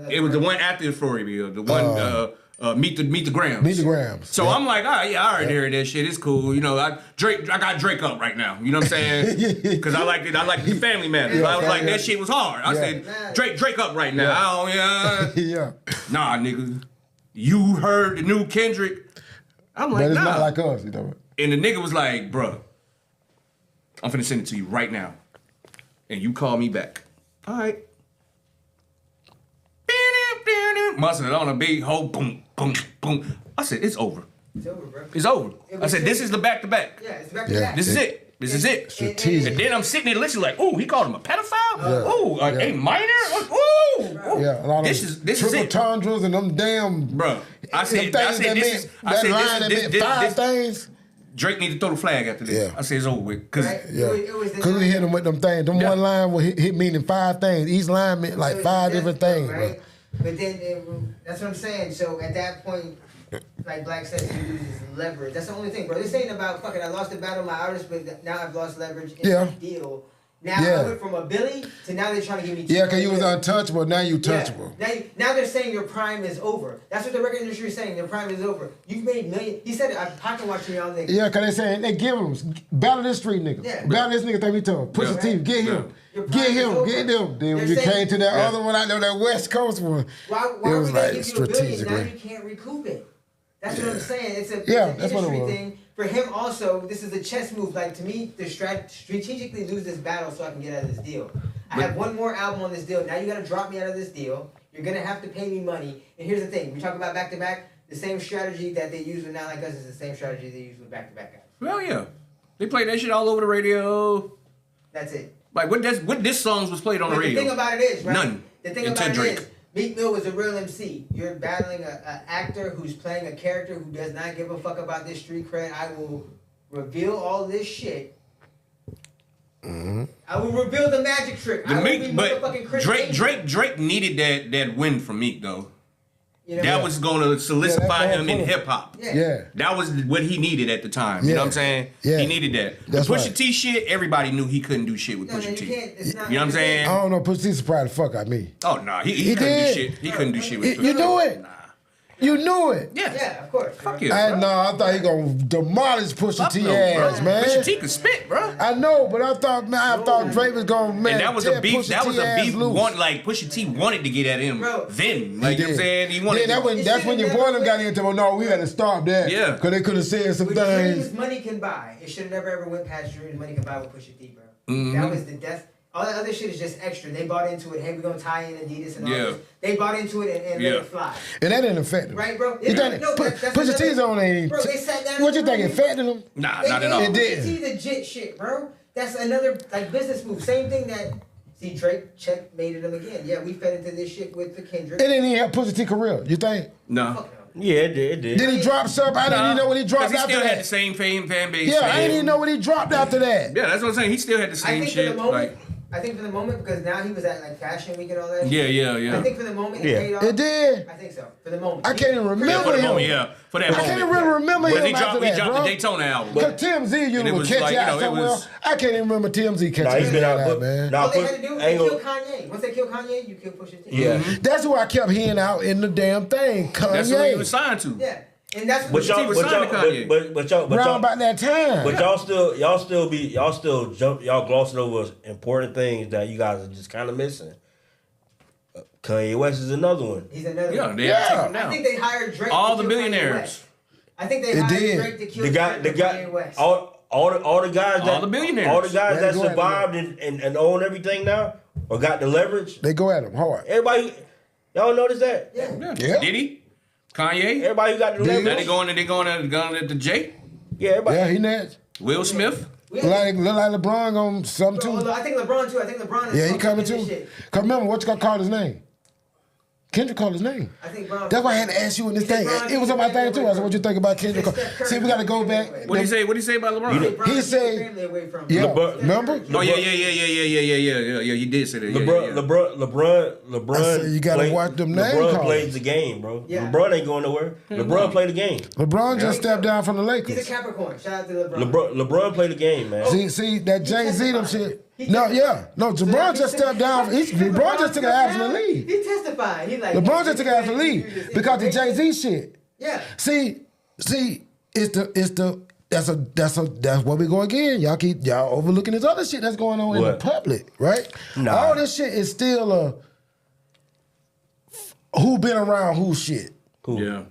It was the one after Euphoria. The one... Meet the Grams. Meet the Grams. So I'm like, all right, I already heard that shit. It's cool. You know, I got Drake up right now. You know what I'm saying? Because I like the Family Matters. I was like, that shit was hard. I said, Drake up right now. Nah, nigga. You heard the new Kendrick. I'm like, but it's nah. not like us, you know. And the nigga was like, bruh, I'm finna send it to you right now. And you call me back. All right. Mustard on a beat, whole boom, boom, boom. I said, it's over. It's over, bro. It's over. I said, this is the back-to-back. Yeah, it's back-to-back. This is it. This is it. Strategic. And then I'm sitting there listening like, ooh, he called him a pedophile? Ooh, A minor? Ooh. Yeah, a lot of this is triple it. tundras and them damn... Bro, I said, five things. Drake need to throw the flag after this. Yeah. I said it's over with. Because we hit him with them things. Them one line will hit meaning 5 things. Each line meant like 5 different things. Right? But then, that's what I'm saying. So at that point, like Black says, he loses leverage. That's the only thing, bro. This ain't about fucking. I lost the battle of my artist, but now I've lost leverage in the deal. Now I went from a Billy to now they're trying to give me. Yeah, because you was untouchable. Now you touchable. Now they're saying your prime is over. That's what the record industry is saying. Their prime is over. You've made millions. He said it. I'm pocket watching y'all niggas. Yeah, because they saying they give him battle this street nigga. Yeah. Battle this nigga. Think we told. Push the team. Get him. Get him. Get them. Then when you came to that other one, I know that West Coast one. Why it was would like they give you $1 billion? Now strategically. you can't recoup it. That's what I'm saying. It's an that's what it industry was. thing. For him also, this is a chess move. Like, to me, to strategically lose this battle so I can get out of this deal. I have one more album on this deal. Now you got to drop me out of this deal. You're going to have to pay me money. And here's the thing. We talk about back-to-back. The same strategy that they use with Not Like Us is the same strategy they use with back-to-back guys. Well, yeah. They played that shit all over the radio. That's it. Like, what diss songs was played on the radio? The thing about it is, right? None. The thing about it is, Meek Mill was a real MC. You're battling an actor who's playing a character who does not give a fuck about this street cred. I will reveal all this shit. I will reveal the magic trick. Drake needed that win from Meek though. You know, that was going to solidify him in hip hop. Yeah. That was what he needed at the time. You know what I'm saying? Yeah. He needed that. That's the Pusha right. T shit, everybody knew he couldn't do shit with Pusha T. You know what I'm saying? I don't know. Pusha T surprised the fuck out of me. Oh, no. He couldn't do shit. He couldn't do shit with Pusha T. You knew it? Nah. You knew it. Yeah, of course. Fuck you. I thought he gonna demolish Pusha T ass, man. Pusha T could spit, bro. I know, but I thought Drake was gonna And that was a beef. That was a beef. Like Pusha T wanted to get at him. Then, like you know what I'm saying, he wanted. That's when your boy them got into. Well, no, we had to stop that. Yeah, because they could have said some with things. Dreams Money Can Buy. It should have never ever went past Dreams Money Can Buy with Pusha T, bro. Mm-hmm. That was the death. All that other shit is just extra. They bought into it. Hey, we're gonna tie in Adidas and all this. They bought into it and let it fly. And that didn't affect them. Right, bro? Pusha T's on ain't. Bro, they sat down. What you think? It affected them? Nah, not at all. It did. Pusha T the jit shit, bro. That's another like business move. Same thing that. See, Drake checkmated him again. Yeah, we fed into this shit with the Kendrick. It didn't even have Pusha T career. You think? No. Yeah, it did. Did he drop something? I didn't even know what he dropped after that. He still had the same fan base. Yeah, I didn't even know what he dropped after that. Yeah, that's what I'm saying. He still had the same shit. I think for the moment, because now he was at like Fashion Week and all that. Yeah. I think for the moment it paid off. It did. I think so. For the moment. I can't even remember him. For that moment. I can't even really remember him after that, He dropped the Daytona album. Because TMZ, you would catch out somewhere. I can't even remember TMZ catching out, man. All they had to do was kill Kanye. Once they kill Kanye, you kill Pusha T. Yeah. That's who I kept hearing out in the damn thing. Kanye. That's who he was signed to. Yeah. And that's what he was signed to Kanye. But y'all around about that time. But y'all glossing over important things that you guys are just kind of missing. Kanye West is another one. He's another one. I think they hired Drake. All to the kill billionaires. I think they hired Drake to kill Kanye West. All the guys all the billionaires. All the guys that survived and own everything now or got the leverage. They go at him hard. Everybody, y'all notice that? Yeah. Diddy? Kanye? Everybody who got the leverage. Now they going at the J? Yeah, everybody. Yeah, he next. Will Smith? Look like LeBron on something too. I think LeBron too. I think LeBron is. Yeah, he coming too. Cause remember what you gonna call his name? Kendrick called his name. I think Brown. That's why I had to ask you in this thing. It was on my thing too. I said, "What you think about Kendrick?" See, we got to go back. What did he say? What did he say about LeBron? He said, "Yeah, remember?" Oh yeah. You did say that. LeBron. I said, you got to watch them name LeBron calls. plays the game, bro. Yeah. LeBron ain't going nowhere. LeBron played the game. LeBron just stepped down from the Lakers. He's a Capricorn. Shout out to LeBron. LeBron played the game, man. See that Jay-Z them shit. LeBron just stepped down. LeBron just took an absolute lead. He testified. He like LeBron just took an absolute lead because the Jay-Z shit. Yeah. See, that's where we go again. Y'all overlooking this other shit that's going on in the public, right? Nah. All this shit is still a who been around who shit. Cool. Yeah.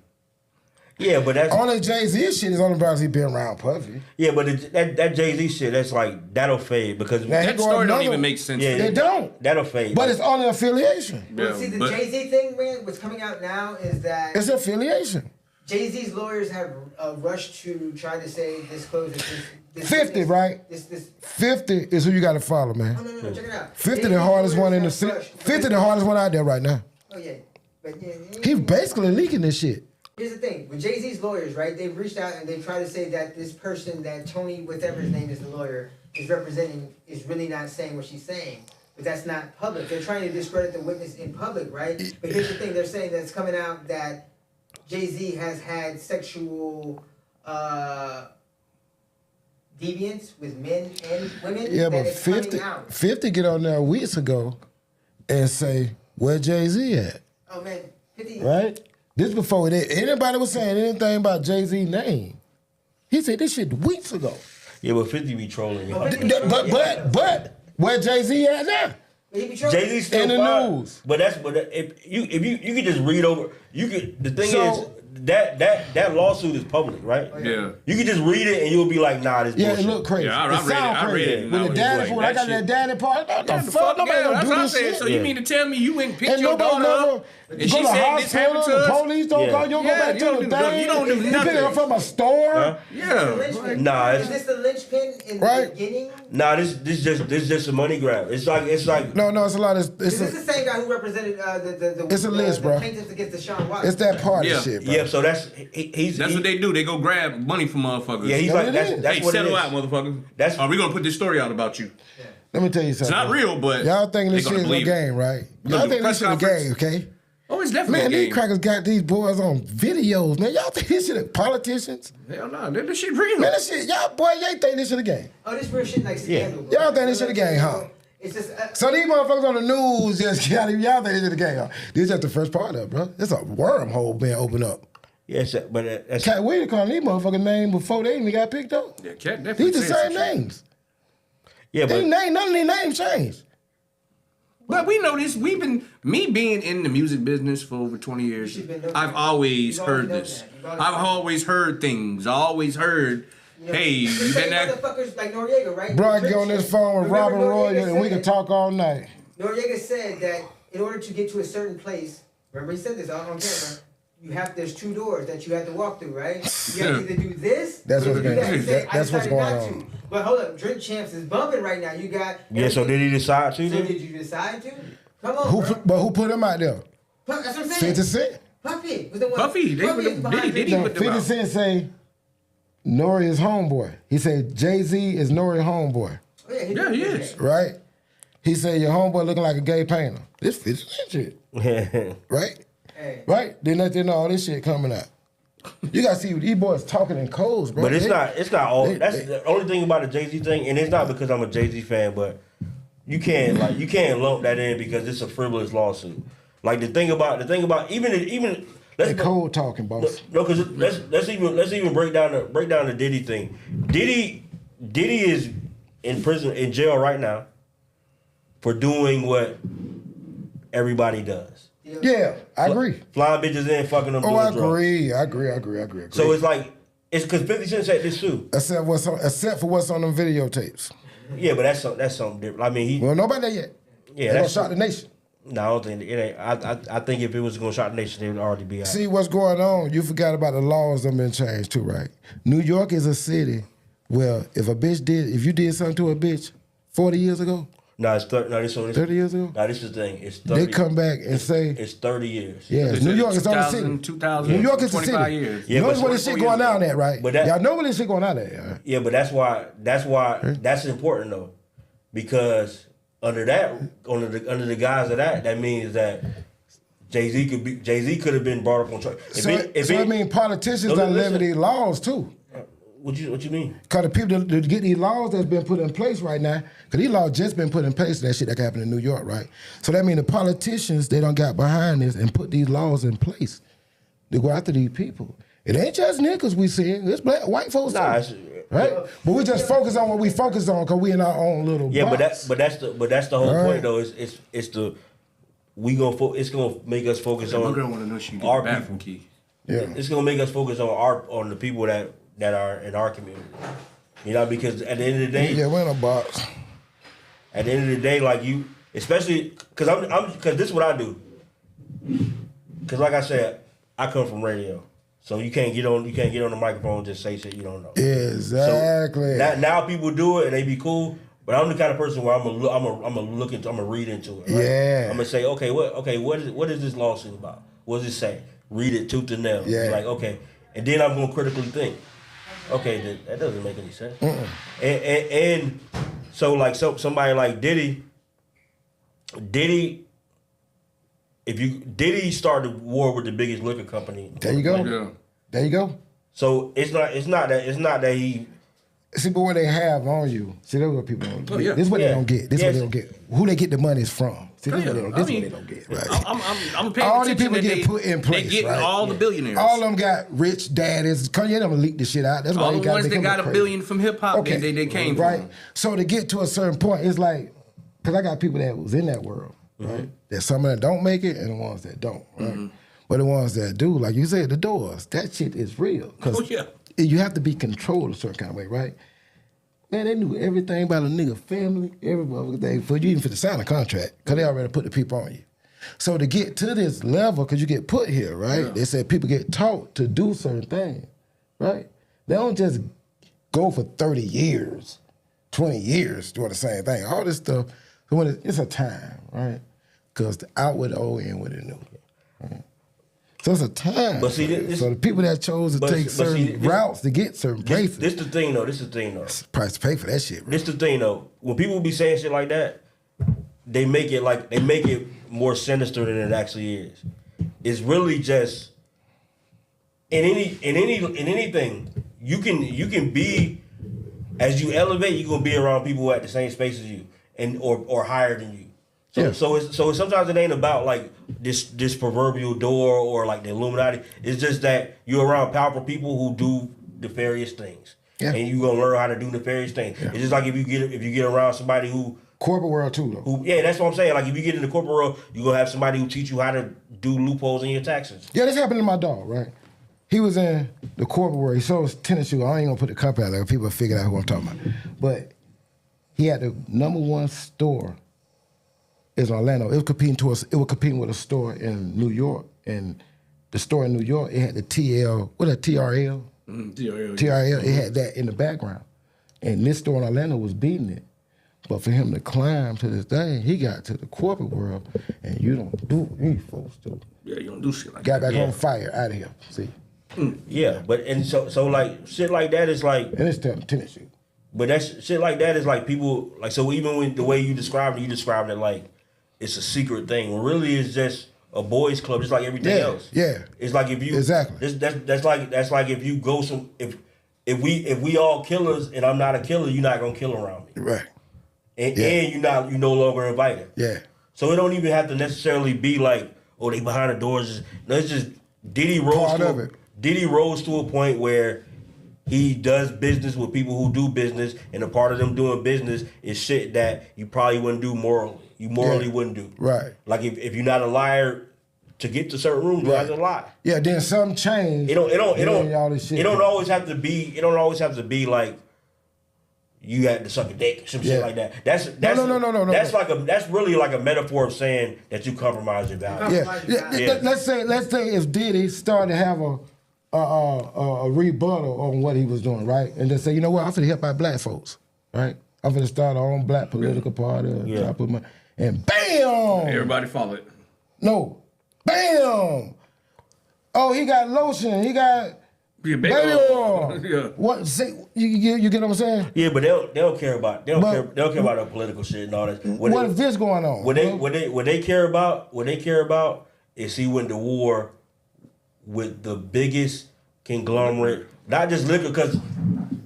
Yeah, but that's all that Jay-Z shit is only because he been around Puffy. Yeah, but that Jay-Z shit, that's like that'll fade because that story don't even make sense. Yeah, they don't. That'll fade. But it's only affiliation. Yeah, see, the Jay-Z thing, man, what's coming out now is that it's affiliation. Jay-Z's lawyers have rushed to try to say disclose this 50, right? This 50 is who you got to follow, man. No, check it out. 50 the hardest one in the city. 50 the hardest one out there right now. Oh yeah, but yeah. He's basically leaking this shit. Here's the thing, with Jay-Z's lawyers, right? They've reached out and they try to say that this person, that Tony, whatever his name is, the lawyer, is representing, is really not saying what she's saying. But that's not public. They're trying to discredit the witness in public, right? But here's the thing, they're saying that it's coming out that Jay-Z has had sexual deviance with men and women. Yeah, that but it's coming 50, out. 50 get on there weeks ago and say, where Jay-Z at? Oh man, 50. Right? This before anybody was saying anything about Jay-Z's name. He said this shit weeks ago. Yeah, but 50 be trolling. Oh, 50 be trolling, But where Jay-Z at now? Jay-Z still in the fine. news. But if you could just read over, you could. The thing is that lawsuit is public, right? Yeah. You can just read it and you'll be like, nah, this Yeah, bullshit. it look crazy. Yeah, I It read it. sound I read crazy. it. With the daddy Like, part, I got that daddy part. What the fuck? Nobody gonna do what I'm this saying. shit. So you mean to tell me you went and picked And your nobody daughter never up and go she to the said this happened hospital, to the us? police don't call, you don't go Yeah, back you to don't the do- thing. you don't do You pick it up nothing. from a store. Huh? Yeah. Nah, Is this the linchpin in the beginning? Nah, this just a money grab. It's like No, it's a lot of Is this the same guy who represented It's a list, bro. plaintiffs against Deshaun Watson? it's that party Yeah. shit, bro. yeah. So that's That's what they do. They go grab money from motherfuckers. Yeah, he's like that's hey, what it settle is. out, motherfucker. That's- Are we gonna put this story out about you? Let me tell you It's something. not real, but Y'all think this they shit gonna is a believe it. game, right? Gonna Y'all do think this press shit a conference. game, okay? Oh, it's definitely Man, a these game. crackers got these boys on videos, man. Y'all think this shit is politicians? Hell no, this shit real. Man, this shit, y'all think this shit a game. Oh, this real shit like scandal. bro. Y'all think this shit a game, huh? It's just So these motherfuckers on the news just y'all think this shit a game, huh? This is just the first part of it, bro. It's a wormhole being opened up. Yes, but that's Cat Williams calling these motherfucking names before they even got picked up. Yeah, Cat definitely These the said same some shit. names. yeah, but None of these names changed. But we know this. Me being in the music business for over 20 years, I've always heard this. I've always heard things. I always heard, hey, you the been same that? motherfuckers like Noriega, right? Bro, I get on this phone with Remember Robert Roy Noriega and we can said- talk all night. Noriega said that in order to get to a certain place, remember he said this on camera. There's two doors that you have to walk through, right? You have to either do this. That's or what's do going that. on. He said, I That's what's decided going not on. to. But hold up, Drink Champs is bumping right now. You got. yeah. So did he decide to? So then? did you decide to? Come on, bro. But who put him out there? That's what I'm saying. 50 Cent. Puffy was the one. Puffy, they Puffy put is them- behind Diddy Drink put them 50 out. Cent say Nori is homeboy. He said Jay-Z is Nori homeboy, Oh, yeah, Yeah, he is. right? He said your homeboy looking like a gay painter. This 50 Cent shit, right? Hey. Right? Then let them know all this shit coming out. You gotta see these boys talking in codes, bro. But it's not all. they- That's the only thing about the Jay-Z thing, and it's not because I'm a Jay-Z fan, but you can't lump that in because it's a frivolous lawsuit. Like the thing about even They code talking, boss. no, because let's even break down the Diddy thing. Diddy is in jail right now for doing what everybody does. Yeah, I agree. Flying bitches in, fucking them. Oh, doing I drugs. agree. So it's like it's because 50 Cent said this too. Except for what's on them videotapes. Yeah, but that's something different. I mean, Well, nobody there yet. yeah, They gonna that's shot the nation. No, I don't think it ain't. I think if it was going to shot the nation, it would already be out. See what's going on. You forgot about the laws that been changed too, right? New York is a city where if you did something to a bitch 40 years ago, No, it's 30. No, this 30 years ago, No, this is the thing. It's 30. they come back and say, It's 30 years. yeah, They New said York is on the 2000, city. 2000, New York is the 25 city. years. You know but where this shit going down at, right? But that- Y'all know where this shit going down at, right? Yeah, but that's why that's important though, because under the guise of that means that Jay-Z could have been brought up on trial. I mean, politicians done live these laws too. What you mean? Because the people that get these laws that's been put in place right now, because these laws just been put in place, that shit that happened in New York, right? So that means the politicians, they done got behind this and put these laws in place to go after these people. It ain't just niggas we see, it's black, white folks too. Right? But we just focus on what we focus on because we in our own little box. but that's the whole Right. point though. It's gonna make us focus My on girl want to know she can get our the people. bathroom key. Yeah. It's gonna make us focus on the people that are in our community. You know, because at the end of the day, Yeah, we're in a box. at the end of the day, like you, especially because because this is what I do. Because like I said, I come from radio, so you can't get on the microphone and just say shit you don't know. Exactly. So now people do it and they be cool, but I'm the kind of person where I'm gonna read into it. Right? Yeah. I'm gonna say, what is this lawsuit about? What does it say? Read it tooth and nail. Yeah. Like okay, and then I'm gonna critically think. Okay, that doesn't make any sense. And so like somebody like Diddy Diddy started war with the biggest liquor company. There you go. Yeah. There you go. So it's not that he. See, but what they have on you, see, that's what people don't get. Oh, yeah. This is what Yeah. they don't get. This is Yes. what they don't get. Who they get the money is from. See, this is what they don't, I this is mean, what they don't get. Right? I'm paying All these attention people that get put in place. They getting right? all the billionaires. All of them got rich daddies. Kanye them leaked this shit out. That's why all he the got ones that got crazy. $1 billion from hip hop, they came right. from. So to get to a certain point, it's like, because I got people that was in that world, right? There's some that don't make it and the ones that don't, right? But the ones that do, like you said, the doors, that shit is real. Because you have to be controlled a certain kind of way, right? Man, they knew everything about a nigga family, everything, for you even for to sign a contract, because they already put the people on you. So to get to this level, because you get put here, right? Yeah. They said people get taught to do certain things, right? They don't just go for 30 years, 20 years doing the same thing. All this stuff, when it's a time, right? Because the out with the old, in with the new. Right? So it's a time. But see, so the people that chose to take certain routes to get certain places. This the thing though. Price to pay for that shit. Right? This the thing though. When people be saying shit like that, they make it more sinister than it actually is. It's really just in anything you can be, as you elevate, you're gonna be around people at the same space as you and or higher than you. So sometimes it ain't about like this proverbial door or like the Illuminati. It's just that you're around powerful people who do nefarious things, and you gonna learn how to do nefarious things. Yeah. It's just like if you get around somebody who corporate world too, though. That's what I'm saying. Like if you get in the corporate world, you gonna have somebody who teach you how to do loopholes in your taxes. Yeah, this happened to my dog, right? He was in the corporate world. He sold his tennis shoes. I ain't gonna put the company out there. People figured out who I'm talking about. But he had the #1 store. Is Orlando. It was competing with a store in New York, and the store in New York it had the TRL. TRL. It had that in the background, and this store in Orlando was beating it. But for him to climb to this thing, he got to the corporate world, and you don't do what you supposed to. Yeah, you don't do shit like got that. Got back on fire out of here. See. Yeah, but and so like shit like that is like. And it's tennis shoes. But that shit like that is like people like so even when the way you described it like. It's a secret thing. When really it's just a boys' club, just like everything else. Yeah. It's like if you exactly. That's like if you go if we all killers and I'm not a killer, you're not gonna kill around me. Right. And you no longer invited. Yeah. So it don't even have to necessarily be like, oh, they behind the doors. No, it's just Diddy rose to a point where he does business with people who do business, and a part of them doing business is shit that you probably wouldn't do morally. You morally wouldn't do. Right. Like if you're not a liar to get to certain rooms, you have to lie. Yeah, then some change. It don't always have to be like you had to suck a dick, some shit like that. No. That's really like a metaphor of saying that you compromise your values. Yeah. Let's say if Diddy started to have a rebuttal on what he was doing, right? And just say, you know what, I'm finna help out black folks, right? I'm finna start our own black political party. And bam! Everybody follow it. No. Bam! Oh, he got lotion. He got baby oil. Yeah. What? See, you get what I'm saying? Yeah, but they don't care about they don't care about our political shit and all that. What is this going on? What they care about is he went to war with the biggest conglomerate, not just liquor, because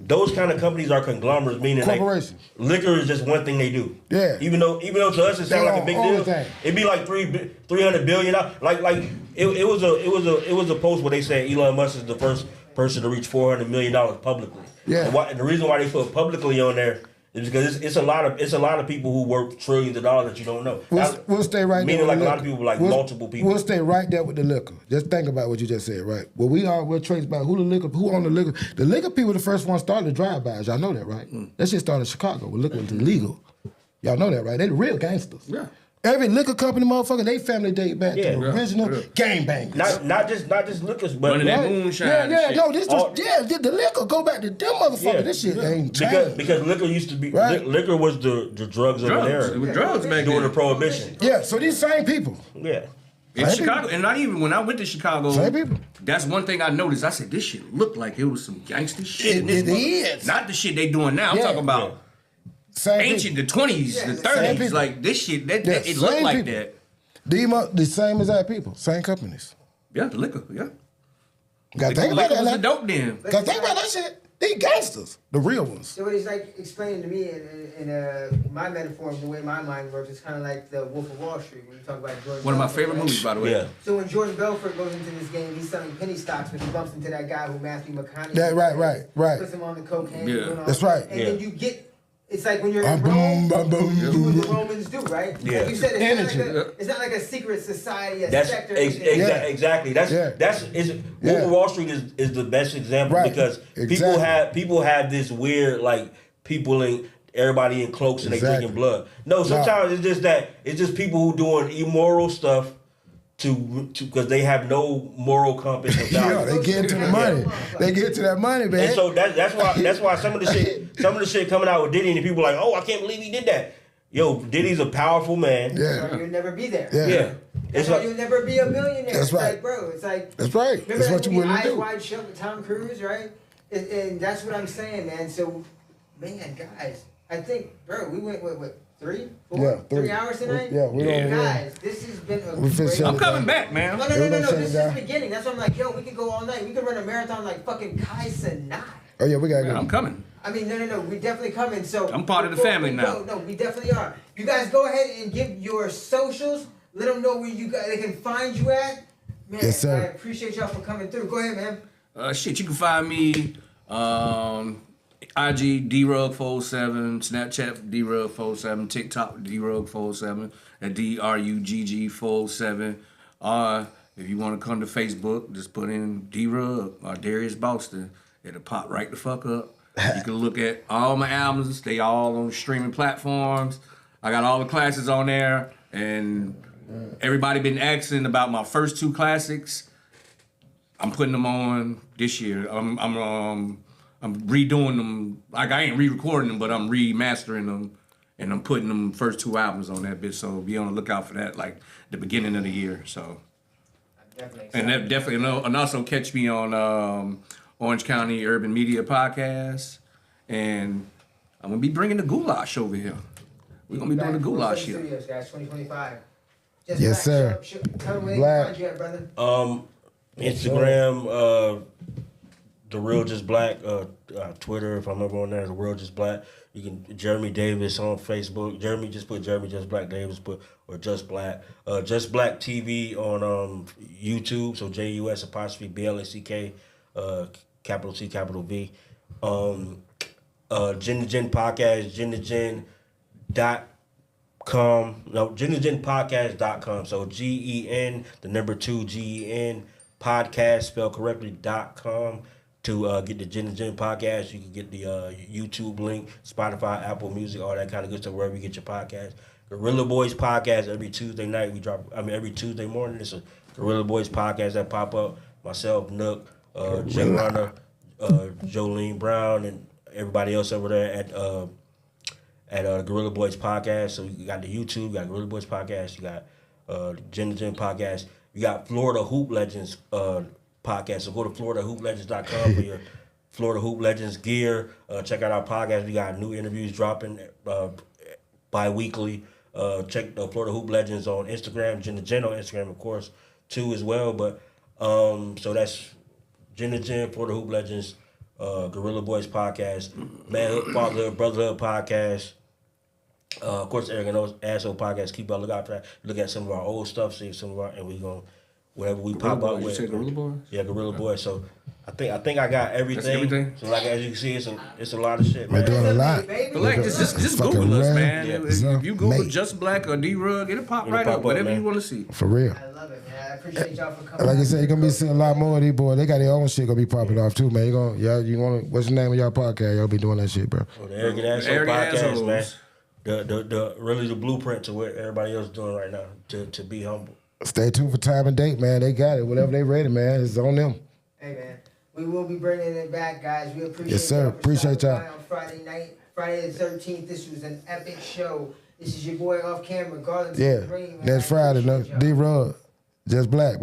those kind of companies are conglomerates, meaning corporations. Liquor is just one thing they do. Yeah. Even though to us it sounds like a big deal. It'd be like $300 billion. Like it was a post where they said Elon Musk is the first person to reach $400 million publicly. Yeah. And the reason why they put publicly on there is because it's a lot of people who work trillions of dollars that you don't know. We'll stay right there. Meaning like a lot of people, like multiple people. We'll stay right there with the liquor. Just think about what you just said, right? Well, we're traced about who owned the liquor. The liquor people were the first ones started the drive-bys. Y'all know that, right? That shit started in Chicago when liquor was illegal. Y'all know that, right? They the real gangsters. Yeah. Every liquor company, motherfucker, they family date back to the original gangbangers. Not just liquors, but running that moonshine. The liquor go back to them motherfuckers. Yeah. This shit ain't changed. Because liquor used to be liquor was the drugs of an era. It was drugs back during then. the prohibition. Yeah, so these same people. Yeah. In Chicago, and not even when I went to Chicago, same people. That's one thing I noticed. I said, this shit looked like it was some gangster shit. It is. Not the shit they doing now. I'm talking about ancient, the 20s, the 30s. Like this shit, it looked like that. The same exact people, same companies. Yeah, the liquor. Yeah. Got to think about liquor was that. the dope then. Got to think about that shit. These gangsters, the real ones. So what he's like explaining to me in my metaphor, the way my mind works, it's kind of like the Wolf of Wall Street when you talk about Jordan. One of my Belfort, favorite right? movies, by the way. Yeah. So when Jordan Belfort goes into this game, he's selling penny stocks, but he bumps into that guy who Matthew McConaughey. Yeah, right. Puts him on the cocaine. Yeah. doing all That's that. right. And Yeah. then you get. It's like when you're in Rome, you do what the Romans do, right? Yeah. Like you said, Energy. it's not like a secret society, a That's sector. exactly. Wolf of Wall Street is the best example Right. because Exactly. people have this weird like people in everybody in cloaks and they Exactly. drinking blood. No, sometimes it's just people who doing immoral stuff to because they have no moral compass or value. Yeah, they get into the money. They get to that money, man. And so that's why some of the shit coming out with Diddy and people like, oh, I can't believe he did that. Yo, Diddy's a powerful man. Yeah. So you'll never be there. Yeah. Yeah. That's why you'll never be a millionaire. That's It's right. like, bro, it's like. That's right. Remember That's that what you movie, willing to Eyes do. Wide Shut with Tom Cruise, right? And that's what I'm saying, man. So, man, guys, I think, bro, we went, what 3, 4, Yeah, 3 hours tonight? Yeah, we don't. Guys, this has been a We great... finna I'm coming back, man. No, We're gonna shut this it is down. the beginning. That's why I'm like, yo, we could go all night. We could run a marathon like fucking Kai Cenat. Oh yeah, we gotta Yeah, go. I'm coming. I mean, no, we definitely coming. So I'm part of the before family we now. go, no, we definitely are. You guys go ahead and give your socials. Let them know where you guys they can find you at. Man, Yes, sir. I appreciate y'all for coming through. Go ahead, man. You can find me IG DRugg47, Snapchat DRugg47, TikTok DRugg47, and DRUGG47. If you want to come to Facebook, just put in D-Rugg or Darius Boston. It'll pop right the fuck up. You can look at all my albums. They all on streaming platforms. I got all the classes on there, and everybody been asking about my first 2 classics. I'm putting them on this year. I'm redoing them. Like I ain't re-recording them, but I'm remastering them, and I'm putting them first 2 albums on that bitch. So be on the lookout for that, like the beginning of the year. So, and that definitely, and also catch me on Orange County Urban Media Podcast, and I'm gonna be bringing the goulash over here. We're gonna be doing the goulash here. Studios, guys, 2025. Just Yes, sir. Tell them where they Black. can find you at, brother. Instagram, The Real Just Black. Twitter, if I'm ever on there, The Real Just Black. You can Jeremy Davis on Facebook. Jeremy just Black. Davis or Just Black. Just Black TV on YouTube. So JUS_BLACK, capital C, capital V. Gin to Gin Podcast, GenToGen.com. So GEN, the number 2 GEN podcast spelled correctly .com to get the Gin to Gin podcast. You can get the YouTube link, Spotify, Apple Music, all that kind of good stuff wherever you get your podcast. Gorilla Boys podcast every Tuesday night. Every Tuesday morning. It's a Gorilla Boys podcast that pop up. Myself, Nook, Jay Runner, Jolene Brown, and everybody else over there at Gorilla Boys podcast. So you got the YouTube, you got Gorilla Boys podcast, you got Gin to Gin podcast, you got Florida Hoop Legends podcast. So go to FloridaHoopLegends.com for your Florida Hoop Legends gear. Check out our podcast. We got new interviews dropping bi-weekly. Check the Florida Hoop Legends on Instagram, Gin to Gin on Instagram, of course, too, as well. But so that's Gin to Gin, Florida Hoop Legends, Gorilla Boys podcast, Manhood, Fatherhood, Brotherhood podcast. Of course, Eric and those Asshole podcast. Keep a lookout for that. Look at some of our old stuff, see some of our, and we gonna whatever we Gorilla pop out Boys, with. you say Gorilla Boys? Yeah, Gorilla Boys. So I think I got everything. That's everything? So like as you can see, it's a lot of shit, man. We're doing a lot. But like, just Fucking Google us, rare. man. Yeah. If you Google Mate. Just Black or D-Rugg, it'll pop It'll right pop up. up, Whatever man. you want to see. For real. I love it, man. I appreciate y'all for coming. Like I said, you're gonna be seeing a lot more of these boys. They got their own shit gonna be popping off too, man. What's the name of y'all podcast? Y'all be doing that shit, bro. The Arrogant Asshole Arrogant podcast, Assholes. man. The really the blueprint to what everybody else is doing right now to be humble. Stay tuned for time and date, man. They got it. Whatever they ready, man, it's on them. Hey, man. We will be bringing it back, guys. We appreciate Yes, sir. y'all for Appreciate stopping y'all. by on Friday night, Friday the 13th. This was an epic show. This is your boy off camera, Garland. Yeah. Green, man. Next I Friday, appreciate y'all. D-Rugg, Just Black.